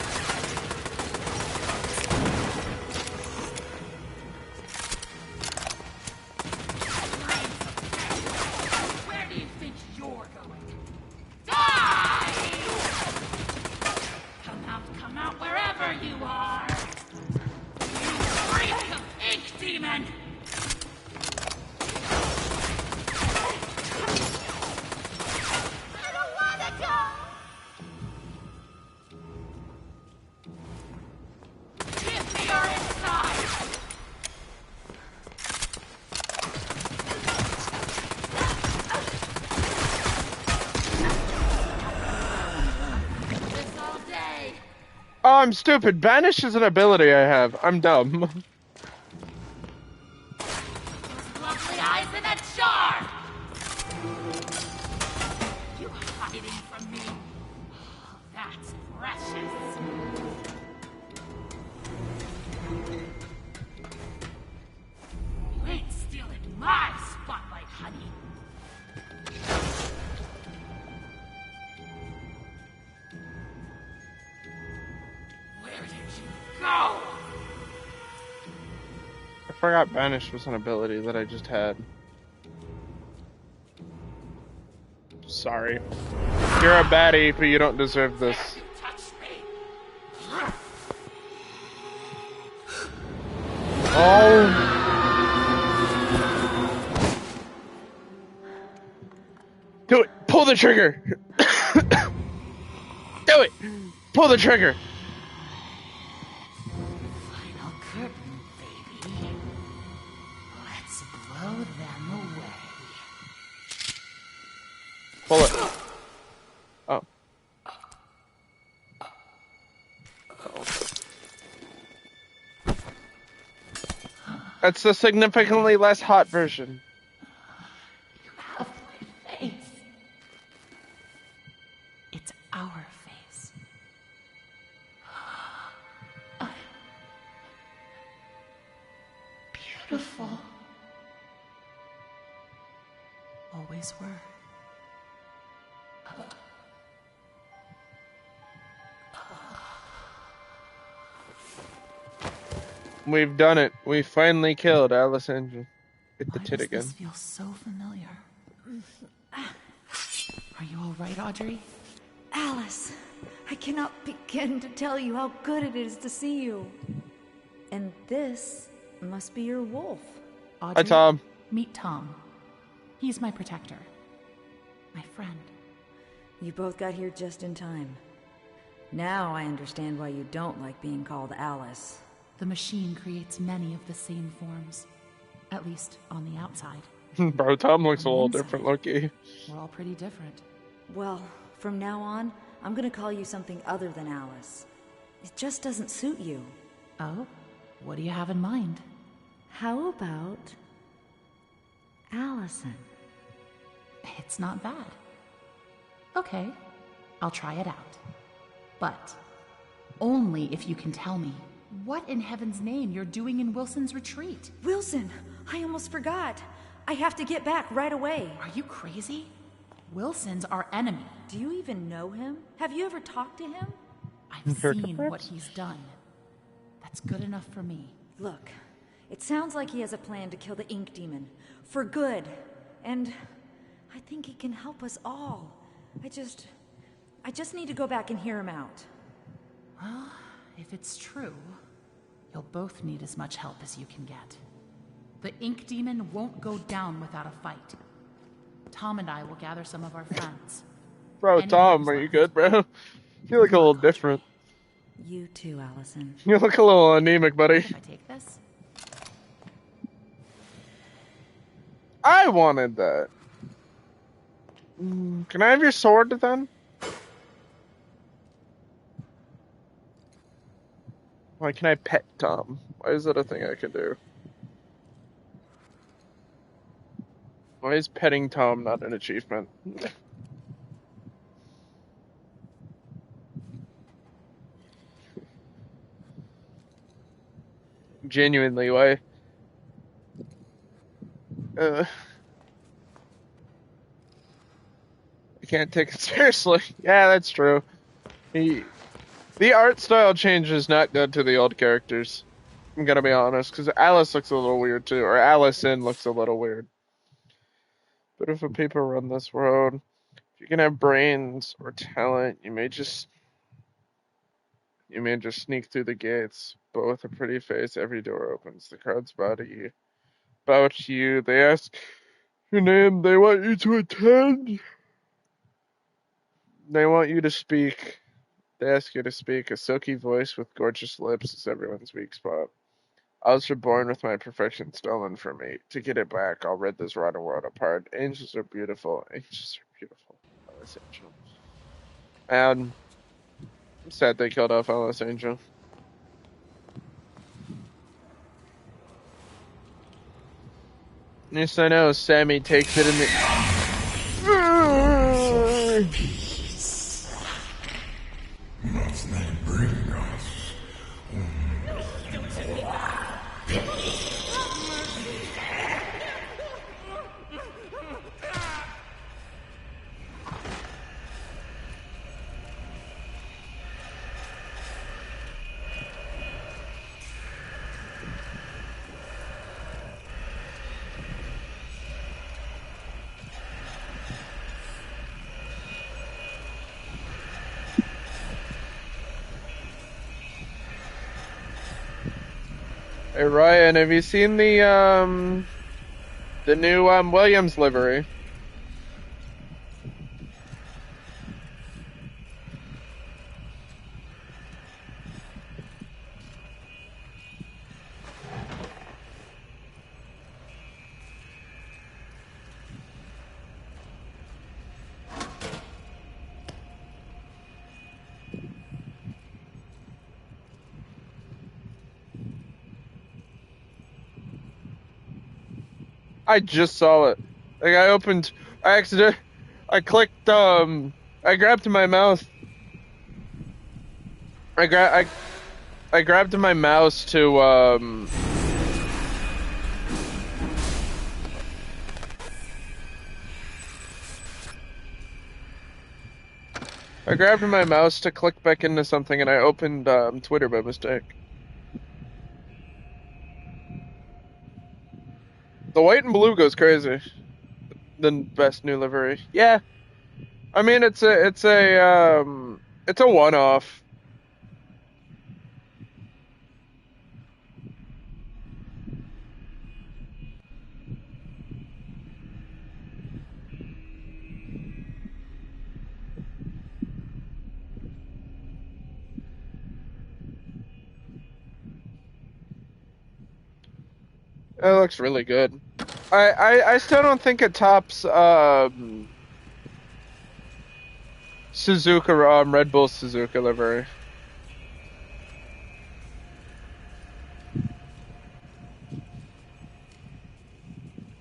Where do you think you're going? Die! Come out wherever you are. You freak of ink demon! I don't wanna go. Give me your inside. This all day. Oh, I'm stupid. Banish is an ability I have. I'm dumb. Lovely eyes in a jar. You hiding from me? That's precious. You ain't stealing my spotlight, honey. Where did you go? I forgot Banish was an ability that I just had. Sorry. You're a baddie, but you don't deserve this. Touch me. Oh. Do it. Pull the trigger. Do it. Pull the trigger. Final curtain, baby. Let's blow them away. Pull it. Oh. That's the significantly less hot version. You have my face. It's our face. I beautiful. Always were. We've done it. We finally killed Alice Angel. Hit the Why tit does again. this feel so familiar? Are you all right, Audrey? Alice, I cannot begin to tell you how good it is to see you. And this must be your wolf. Audrey, Hi, Tom. Meet Tom. He's my protector. My friend. You both got here just in time. Now I understand why you don't like being called Alice. The machine creates many of the same forms. At least on the outside. Bro, Tom looks a little different, Loki. We're all pretty different. Well, from now on, I'm gonna call you something other than Alice. It just doesn't suit you. Oh? What do you have in mind? How about Allison? It's not bad. Okay, I'll try it out. But only if you can tell me what in heaven's name you're doing in Wilson's retreat. Wilson, I almost forgot. I have to get back right away. Are you crazy? Wilson's our enemy. Do you even know him? Have you ever talked to him? I've seen what he's done. That's good enough for me. Look, it sounds like he has a plan to kill the Ink Demon. For good. And I think he can help us all. I just need to go back and hear him out. Well, if it's true, you'll both need as much help as you can get. The Ink Demon won't go down without a fight. Tom and I will gather some of our friends. Bro, Tom, are you good, bro? You look a little different. You too, Allison. You look a little anemic, buddy. If I take this? I wanted that. Can I have your sword then? Why can I pet Tom? Why is that a thing I can do? Why is petting Tom not an achievement? Genuinely, why? I can't take it seriously. Yeah, that's true. The art style change is not good to the old characters. I'm gonna be honest, because Alice looks a little weird too, or Allison looks a little weird. But if a people run this road, if you can have brains or talent, you may just sneak through the gates. But with a pretty face, every door opens. The crowds bow to you. They ask your name. They want you to attend. They want you to speak. They ask you to speak. A silky voice with gorgeous lips is everyone's weak spot. I was reborn with my perfection stolen from me. To get it back, I'll rip this rotten world apart. Angels are beautiful. Angels are beautiful. Alice Angel. And I'm sad they killed off Alice Angel. Yes, I know. Sammy takes it in the... Peace must they bring us. Hey Ryan, have you seen the new Williams livery? I just saw it. Like I clicked, I grabbed my mouse. I grabbed my mouse to, I grabbed my mouse to click back into something and I opened Twitter by mistake. The white and blue goes crazy. The best new livery. Yeah. I mean, it's a one-off. It looks really good. I still don't think it tops Suzuka Red Bull Suzuka livery.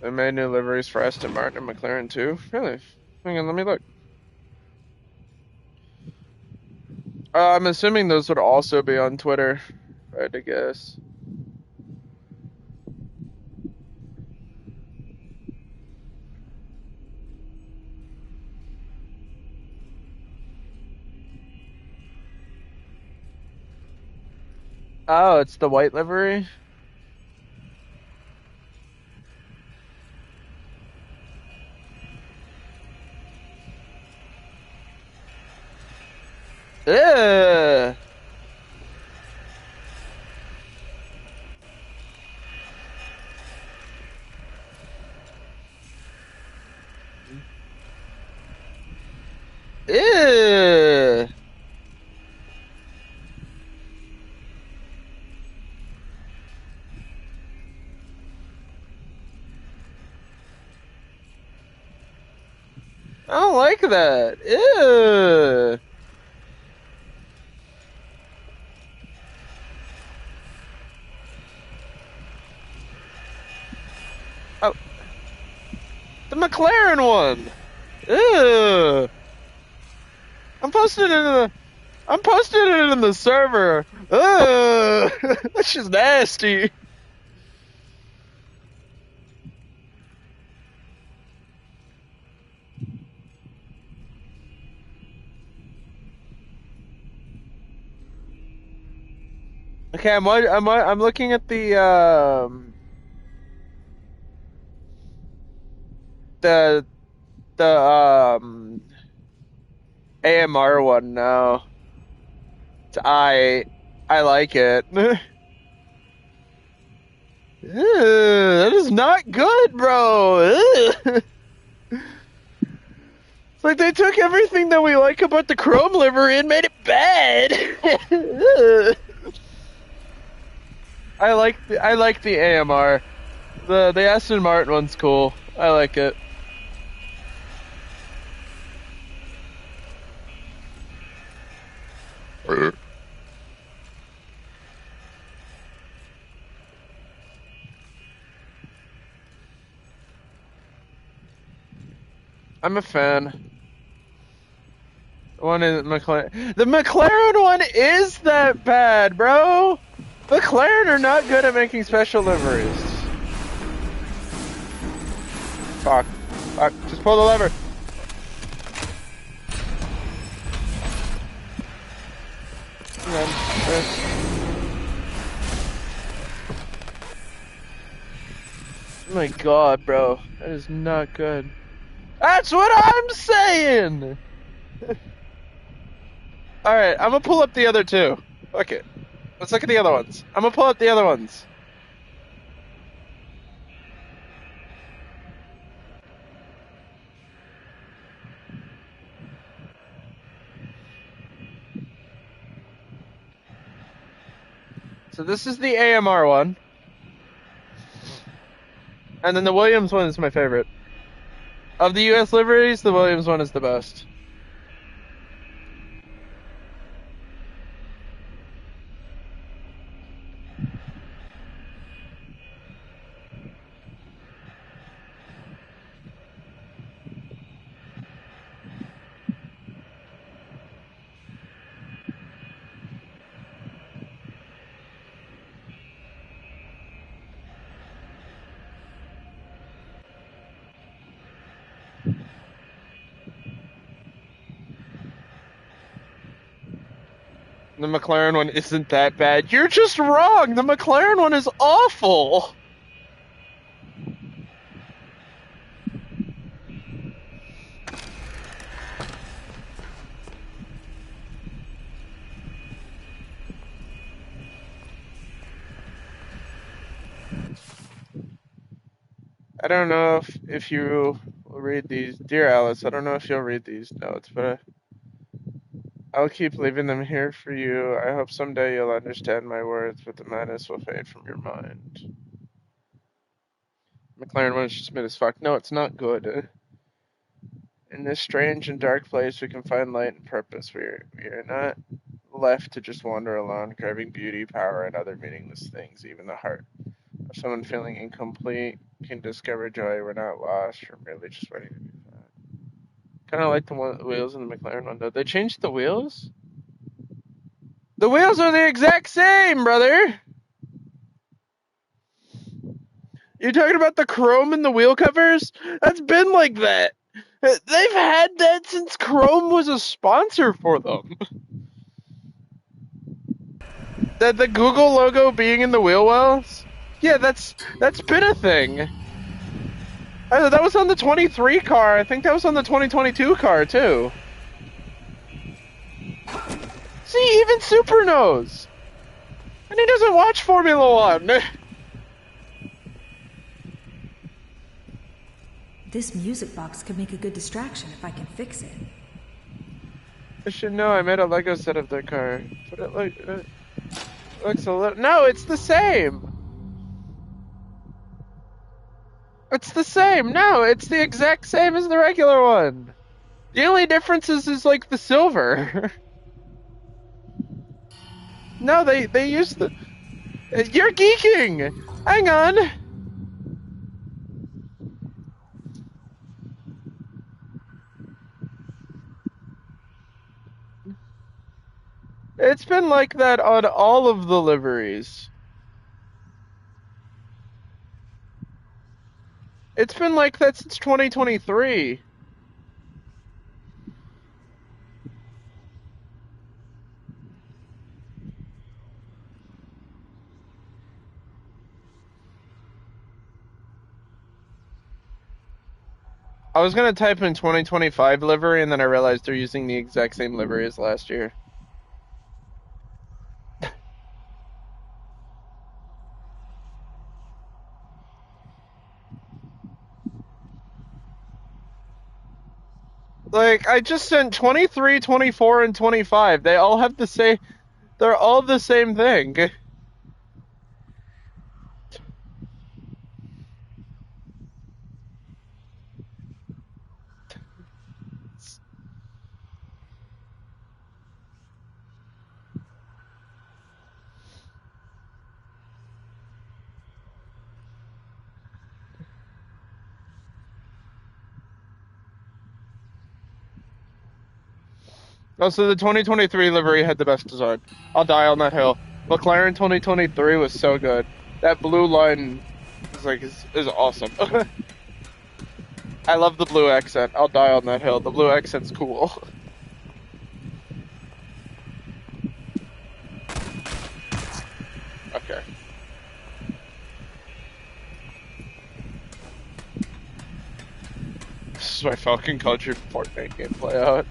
They made new liveries for Aston Martin and McLaren too. Really? Hang on, let me look. I'm assuming those would also be on Twitter, if I had to guess. Oh, it's the white livery? Ugh. Ew. I don't like that. Ew. Oh, the McLaren one. Ew. I'm posting it in the server. Ugh. That's just nasty. Okay, I'm looking at the the AMR one now. I like it. Ew, that is not good, bro. Ew. It's like they took everything that we like about the Chrome livery and made it bad. I like the AMR. The Aston Martin one's cool. I like it. I'm a fan. One is McLaren. The McLaren one is that bad, bro. McLaren are not good at making special liveries. Fuck. Fuck. Just pull the lever. Oh my god, bro. That is not good. That's what I'm saying! Alright, I'm gonna pull up the other two. Okay. Let's look at the other ones. I'm gonna pull up the other ones. So this is the AMR one. And then the Williams one is my favorite. Of the US liveries, the Williams one is the best. The McLaren one isn't that bad. You're just wrong. The McLaren one is awful. I don't know if you will read these. Dear Alice, I don't know if you'll read these notes, but I'll keep leaving them here for you. I hope someday you'll understand my words, but the madness will fade from your mind. McLaren one is just mid as fuck. No, it's not good. In this strange and dark place, we can find light and purpose. We are not left to just wander alone, craving beauty, power, and other meaningless things. Even the heart of someone feeling incomplete can discover joy. We're not lost. We're merely just waiting to be found. Kind of like the wheels in the McLaren one, though. They changed the wheels? The wheels are the exact same, brother! You're talking about the chrome in the wheel covers? That's been like that. They've had that since Chrome was a sponsor for them. That the Google logo being in the wheel wells? Yeah, that's been a thing. That was on the 23 car. I think that was on the 2022 car too. See, even Super knows. And he doesn't watch Formula One. This music box could make a good distraction if I can fix it. I should know. I made a Lego set of their car. But it looks a little... No, it's the same. It's the same. No, it's the exact same as the regular one. The only difference is like the silver. No, they used the... You're geeking! Hang on! It's been like that on all of the liveries. It's been like that since 2023. I was gonna type in 2025 livery, and then I realized they're using the exact same livery as last year. Like, I just sent 23, 24, and 25. They all have the same... They're all the same thing. Also, the 2023 livery had the best design. I'll die on that hill. McLaren 2023 was so good. That blue line is awesome. I love the blue accent. I'll die on that hill. The blue accent's cool. Okay. This is my Falcon Culture Fortnite gameplay out.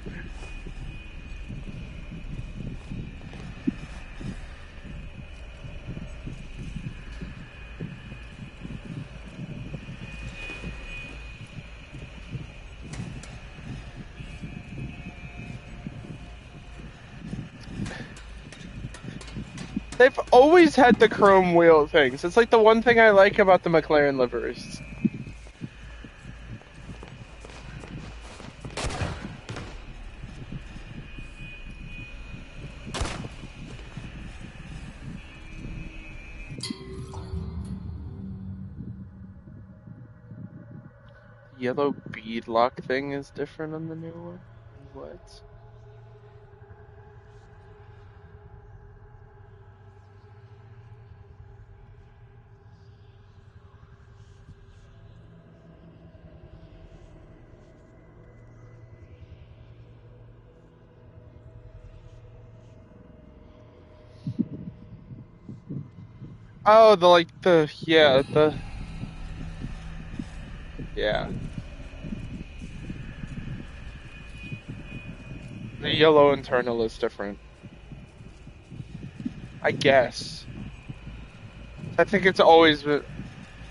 They've always had the chrome wheel things. It's like the one thing I like about the McLaren liveries. Yellow beadlock thing is different on the new one? What? Oh, yeah. The yellow internal is different. I guess. I think it's always been.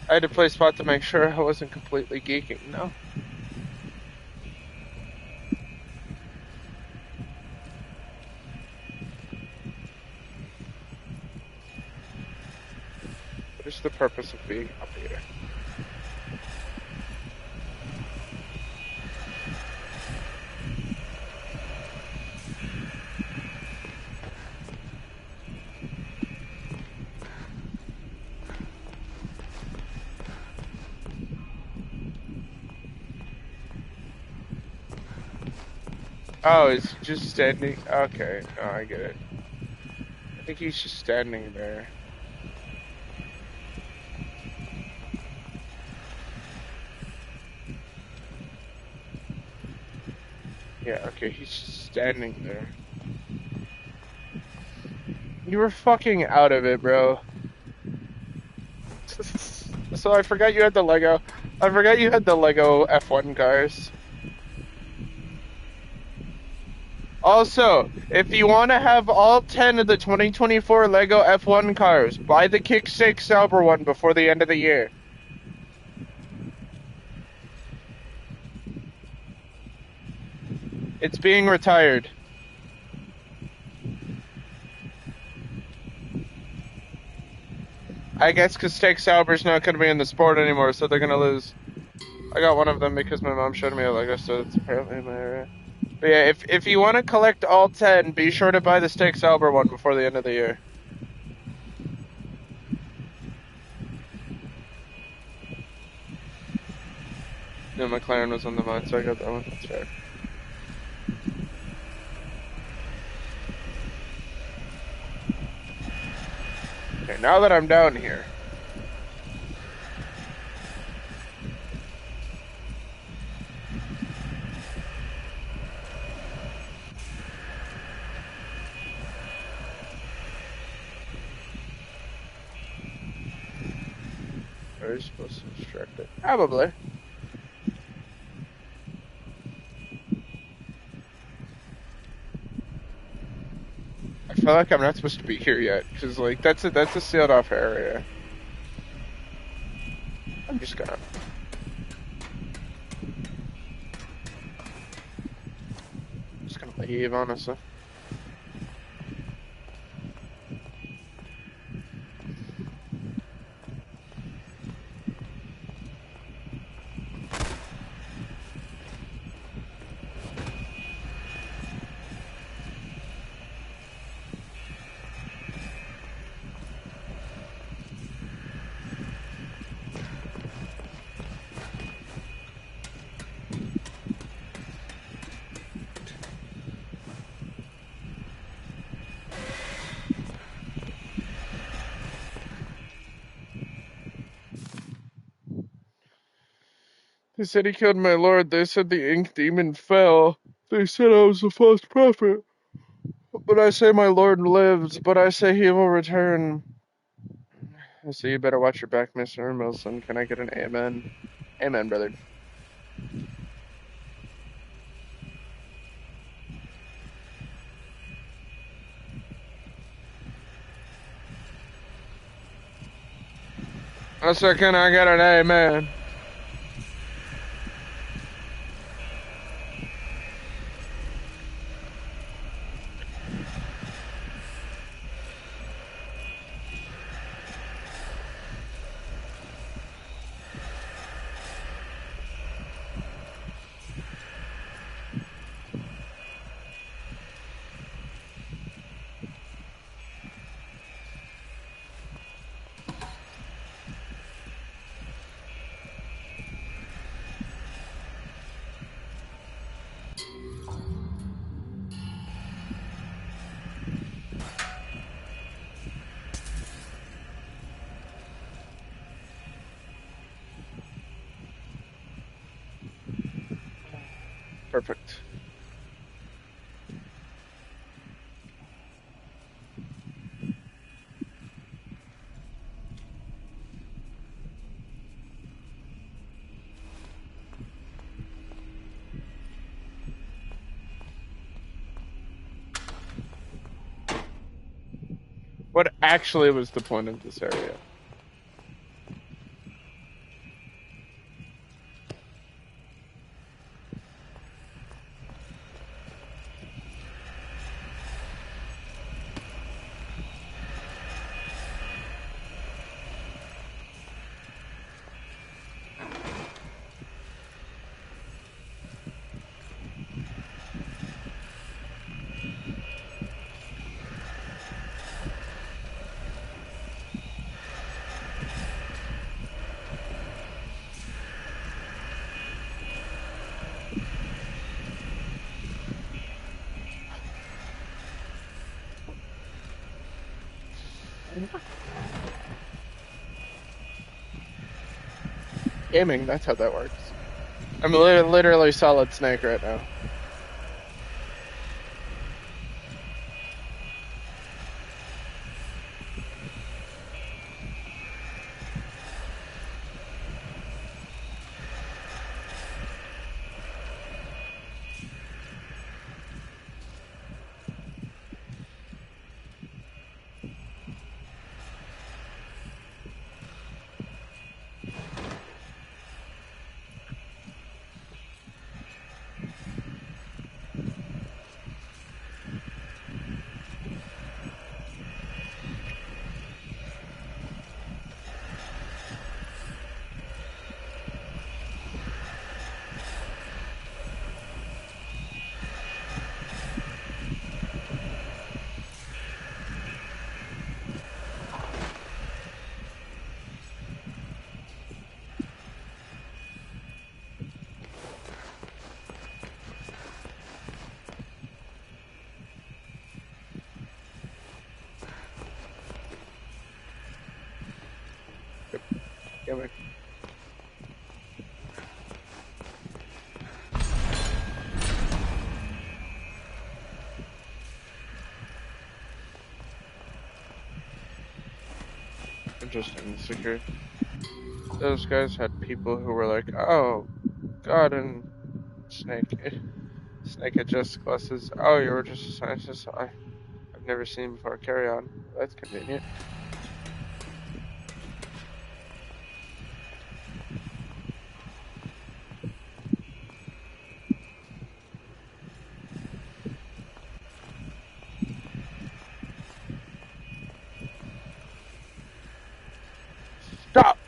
I had to play spot to make sure I wasn't completely geeking. No. What is the purpose of being up here? Oh, is he just standing? Okay, oh, I get it. I think he's just standing there. Yeah, okay, he's just standing there. You were fucking out of it, bro. So I forgot you had the Lego. I forgot you had the Lego F1 cars. Also, if you want to have all 10 of the 2024 Lego F1 cars, buy the Kickstake Sauber one before the end of the year. It's being retired. I guess because Steak Sauber's not going to be in the sport anymore, so they're going to lose. I got one of them because my mom showed me a Lego, so it's apparently in my area. But yeah, if you want to collect all 10, be sure to buy the Steak Sauber one before the end of the year. No, McLaren was on the mine, so I got that one. That's fair. Okay, now that I'm down here. Are you supposed to distract it? Probably. I feel like I'm not supposed to be here yet, because like that's a sealed off area. I'm just gonna leave, honestly. They said he killed my lord. They said the ink demon fell. They said I was a false prophet. But I say my lord lives. But I say he will return. I say you better watch your back, Mr. Milson. Can I get an amen? Amen, brother. I said, can I get an amen? Perfect. What actually was the point of this area? Gaming, that's how that works. I'm literally Solid Snake right now. Gaming. Interesting. Secure. Those guys had people who were like, "Oh, God and Snake, Snake adjusts glasses. Oh, you were just a scientist. I've never seen before. Carry on. That's convenient." Stop.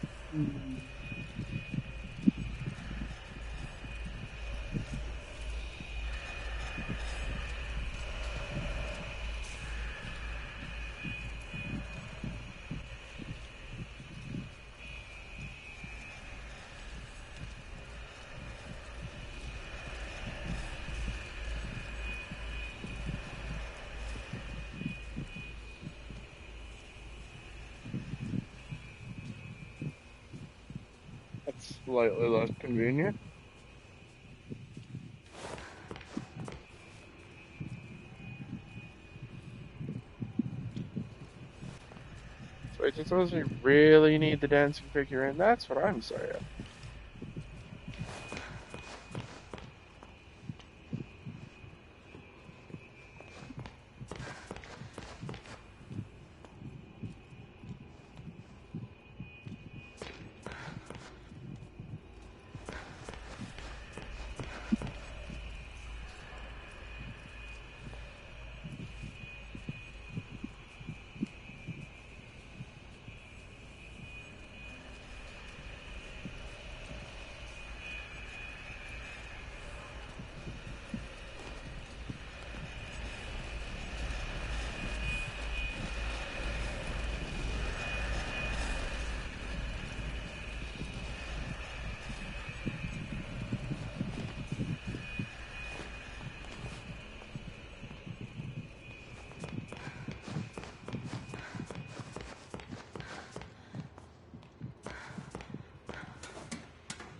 That's slightly less convenient. So I suppose we really need the dancing figurine. That's what I'm saying.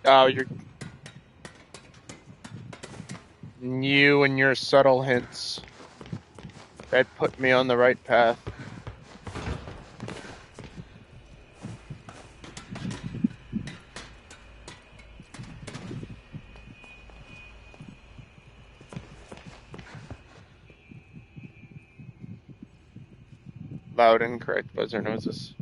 Oh, you and your subtle hints. That put me on the right path. loud and correct buzzer noises.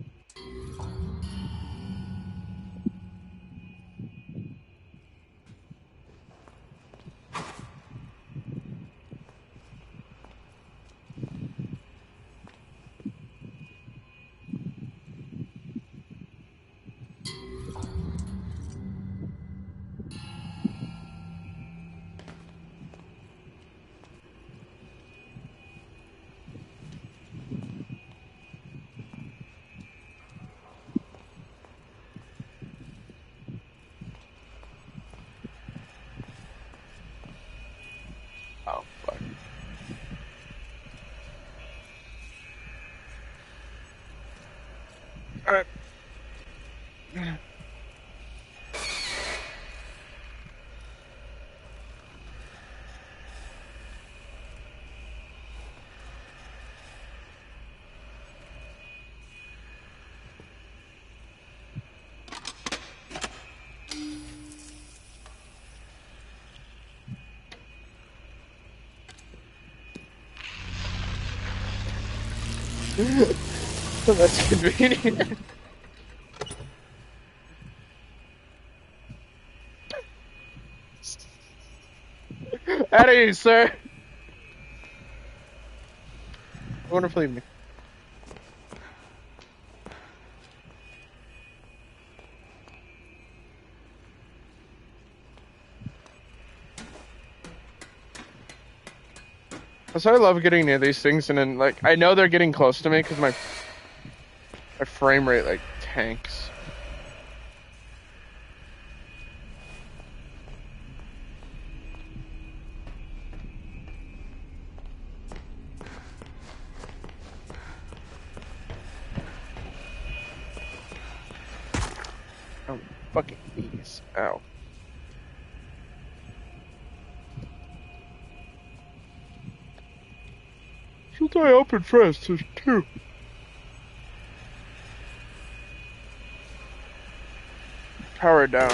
Oh, fuck. Alright. That's convenient. Out of here, sir. I wonder if leave me. So I love getting near these things, and then like I know they're getting close to me because my frame rate like tanks. Oh, fucking knees. Ow. Should I open first? There's two. Power down.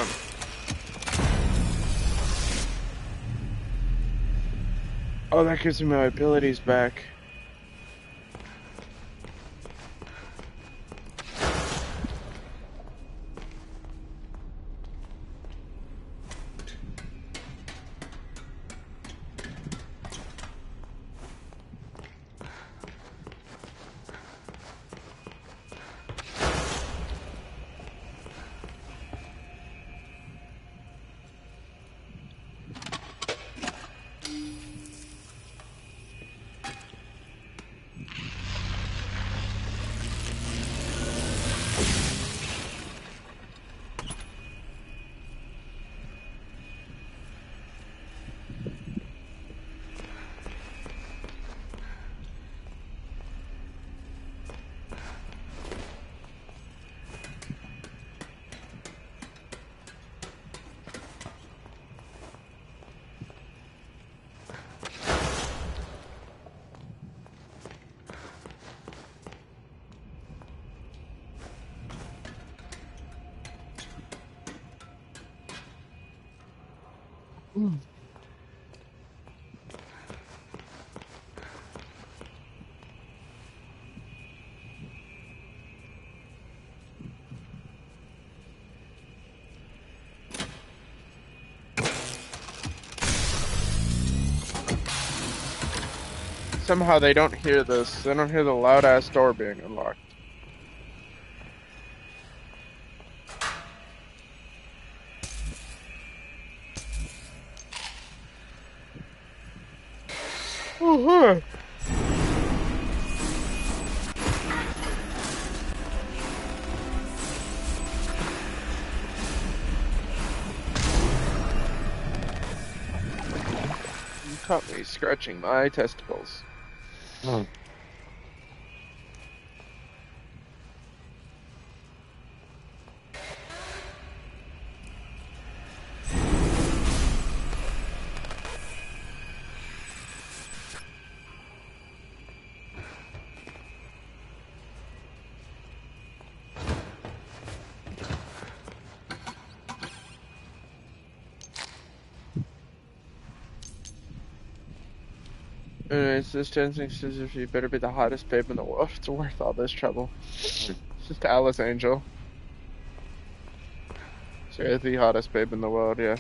Oh, that gives me my abilities back. Somehow they don't hear this. They don't hear the loud ass door being unlocked. Oh, hi. You caught me scratching my testicles. Anyways, this dancing says if you better be the hottest babe in the world. It's worth all this trouble. It's just Alice Angel. So yeah, the hottest babe in the world, yeah.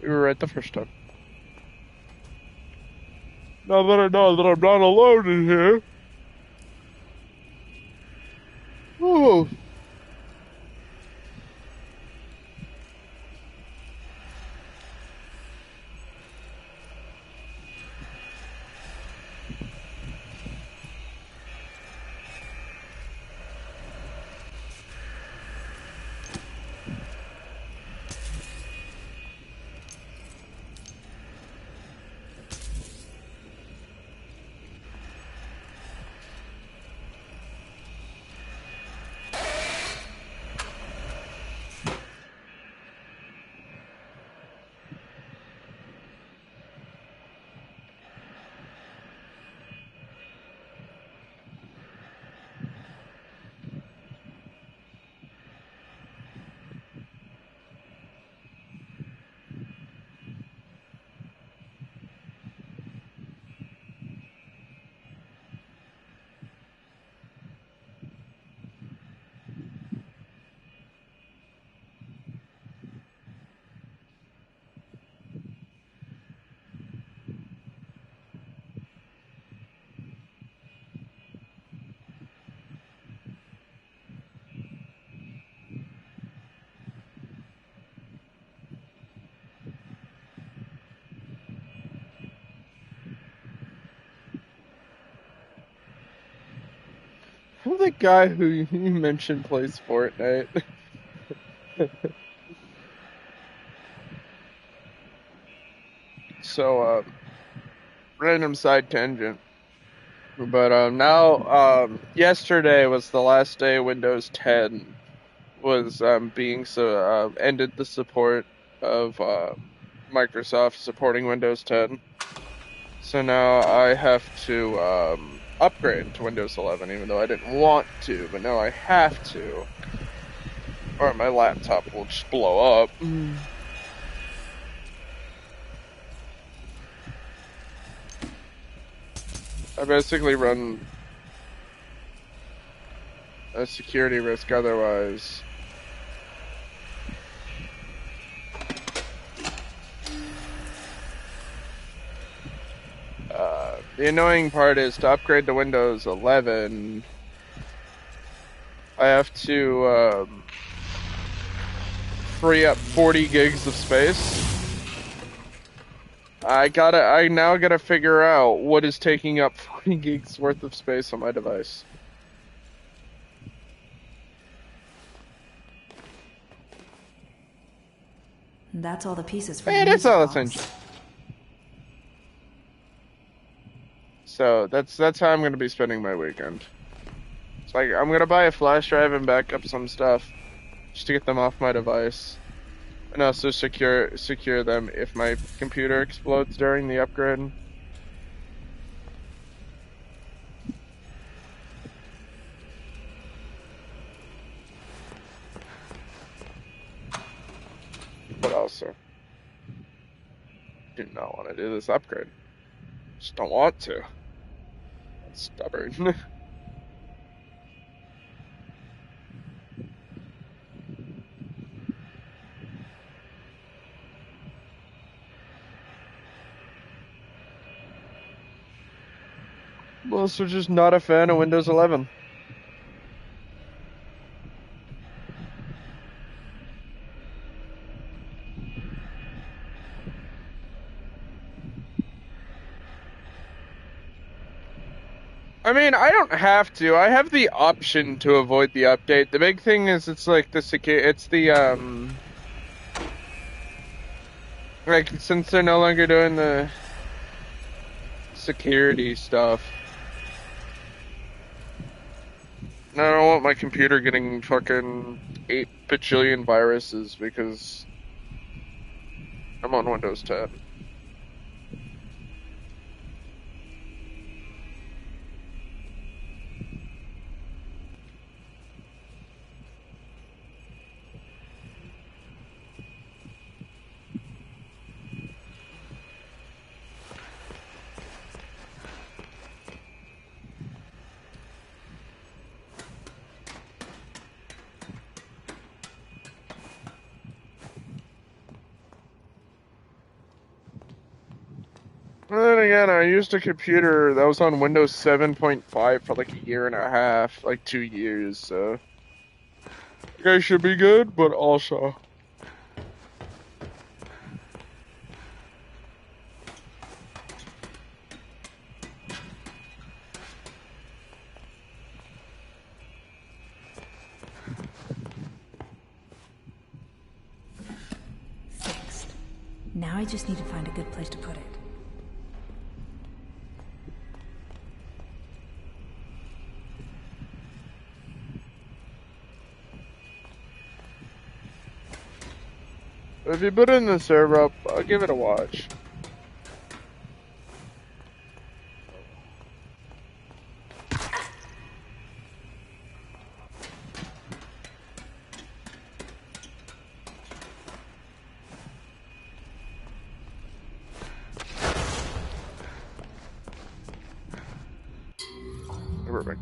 We were right the first time. Now that I know that I'm not alone in here. Oh. The guy who you mentioned plays Fortnite. So, random side tangent. But now, yesterday was the last day Windows 10 was ended the support of Microsoft supporting Windows 10. So now I have to upgrade to Windows 11, even though I didn't want to, but now I have to, or my laptop will just blow up. I basically run a security risk otherwise. The annoying part is to upgrade to Windows 11, I have to free up 40 gigs of space. I now gotta figure out what is taking up 40 gigs worth of space on my device. That's all the pieces for Hey, the it is music all box. essential. So that's how I'm gonna be spending my weekend. It's like I'm gonna buy a flash drive and back up some stuff just to get them off my device, and also secure them if my computer explodes during the upgrade. But also, do not want to do this upgrade. Just don't want to. I'm stubborn. I'm also just not a fan of Windows 11. I mean, I don't have to. I have the option to avoid the update. The big thing is it's like like, since they're no longer doing the security stuff, I don't want my computer getting fucking 8 bajillion viruses because I'm on Windows 10. again, I used a computer that was on Windows 7.5 for like a year and a half, like 2 years, so... You guys should be good, but also... Fixed. Now I just need to find a good place to put it. If you put it in the server up, I'll give it a watch. Perfect.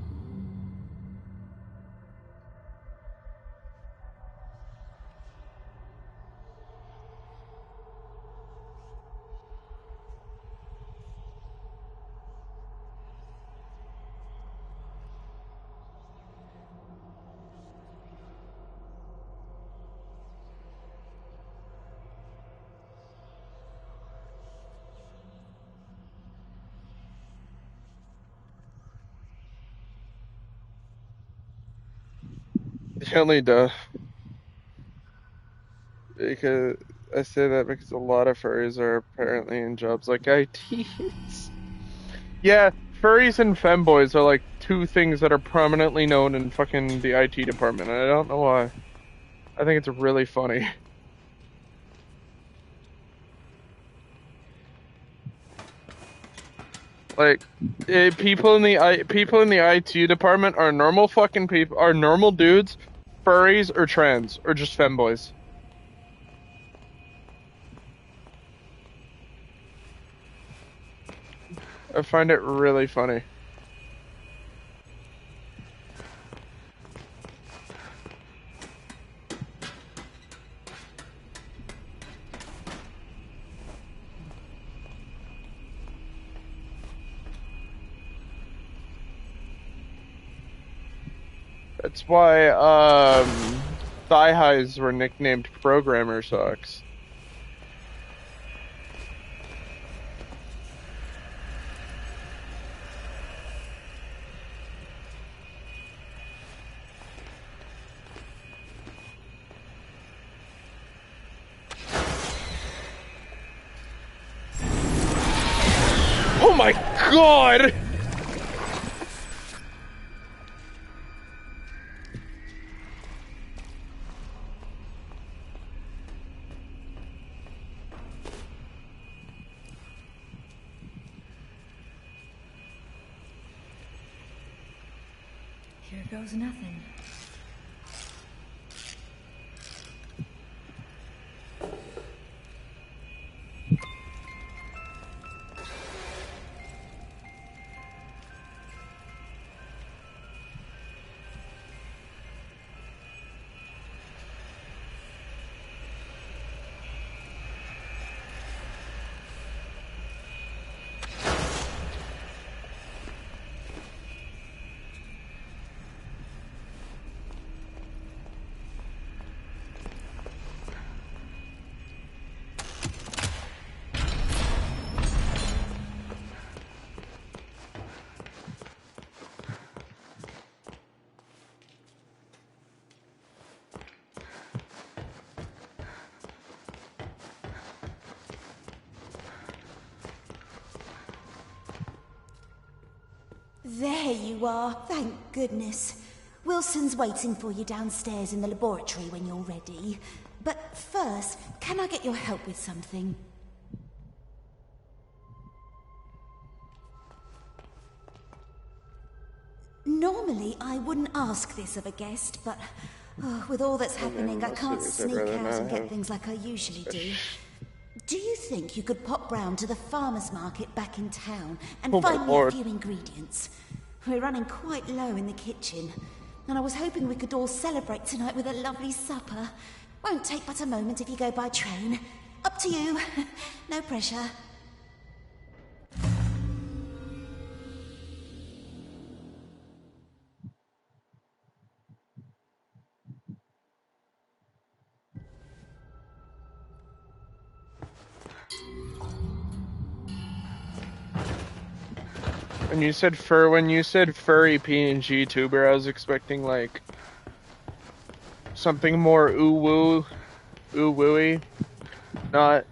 It only does. Because I say that because a lot of furries are apparently in jobs like ITs. Yeah, furries and femboys are like two things that are prominently known in fucking the IT department, and I don't know why. I think it's really funny. Like, people in the IT department are normal fucking people, are normal dudes, furries, or trans, or just femboys. I find it really funny. That's why, thigh highs were nicknamed programmer socks. Oh my god! Here goes nothing. There you are, thank goodness. Wilson's waiting for you downstairs in the laboratory when you're ready. But first, can I get your help with something? Normally, I wouldn't ask this of a guest, but with all that's happening, I can't sneak out and get things like I usually do. Do you think you could pop round to the farmer's market back in town and find me a few ingredients? We're running quite low in the kitchen, and I was hoping we could all celebrate tonight with a lovely supper. Won't take but a moment if you go by train. Up to you. No pressure. When you said furry PNG tuber, I was expecting like something more ooh wooey, not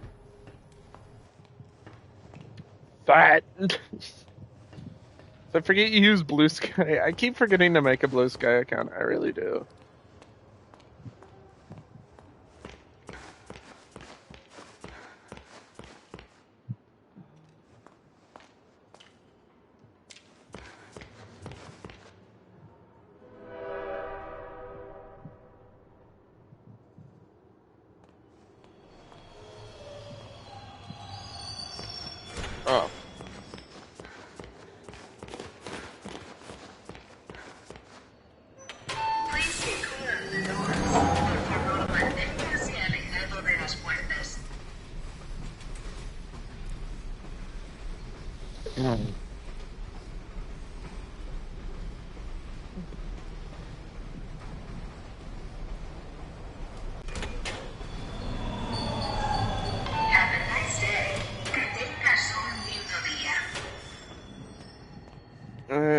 that. I forget you use Blue Sky. I keep forgetting to make a Blue Sky account. I really do. Oh. Please stay clear of the door. Por favor, manténgase alejado de las puertas. Have a nice day. Que tengas un lindo día.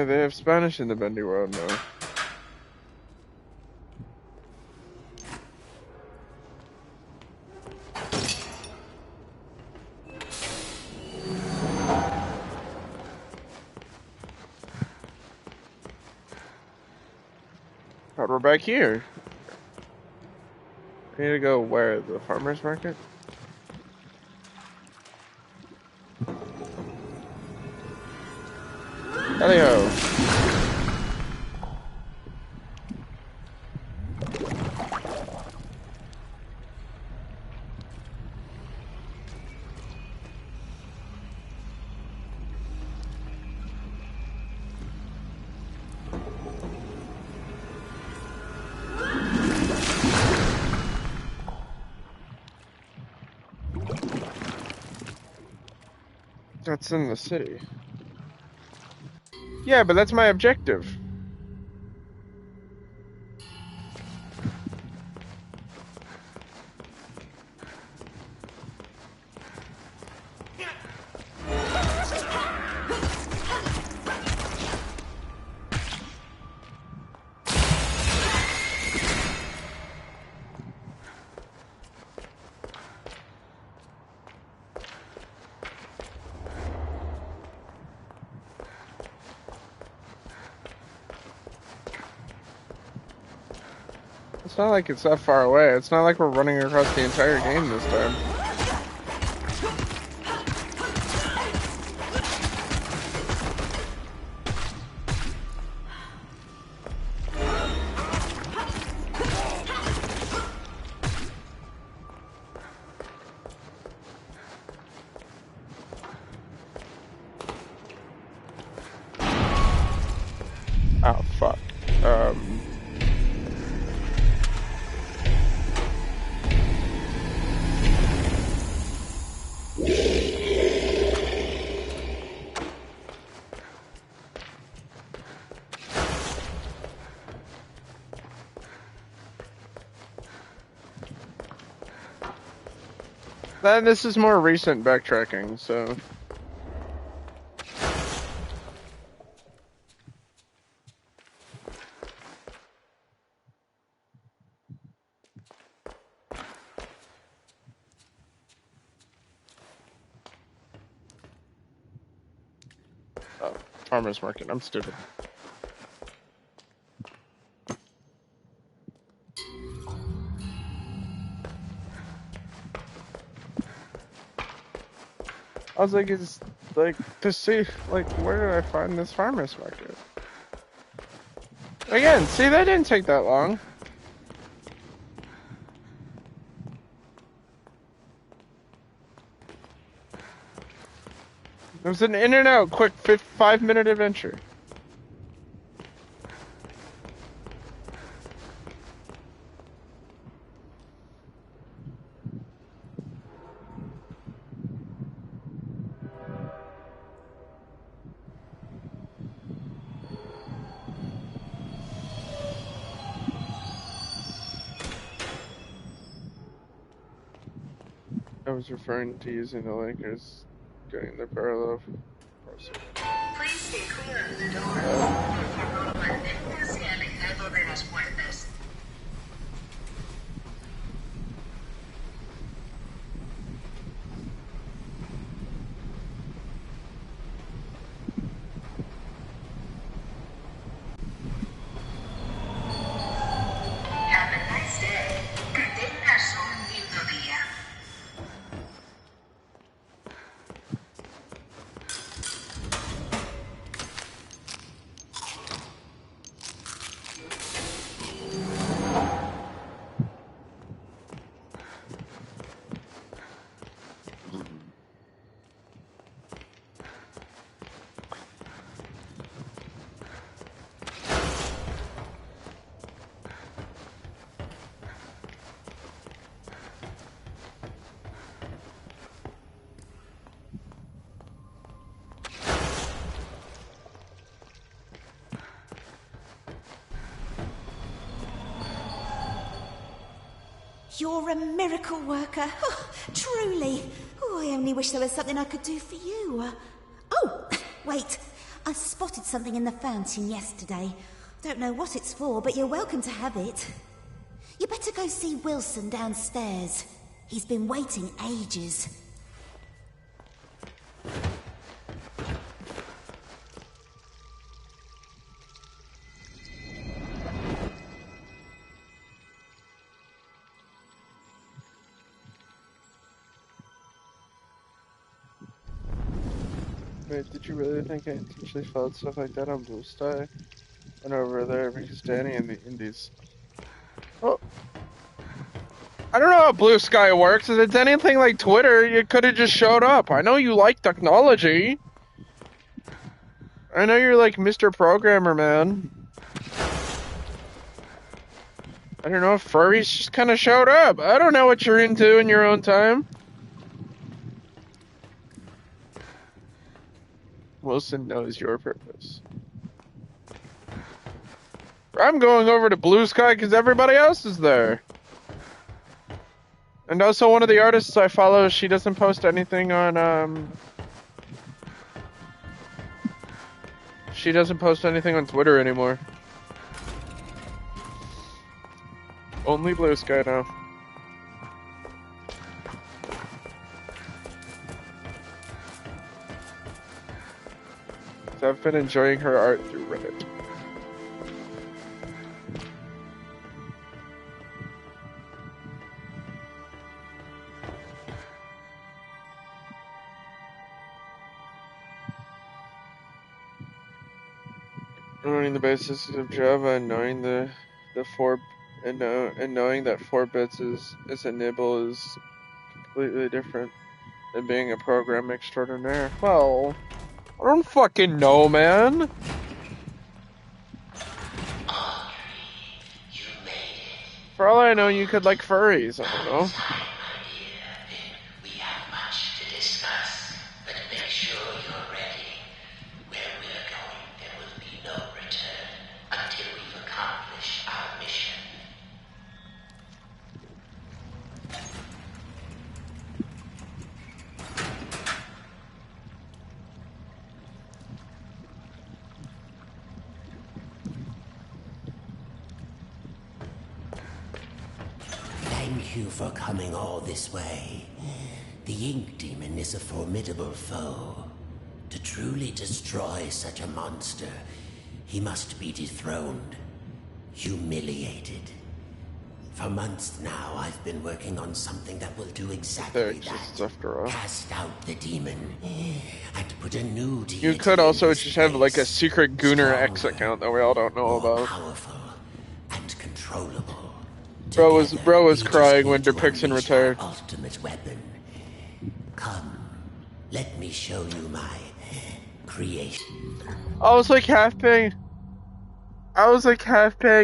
They have Spanish in the Bendy world now. But we're back here. I need to go where? The farmer's market? Hello. That's in the city. Yeah, but that's my objective. It's not like it's that far away. It's not like we're running across the entire game this time. Oh, fuck. Then this is more recent backtracking, so... Oh, farmer's market. I'm stupid. I was like, it's like to see, like, where did I find this farmer's market? Again, see, that didn't take that long. It was an in and out, quick 5-minute adventure. I was referring to using the link as getting the parallel. Please stay You're a miracle worker. Oh, truly. Oh, I only wish there was something I could do for you. Oh, wait. I spotted something in the fountain yesterday. Don't know what it's for, but you're welcome to have it. You better go see Wilson downstairs. He's been waiting ages. Wait, did you really think I intentionally followed stuff like that on Blue Sky? Went over there because Danny and the Indies. Oh. I don't know how Blue Sky works. If it's anything like Twitter, you could have just showed up. I know you like technology. I know you're like Mr. Programmer, man. I don't know if furries just kind of showed up. I don't know what you're into in your own time. Wilson knows your purpose. I'm going over to Blue Sky because everybody else is there. And also one of the artists I follow, she doesn't post anything on, she doesn't post anything on Twitter anymore. Only Blue Sky now. So I've been enjoying her art through Reddit. Learning the basis of Java and knowing the four and knowing that 4 bits is a nibble is completely different than being a program extraordinaire. Well, I don't fucking know, man. For all I know, you could like furries. I don't know. We have much to discuss, but make sure you're ready. Where we're going, there will be no return until we've accomplished our mission. Thank you for coming all this way. The Ink Demon is a formidable foe. To truly destroy such a monster, he must be dethroned, humiliated. For months now, I've been working on something that will do exactly that. Cast out the demon, and put a new deity. You could also just have like a secret Gooner X account that we all don't know about. Powerful and controllable. Bro was crying when Depixon retired. Ultimate weapon. Come, let me show you my creation. I was like half paying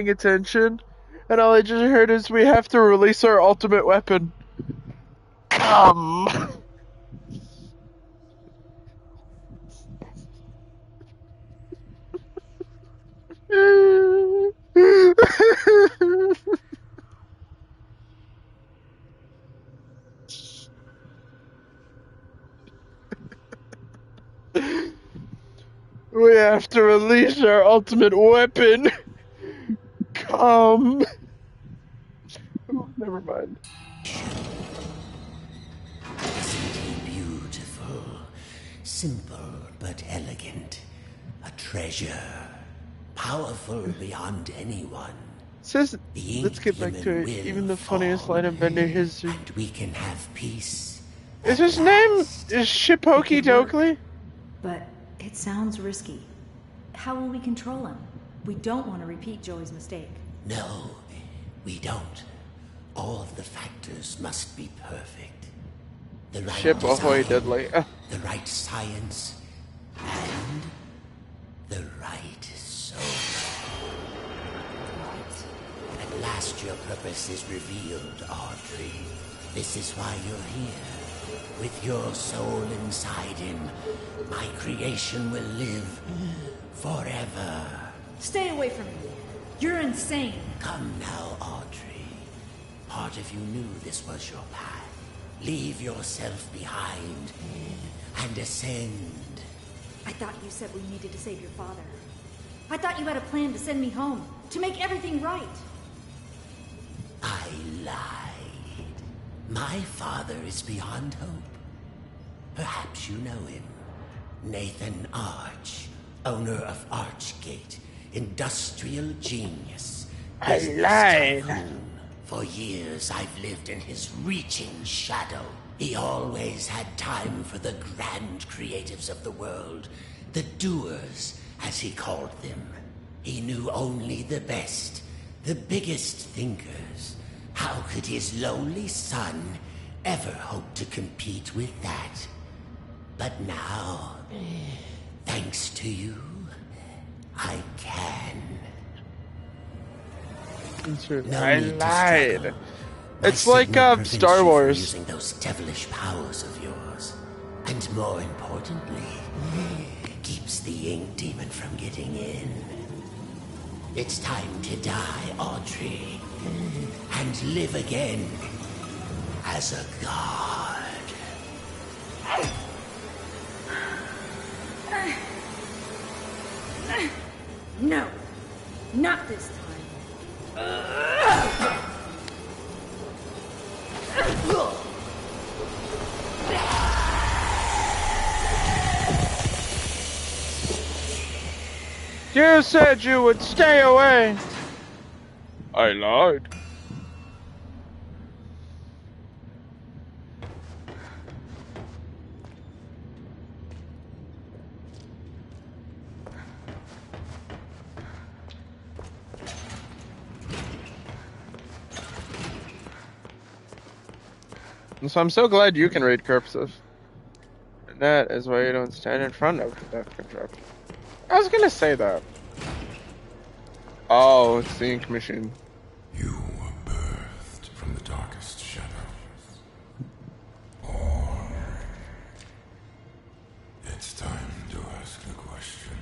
attention, and all I just heard is we have to release our ultimate weapon. Come. We have to release our ultimate weapon. Come. Oh, never mind. Isn't he beautiful? Simple but elegant. A treasure. Powerful beyond anyone. Says, The let's Ink get back to Demon it. will Even the funniest fall, line in Bendy history. and we can have peace. Is his name is Shipoki Dokley? But it sounds risky. How will we control him? We don't want to repeat Joey's mistake. No, we don't. All of the factors must be perfect. The right Ship ahoy, design, Dudley. the right science, and the right soul. At last your purpose is revealed, Audrey. This is why you're here. With your soul inside him, my creation will live forever. Stay away from me. You're insane. Come now, Audrey. Part of you knew this was your path. Leave yourself behind and ascend. I thought you said we needed to save your father. I thought you had a plan to send me home, to make everything right. I lied. My father is beyond hope. Perhaps you know him. Nathan Arch, owner of Archgate, industrial genius. I lied. Tycoon. For years I've lived in his reaching shadow. He always had time for the grand creatives of the world, the doers, as he called them. He knew only the best, the biggest thinkers. How could his lowly son ever hope to compete with that? But now, thanks to you, I can. I lied. It's like Star Wars. Using those devilish powers of yours, and more importantly, keeps the Ink Demon from getting in. It's time to die, Audrey, and live again as a god. No, not this time. You said you would stay away. I lied. And so I'm so glad you can read cursive. And that is why you don't stand in front of the death control. I was gonna say that. Oh, it's the ink machine. You were birthed from the darkest shadows. Or it's time to ask a question.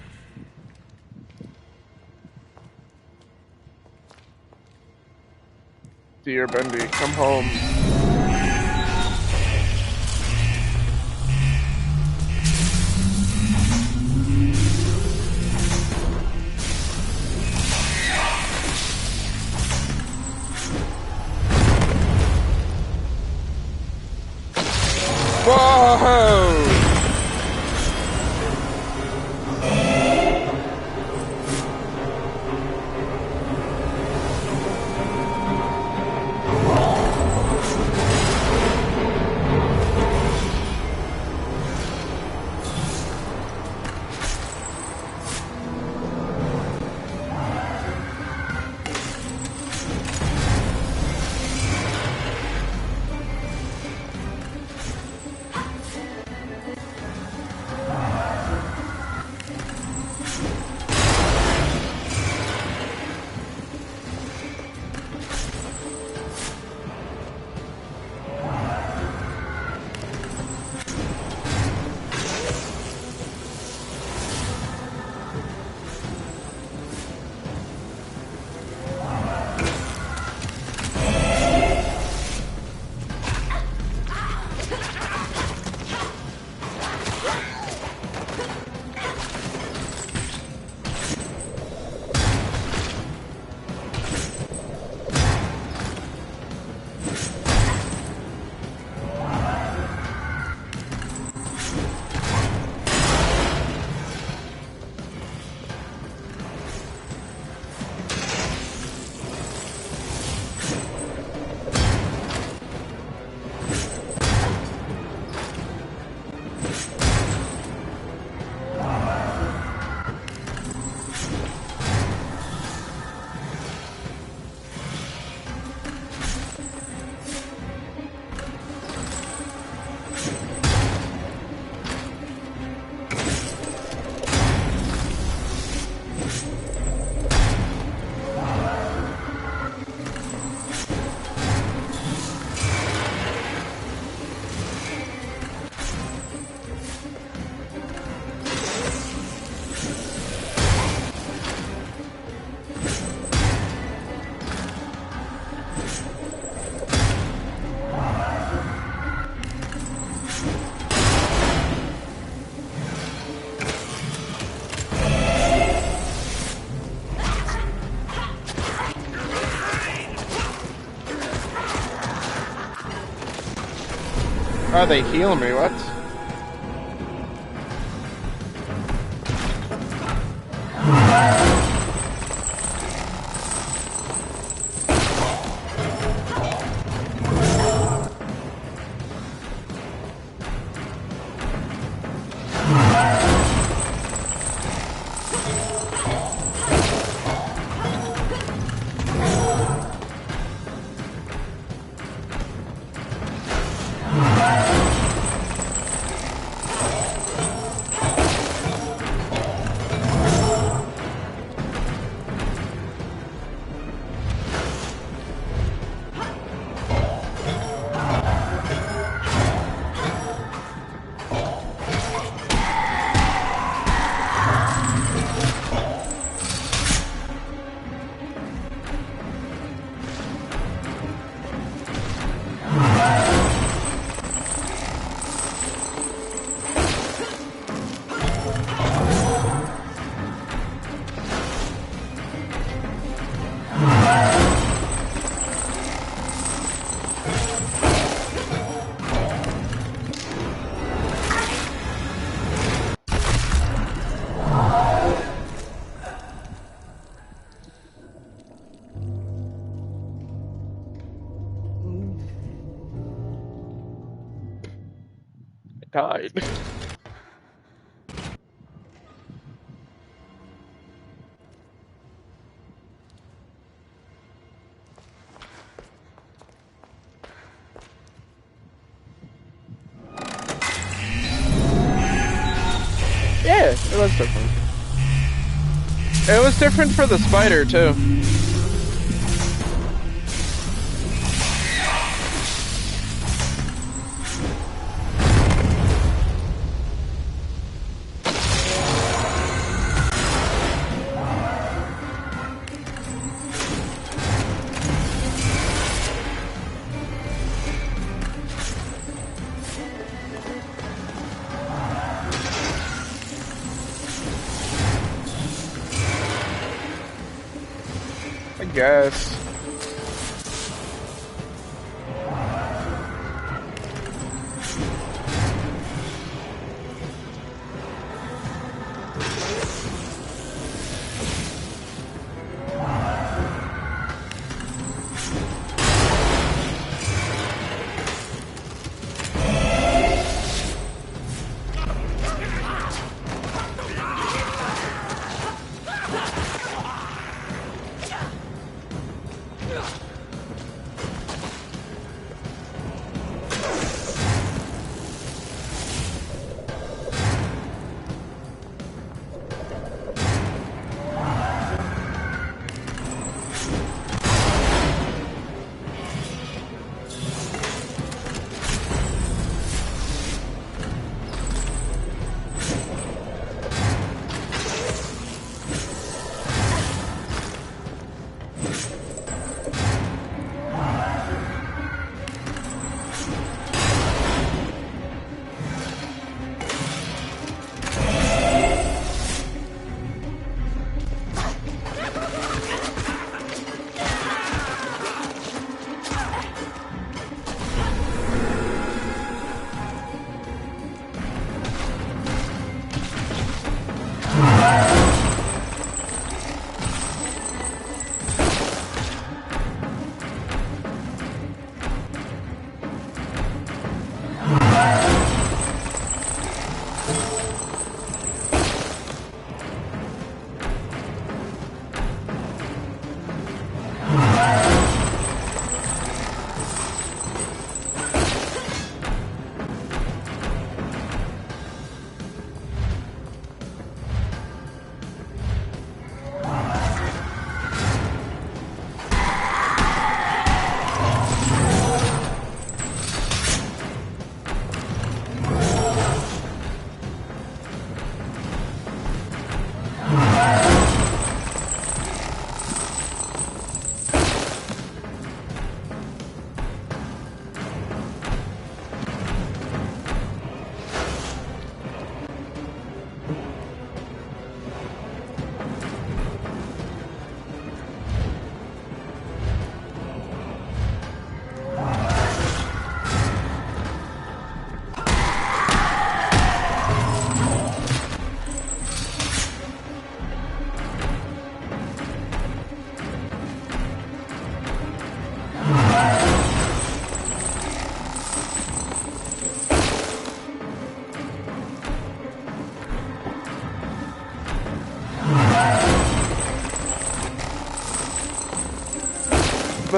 Dear Bendy, come home. Whoa! Oh, they heal me, what? Died. Yeah, it was different. It was different for the spider, too. I guess.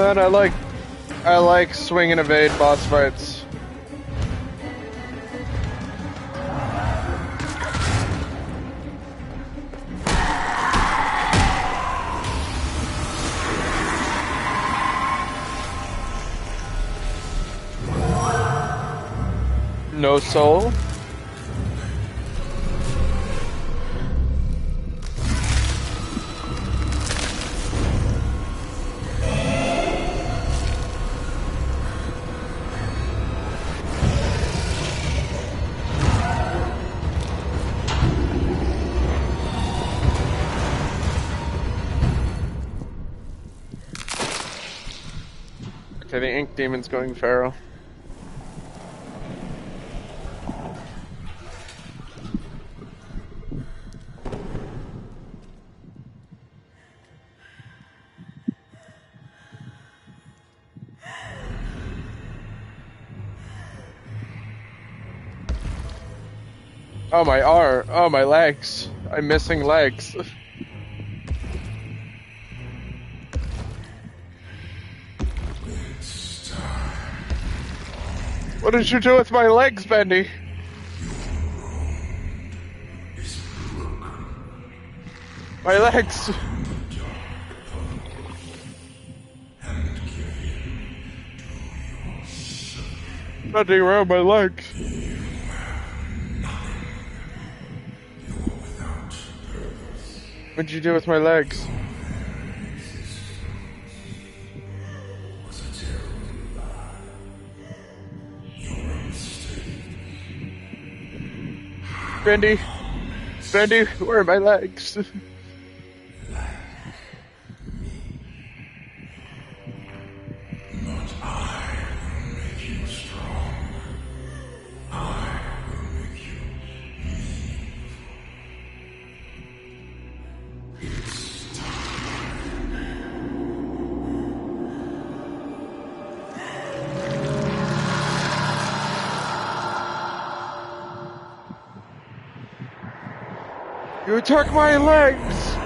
man. I like swing and evade boss fights. No soul. Okay, the ink demon's going feral. Oh, my arm. Oh, my legs. I'm missing legs. What did you do with my legs, Bendy? My legs. Bendy, where are my legs? What did you do with my legs? Bendy, Bendy, where are my legs? You took my legs!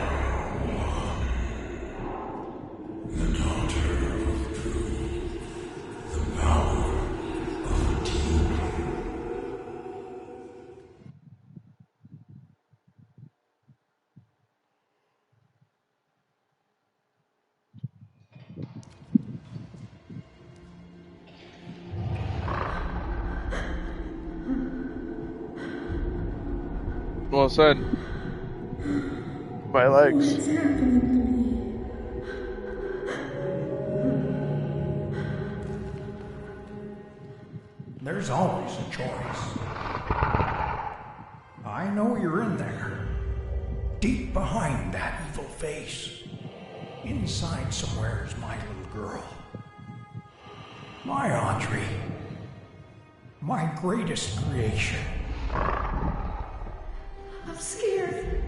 Well said. My legs. There's always a choice. I know you're in there. Deep behind that evil face. Inside somewhere is my little girl. My Audrey. My greatest creation. I'm scared.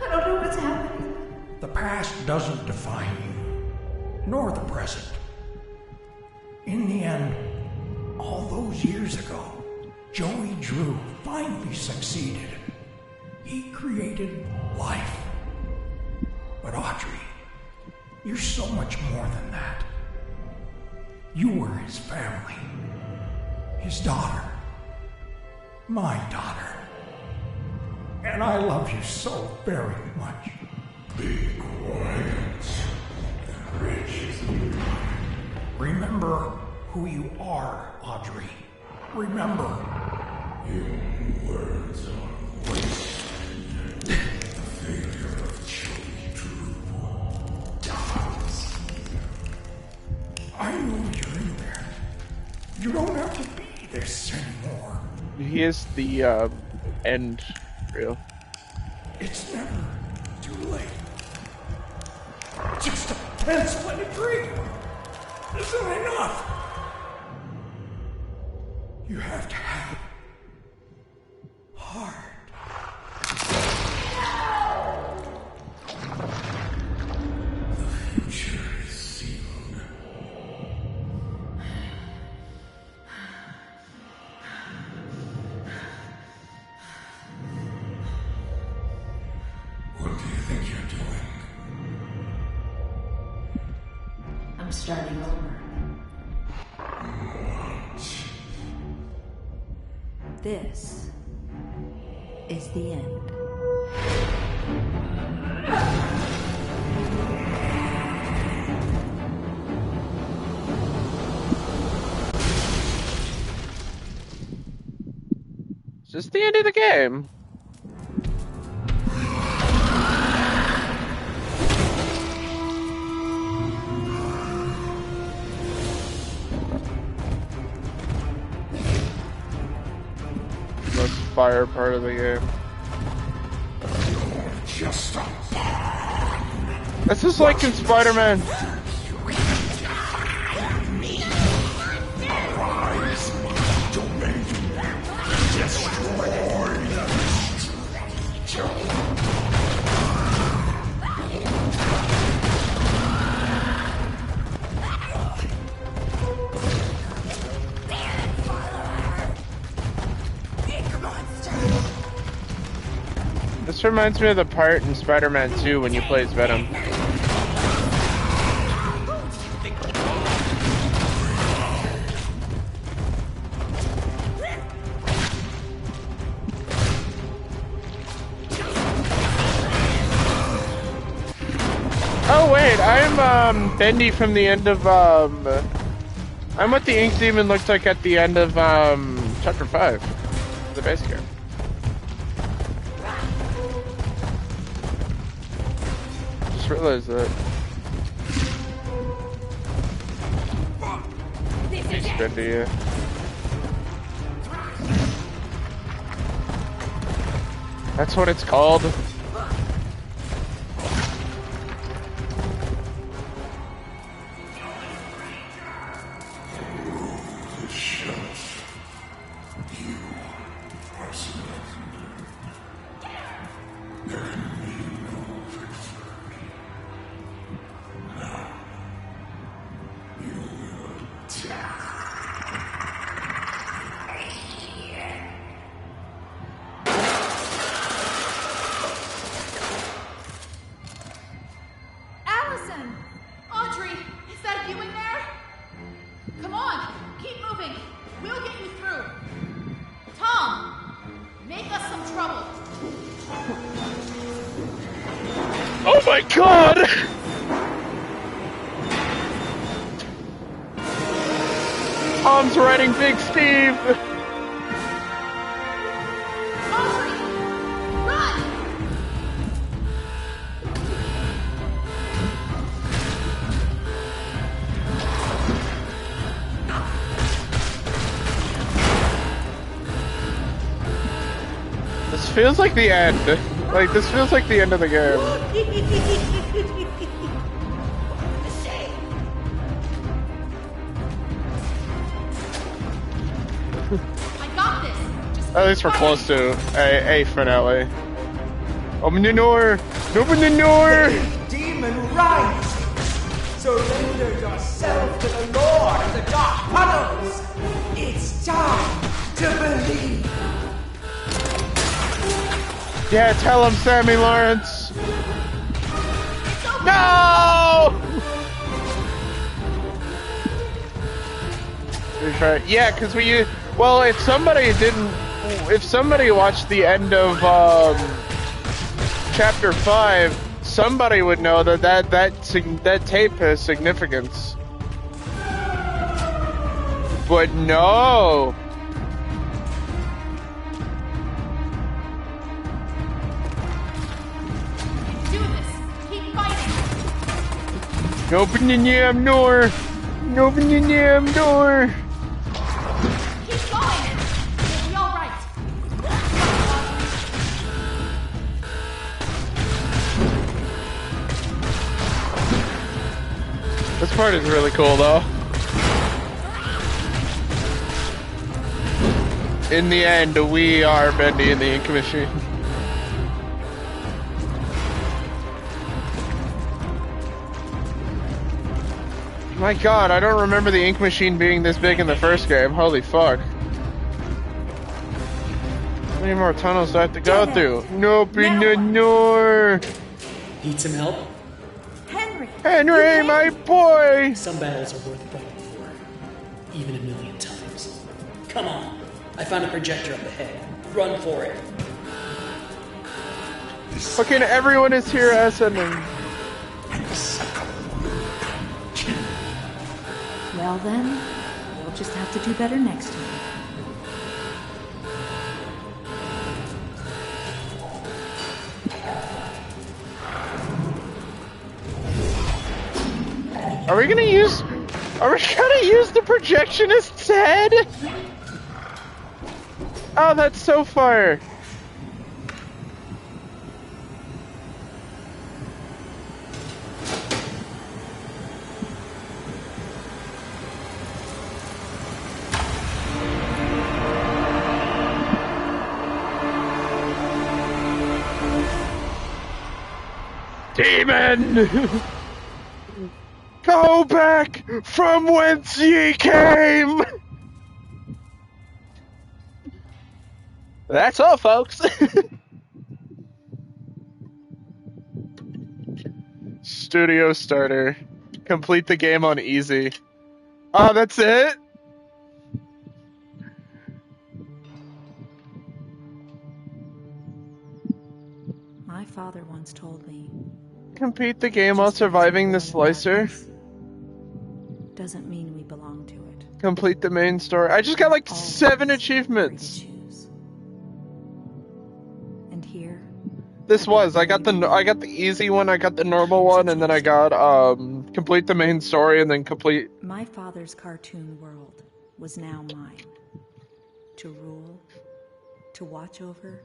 I don't know what's happening. The past doesn't define you, nor the present. In the end, all those years ago, Joey Drew finally succeeded. He created life. But Audrey, you're so much more than that. You were his family. His daughter. My daughter. And I love you so very much. Be quiet and rich. Remember who you are, Audrey. Remember. Your words are waste. The failure of Joey Drew dies. I know you're in there. You don't have to be this anymore. He is the, end real. It's never too late. Just a pencil and a dream isn't enough. You have to have heart. The future is sealed. What do you think you're doing? I'm starting over. This is the end. It's just the end of the game. Most fire part of the game. Just a This is like in Spider-Man. This reminds me of the part in Spider-Man 2 when you play as Venom. Oh wait, I'm Bendy from the end of I'm what the Ink Demon looked like at the end of Chapter 5. The base game. Just realized that. Thanks, Bendy, yeah. That's what it's called. Allison! Audrey, is that you in there? Come on, keep moving. We'll get you through. Tom, make us some trouble. Oh my god! Tom's writing Big Steve! Audrey, run! This feels like the end. Like, this feels like the end of the game. I got this. Just At least we're close to a finale. Open the door! Open the door! Demon rise! Surrender yourself to the Lord of the Dark Puddles! It's time to believe! Yeah, tell him, Sammy Lawrence! No! Yeah, because well, if somebody watched the end of Chapter 5, somebody would know that tape has significance. But no! do this. Keep fighting. Open the damn door! Open the damn door! Keep going. We'll be all right. This part is really cool, though. In the end, we are Bendy and the Ink Machine. My god, I don't remember the Ink Machine being this big in the first game. Holy fuck. How many more tunnels do I have to go through? Nope, no. Need some help? Henry! Henry, my boy! Some battles are worth fighting for, even a million times. Come on, I found a projector up ahead. Run for it. Fucking everyone is here ascending. Well then, we'll just have to do better next time. Are we gonna use the projectionist's head? Oh, that's so fire. Demon! Go back from whence ye came! That's all, folks. Studio starter. Complete the game on easy. Oh, that's it? My father once told me, Complete the game while surviving the slicer. doesn't mean we belong to it. Complete the main story. I just got like 7 achievements. And here, I got the easy one, I got the normal one, and then I got complete the main story and then complete. My father's cartoon world was now mine. To rule, to watch over,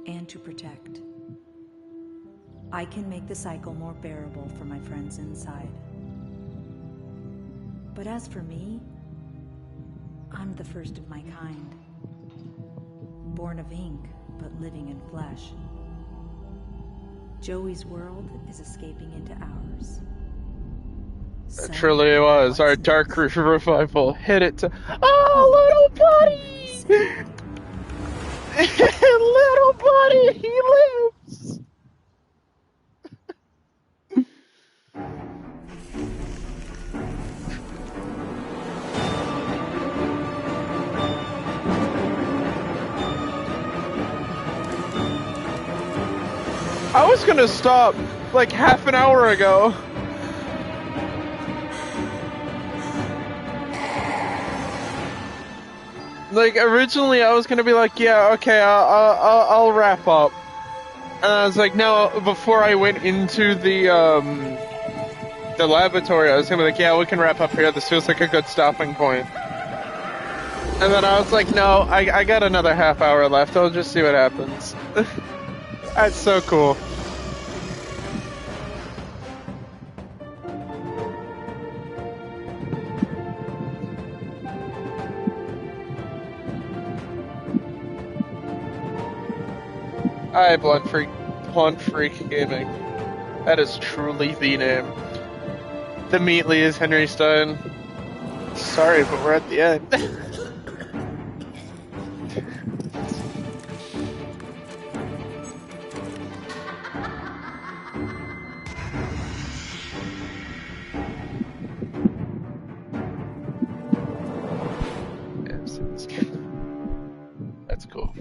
and to protect. I can make the cycle more bearable for my friends inside. But as for me, I'm the first of my kind. Born of ink, but living in flesh. Joey's world is escaping into ours. It truly was. Our dark revival hit it to. Oh, little buddy! Little buddy, he lives! I was gonna stop like half an hour ago. Like originally, I was gonna be like, yeah, okay, I'll wrap up, and I was like, no. Before I went into the laboratory, I was gonna be like, yeah, we can wrap up here. This feels like a good stopping point. And then I was like, no, I got another half hour left. I'll just see what happens. That's so cool. Hi, Blunt Freak Gaming. That is truly the name. The Meatly is Henry Stein. Sorry, but we're at the end. That's cool.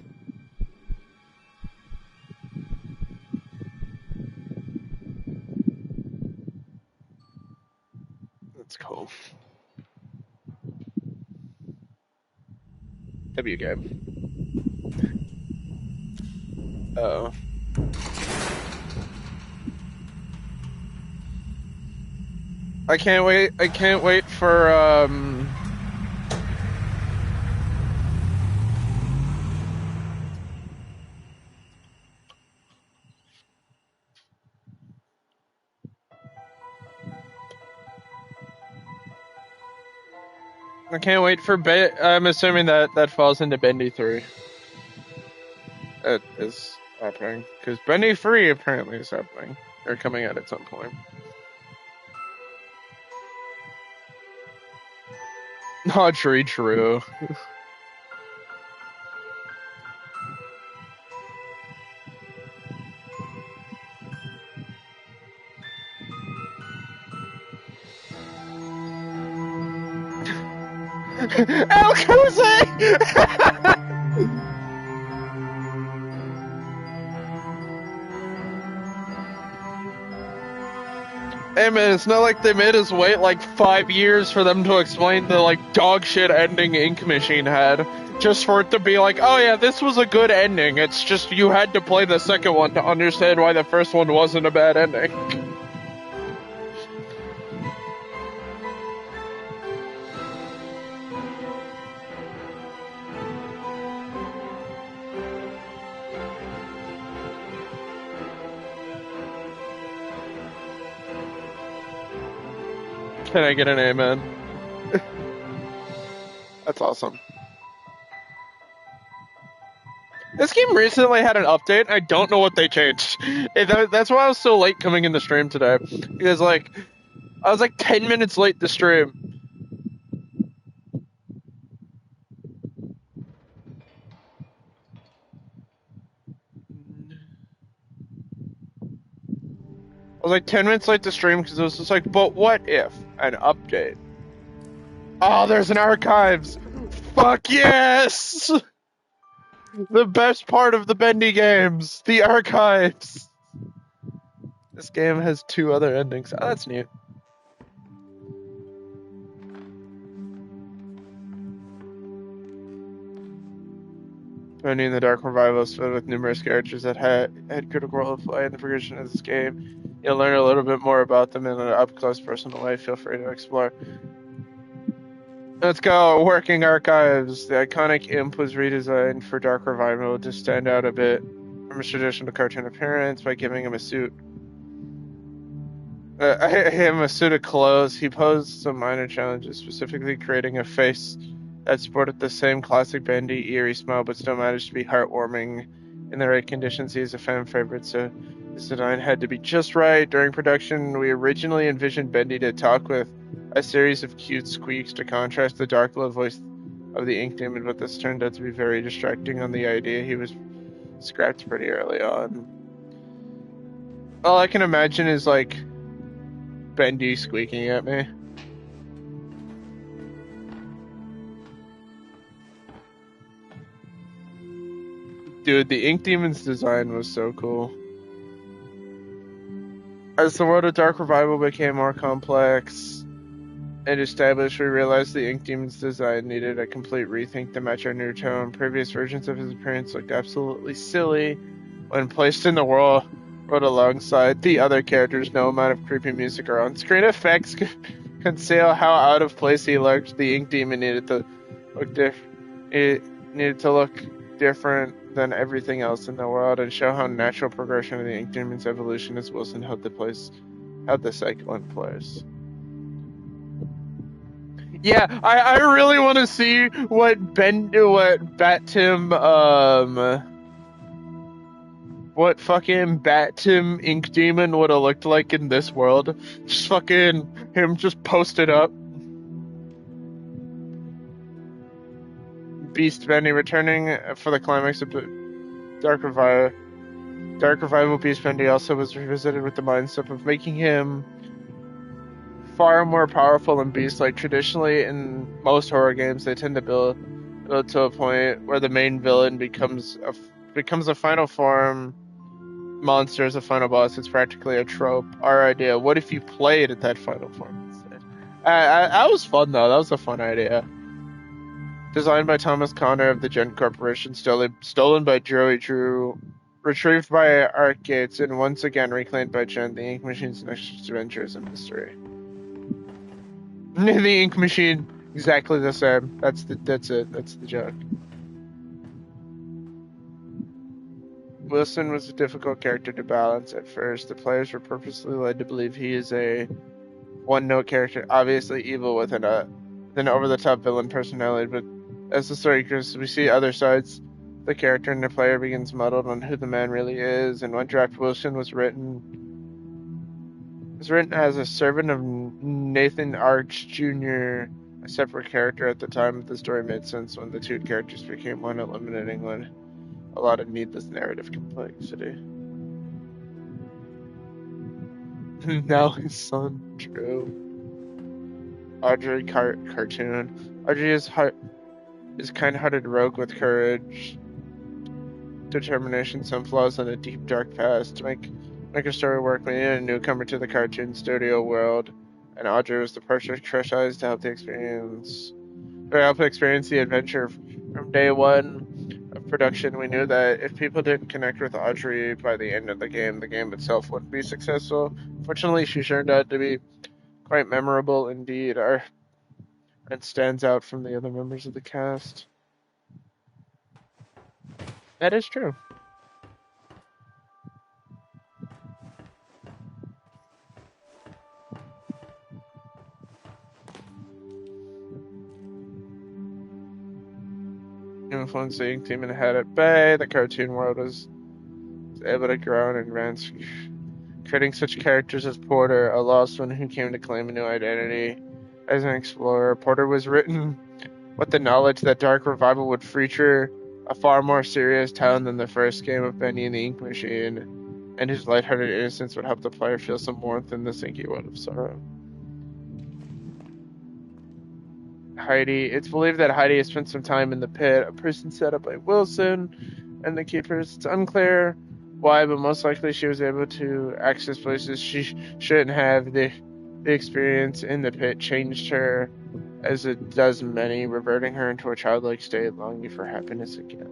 That's cool. W game. Uh-oh. I can't wait for I'm assuming that falls into Bendy 3. It is happening. Because Bendy 3 apparently is happening. Or coming out at some point. Not true. El Cousy! Hey man, it's not like they made us wait like 5 years for them to explain the like dog shit ending Ink Machine had. Just for it to be like, oh yeah, this was a good ending. It's just you had to play the second one to understand why the first one wasn't a bad ending. Can I get an amen? That's awesome. This game recently had an update. I don't know what they changed. That's why I was so late coming in the stream today. Because like, I was like 10 minutes late to stream. I was like 10 minutes late to stream because it was just like, but what if an update? Oh, there's an archives. Fuck yes! The best part of the Bendy games, the archives. This game has 2 other endings. Oh, that's neat. Bendy and the Dark Revival is filled with numerous characters that had critical role to play in the progression of this game. You'll learn a little bit more about them in an up-close personal way. Feel free to explore. Let's go. Working archives. The iconic imp was redesigned for Dark Revival to stand out a bit from his traditional cartoon appearance by giving him a suit. A suit of clothes. He posed some minor challenges, specifically creating a face that sported the same classic bendy, eerie smile, but still managed to be heartwarming in the right conditions. He is a fan favorite, so his design had to be just right. During production, we originally envisioned Bendy to talk with a series of cute squeaks to contrast the dark, low voice of the Ink Demon, but this turned out to be very distracting on the idea. He was scrapped pretty early on. All I can imagine is like Bendy squeaking at me. Dude, the Ink Demon's design was so cool. As the world of Dark Revival became more complex and established, we realized the Ink Demon's design needed a complete rethink to match our new tone. Previous versions of his appearance looked absolutely silly when placed in the world alongside the other characters. No amount of creepy music or on-screen effects could conceal how out of place he looked. The Ink Demon needed to look different than everything else in the world and show how natural progression of the Ink Demon's evolution as Wilson held the cycle in place. Yeah, I really want to see what fucking Bat Tim Ink Demon would have looked like in this world. Just fucking him just posted up. Beast Bendy returning for the climax of Dark Revival. Dark Revival Beast Bendy also was revisited with the mindset of making him far more powerful than Beast. Like traditionally in most horror games, they tend to build to a point where the main villain becomes a final form monster as a final boss. It's practically a trope. Our idea. What if you played at that final form instead? That was fun though. That was a fun idea. Designed by Thomas Connor of the Gent Corporation, stolen by Joey Drew, retrieved by Art Gates, and once again reclaimed by Gent, the Ink Machine's next adventure is a mystery. The Ink Machine, exactly the same. That's it. That's the joke. Wilson was a difficult character to balance at first. The players were purposely led to believe he is a one-note character, obviously evil with an over-the-top villain personality, but as the story grows, we see other sides. The character and the player begins muddled on who the man really is, and one draft Wilson was written as a servant of Nathan Arch Jr., a separate character at the time. The story made sense when the two characters became one, eliminating a lot of needless narrative complexity. Now his son, Drew. Audrey cartoon. Audrey is kind-hearted rogue with courage, determination, some flaws, and a deep, dark past. To make her story work, we needed a newcomer to the cartoon studio world, and Audrey was the perfect fresh eyes to help experience the adventure. From day one of production, we knew that if people didn't connect with Audrey by the end of the game itself wouldn't be successful. Fortunately, she turned out to be quite memorable indeed, and stands out from the other members of the cast. That is true. Influencing team and head at bay, the cartoon world was able to grow and advance, creating such characters as Porter, a lost one who came to claim a new identity as an explorer. Porter was written with the knowledge that Dark Revival would feature a far more serious tone than the first game of Bendy and the Ink Machine, and his lighthearted innocence would help the player feel some warmth in this inky world of sorrow. Heidi. It's believed that Heidi has spent some time in the pit, a prison set up by Wilson and the Keepers. It's unclear why, but most likely she was able to access places she shouldn't have. The experience in the pit changed her, as it does many, reverting her into a childlike state, longing for happiness again.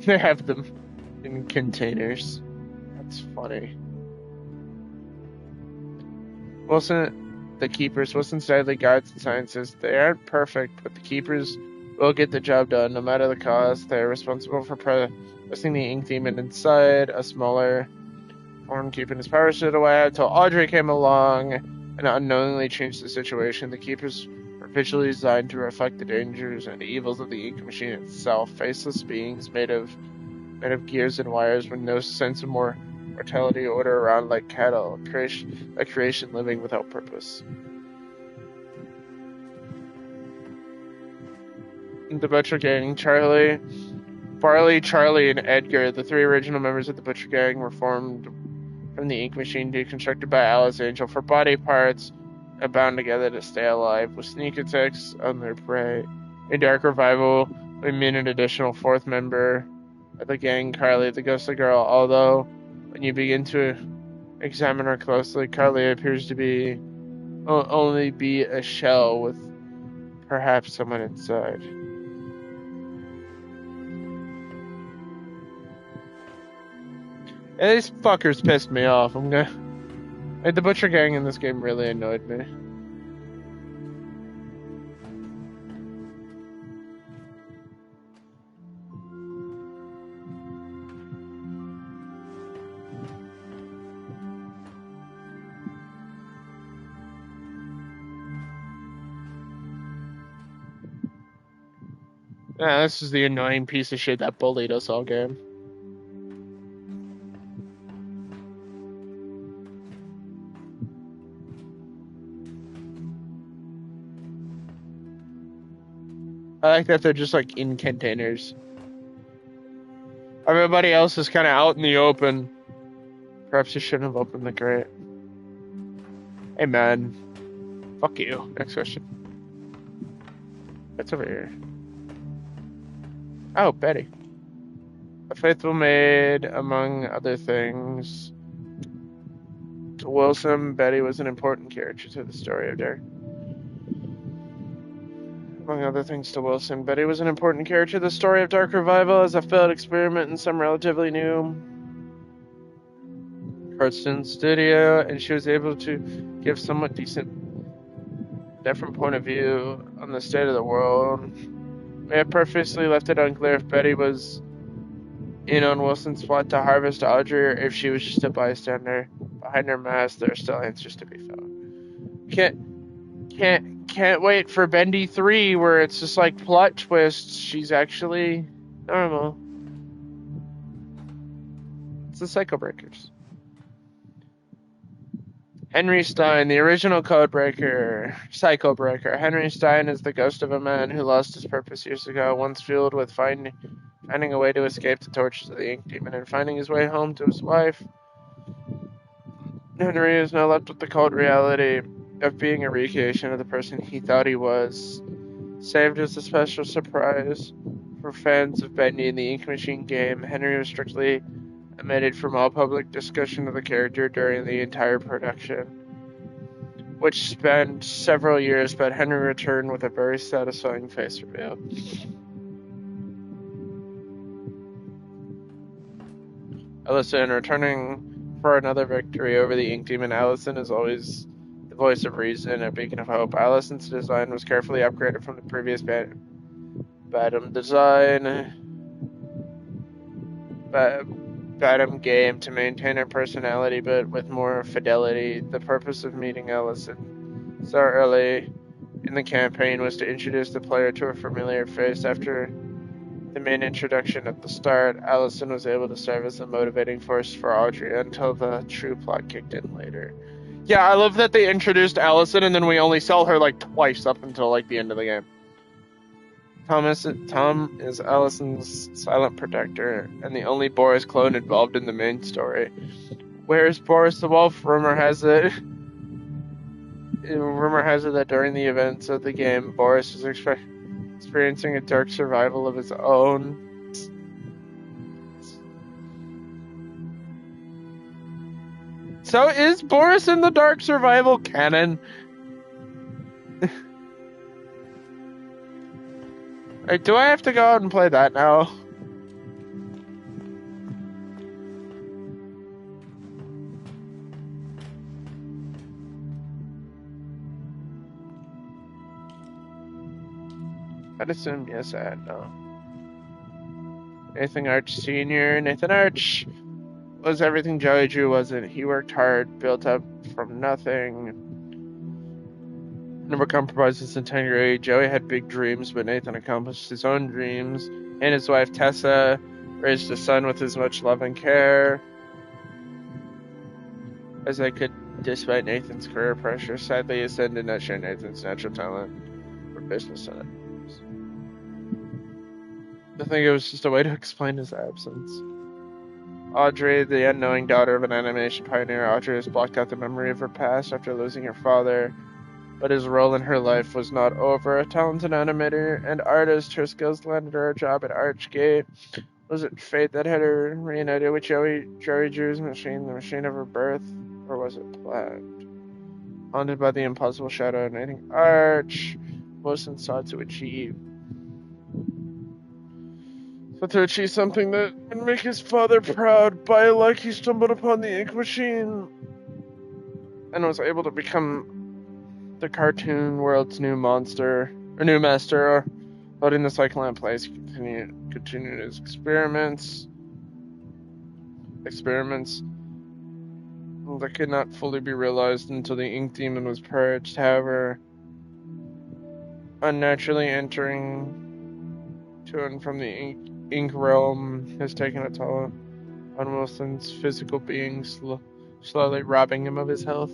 They have them in containers. That's funny. The Keepers, Wilson's deadly guides and scientists, they aren't perfect, but the Keepers will get the job done, no matter the cost. They're responsible for pressing the ink demon inside a smaller form, keeping his powers stood away until Audrey came along and unknowingly changed the situation. The Keepers were visually designed to reflect the dangers and evils of the ink machine itself, faceless beings made of gears and wires with no sense of mortality, order around like cattle, a creation living without purpose. The Butcher Gang, Farley, Charlie, and Edgar, the three original members of the Butcher Gang, were formed from the ink machine deconstructed by Alice Angel for body parts and bound together to stay alive. With sneak attacks on their prey, in Dark Revival, we meet an additional fourth member of the gang, Carly, the ghostly girl, although when you begin to examine her closely, Carly appears to be only be a shell with perhaps someone inside. And these fuckers pissed me off. The Butcher Gang in this game really annoyed me. Yeah, this is the annoying piece of shit that bullied us all game. I like that they're just like in containers. Everybody else is kind of out in the open. Perhaps you shouldn't have opened the crate. Hey man. Fuck you. Next question. What's over here? Oh, Betty. A faithful maid, among other things. To Wilson, Betty was an important character to the story of Dark. Among other things to Wilson, Betty was an important character to the story of Dark Revival as a failed experiment in some relatively new cartoon studio, and she was able to give somewhat different point of view on the state of the world. We have purposely left it unclear if Betty was in on Wilson's plot to harvest Audrey or if she was just a bystander. Behind her mask, there are still answers to be found. Can't wait for Bendy 3 where it's just like plot twists. She's actually normal. It's the Psycho Breakers. Henry Stein, the original Psycho Breaker. Henry Stein is the ghost of a man who lost his purpose years ago, once fueled with finding a way to escape the tortures of the Ink Demon and finding his way home to his wife. Henry is now left with the cold reality of being a recreation of the person he thought he was. Saved as a special surprise for fans of Bendy in the Ink Machine game, Henry was strictly omitted from all public discussion of the character during the entire production, which spanned several years, but Henry returned with a very satisfying face reveal. Allison returning for another victory over the Ink Demon. Allison is always the voice of reason, a beacon of hope. Allison's design was carefully upgraded from the previous Badam game to maintain her personality, but with more fidelity. The purpose of meeting Allison so early in the campaign was to introduce the player to a familiar face. After the main introduction at the start, Allison was able to serve as a motivating force for Audrey until the true plot kicked in later. Yeah, I love that they introduced Allison and then we only saw her like twice up until like the end of the game. Tom is Allison's silent protector and the only Boris clone involved in the main story. Where is Boris the Wolf? Rumor has it that during the events of the game, Boris is experiencing a dark survival of his own. So is Boris in the dark survival canon? Do I have to go out and play that now? I'd assume yes, I had no. Nathan Arch Sr. Nathan Arch was everything Joey Drew wasn't. He worked hard, built up from nothing, never compromised his integrity. Joey had big dreams, but Nathan accomplished his own dreams. And his wife Tessa raised a son with as much love and care as they could, despite Nathan's career pressure. Sadly, his son did not share Nathan's natural talent for business sense. I think it was just a way to explain his absence. Audrey, the unknowing daughter of an animation pioneer, Audrey has blocked out the memory of her past after losing her father, but his role in her life was not over. A talented animator and artist, her skills landed her a job at Archgate. Was it fate that had her reunited with Joey Drew's machine, the machine of her birth, or was it planned? Haunted by the impossible shadow of Nathan Arch, Wilson sought to achieve. But to achieve something that would make his father proud, by luck he stumbled upon the ink machine and was able to become the cartoon world's new master, holding the cycle in place. He continued his experiments that could not fully be realized until the ink demon was purged. However, unnaturally entering to and from the ink realm has taken a toll on Wilson's physical being, slowly robbing him of his health.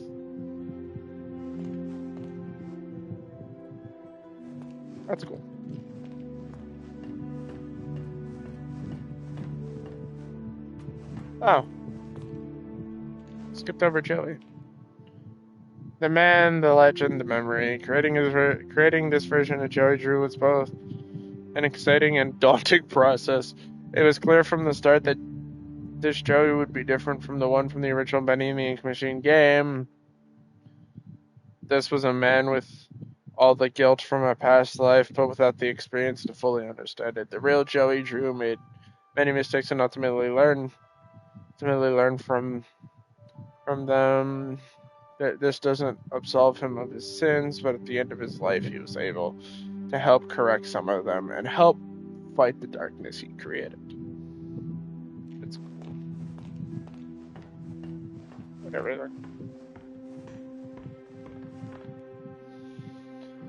That's cool. Oh. Skipped over Joey. The man, the legend, the memory. Creating this version of Joey Drew was both an exciting and daunting process. It was clear from the start that this Joey would be different from the one from the original Bendy and the Ink Machine game. This was a man with all the guilt from a past life, but without the experience to fully understand it. The real Joey Drew made many mistakes and ultimately learned from them. This doesn't absolve him of his sins, but at the end of his life, he was able to help correct some of them and help fight the darkness he created. It's cool. Whatever.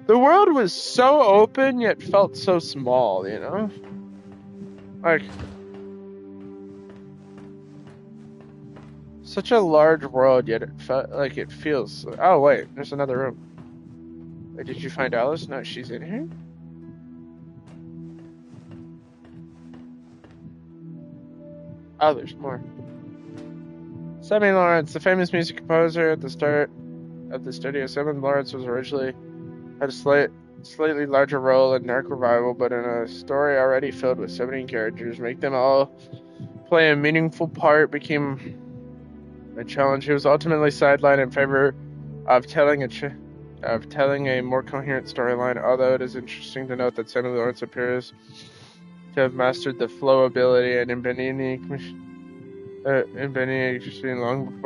The world was so open, yet felt so small, you know? Like, such a large world, yet it felt like it feels... Oh, wait, there's another room. Wait, did you find Alice? No, she's in here? Oh, there's more. Sammy Lawrence, the famous music composer at the start of the studio. Sammy Lawrence was originally had a slightly larger role in Dark Revival, but in a story already filled with 17 characters, make them all play a meaningful part became a challenge. He was ultimately sidelined in favor of telling a more coherent storyline, although it is interesting to note that Sammy Lawrence appears to have mastered the flow ability and in Benini long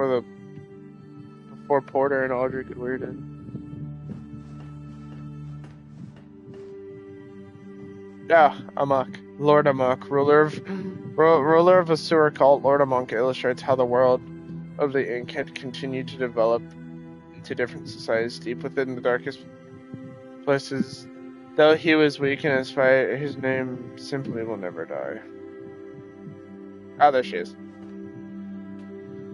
before Porter and Audrey could weird it. Yeah, Amok. Lord Amok, ruler of a sewer cult, Lord Amok illustrates how the world of the Ink had continued to develop into different societies deep within the darkest places. Though he was weak in his fight, his name simply will never die. Ah, there she is.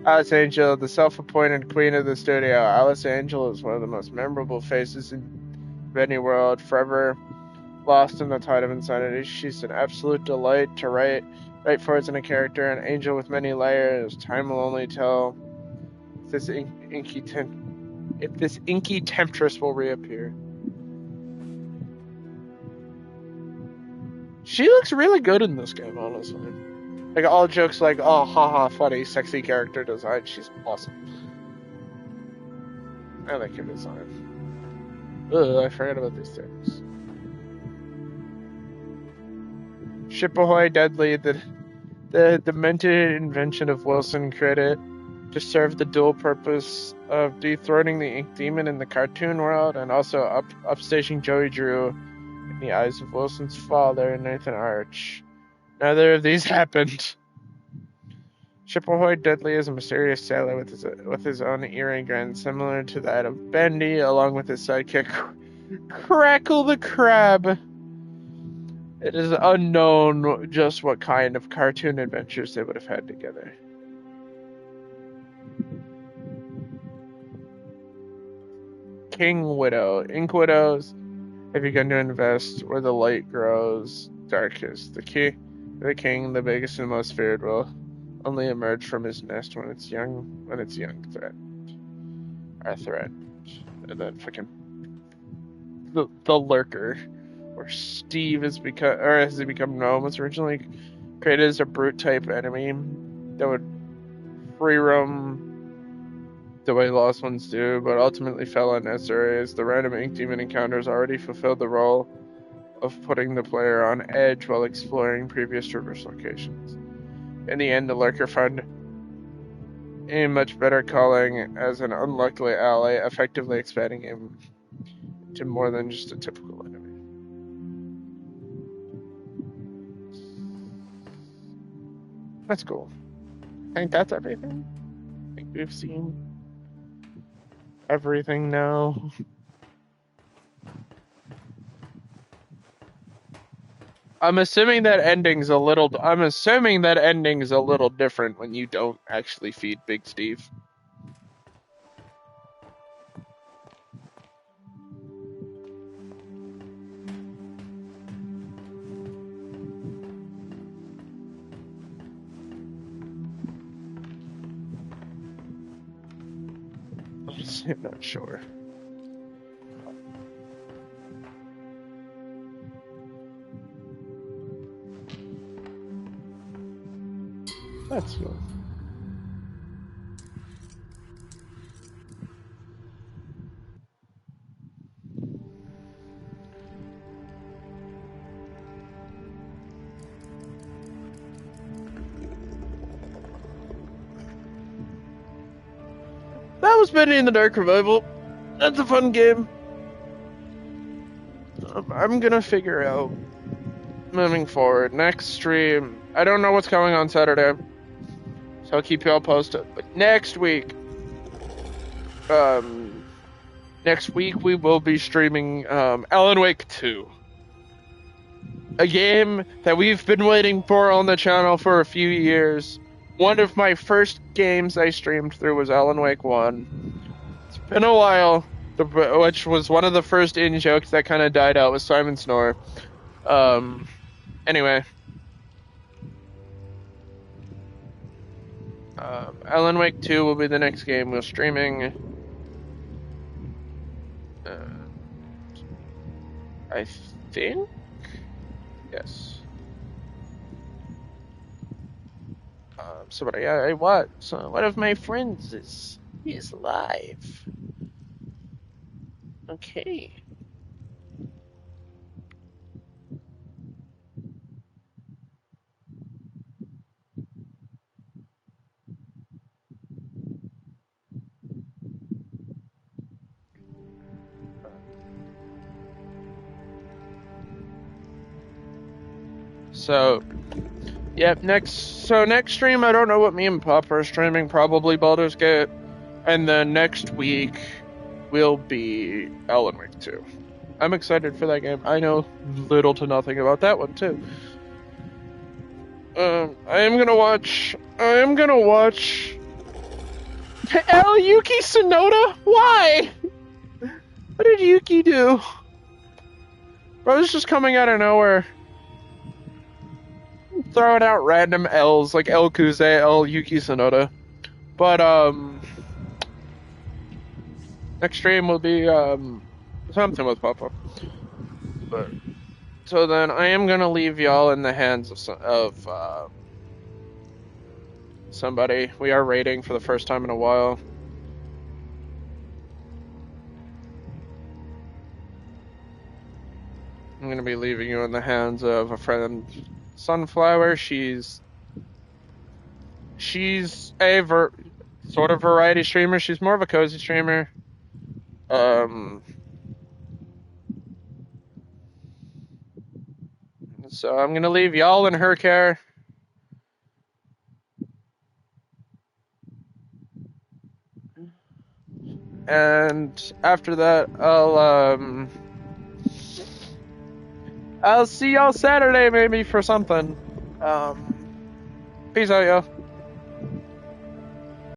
Alice Angel, the self-appointed queen of the studio. Alice Angel is one of the most memorable faces in Bendy World, forever lost in the tide of insanity. She's an absolute delight to write for as in a character, an angel with many layers. Time will only tell if this inky temptress will reappear. She looks really good in this game, honestly. Like, all jokes like, oh, haha, funny, sexy character design. She's awesome. I like her design. Ugh, I forgot about these things. Ship Ahoy Deadly, the demented invention of Wilson, created to serve the dual purpose of dethroning the Ink Demon in the cartoon world and also upstaging Joey Drew in the eyes of Wilson's father, Nathan Arch. Neither of these happened. Ship Ahoy Deadly is a mysterious sailor with his own eerie grin, similar to that of Bendy, along with his sidekick, Crackle the Crab. It is unknown just what kind of cartoon adventures they would have had together. King Widow. Ink Widows have begun to invest where the light grows darkest. The king, the biggest and most feared, will only emerge from his nest when its young threatened. And then fucking the lurker, where Steve has become known, was originally created as a brute type enemy that would free roam the way lost ones do, but ultimately fell unnecessary as the random Ink Demon encounters already fulfilled the role of putting the player on edge while exploring previous traverse locations. In the end, the lurker found a much better calling as an unlucky ally, effectively expanding him to more than just a typical enemy. That's cool. I think that's everything. I think we've seen everything now. I'm assuming that ending's a little different when you don't actually feed Big Steve. I'm not sure. That's cool. That was Bendy in the Dark Revival. That's a fun game. I'm gonna figure out moving forward. Next stream, I don't know what's going on Saturday, so I'll keep you all posted. But next week we will be streaming Alan Wake 2. A game that we've been waiting for on the channel for a few years. One of my first games I streamed through was Alan Wake 1. It's been a while, which was one of the first in-jokes that kind of died out with Simon Snore. Anyway. Alan Wake 2 will be the next game we're streaming. I think? Yes. Somebody, what? So one of my friends is live. Okay. So, yep, next stream, I don't know what me and Pop are streaming, probably Baldur's Gate, and then next week will be Alan Wake 2. I'm excited for that game. I know little to nothing about that one, too. I am gonna watch Yuki Tsunoda? Why? What did Yuki do? Bro, it's just coming out of nowhere. Throwing out random L's, like L Kuze, L Yuki Tsunoda. But, next stream will be, something with Papa. But, so then I am gonna leave y'all in the hands of somebody. We are raiding for the first time in a while. I'm gonna be leaving you in the hands of a friend, Sunflower. She's a sort of variety streamer. She's more of a cozy streamer. So I'm gonna leave y'all in her care. And after that, I'll see y'all Saturday maybe for something. Peace out, y'all.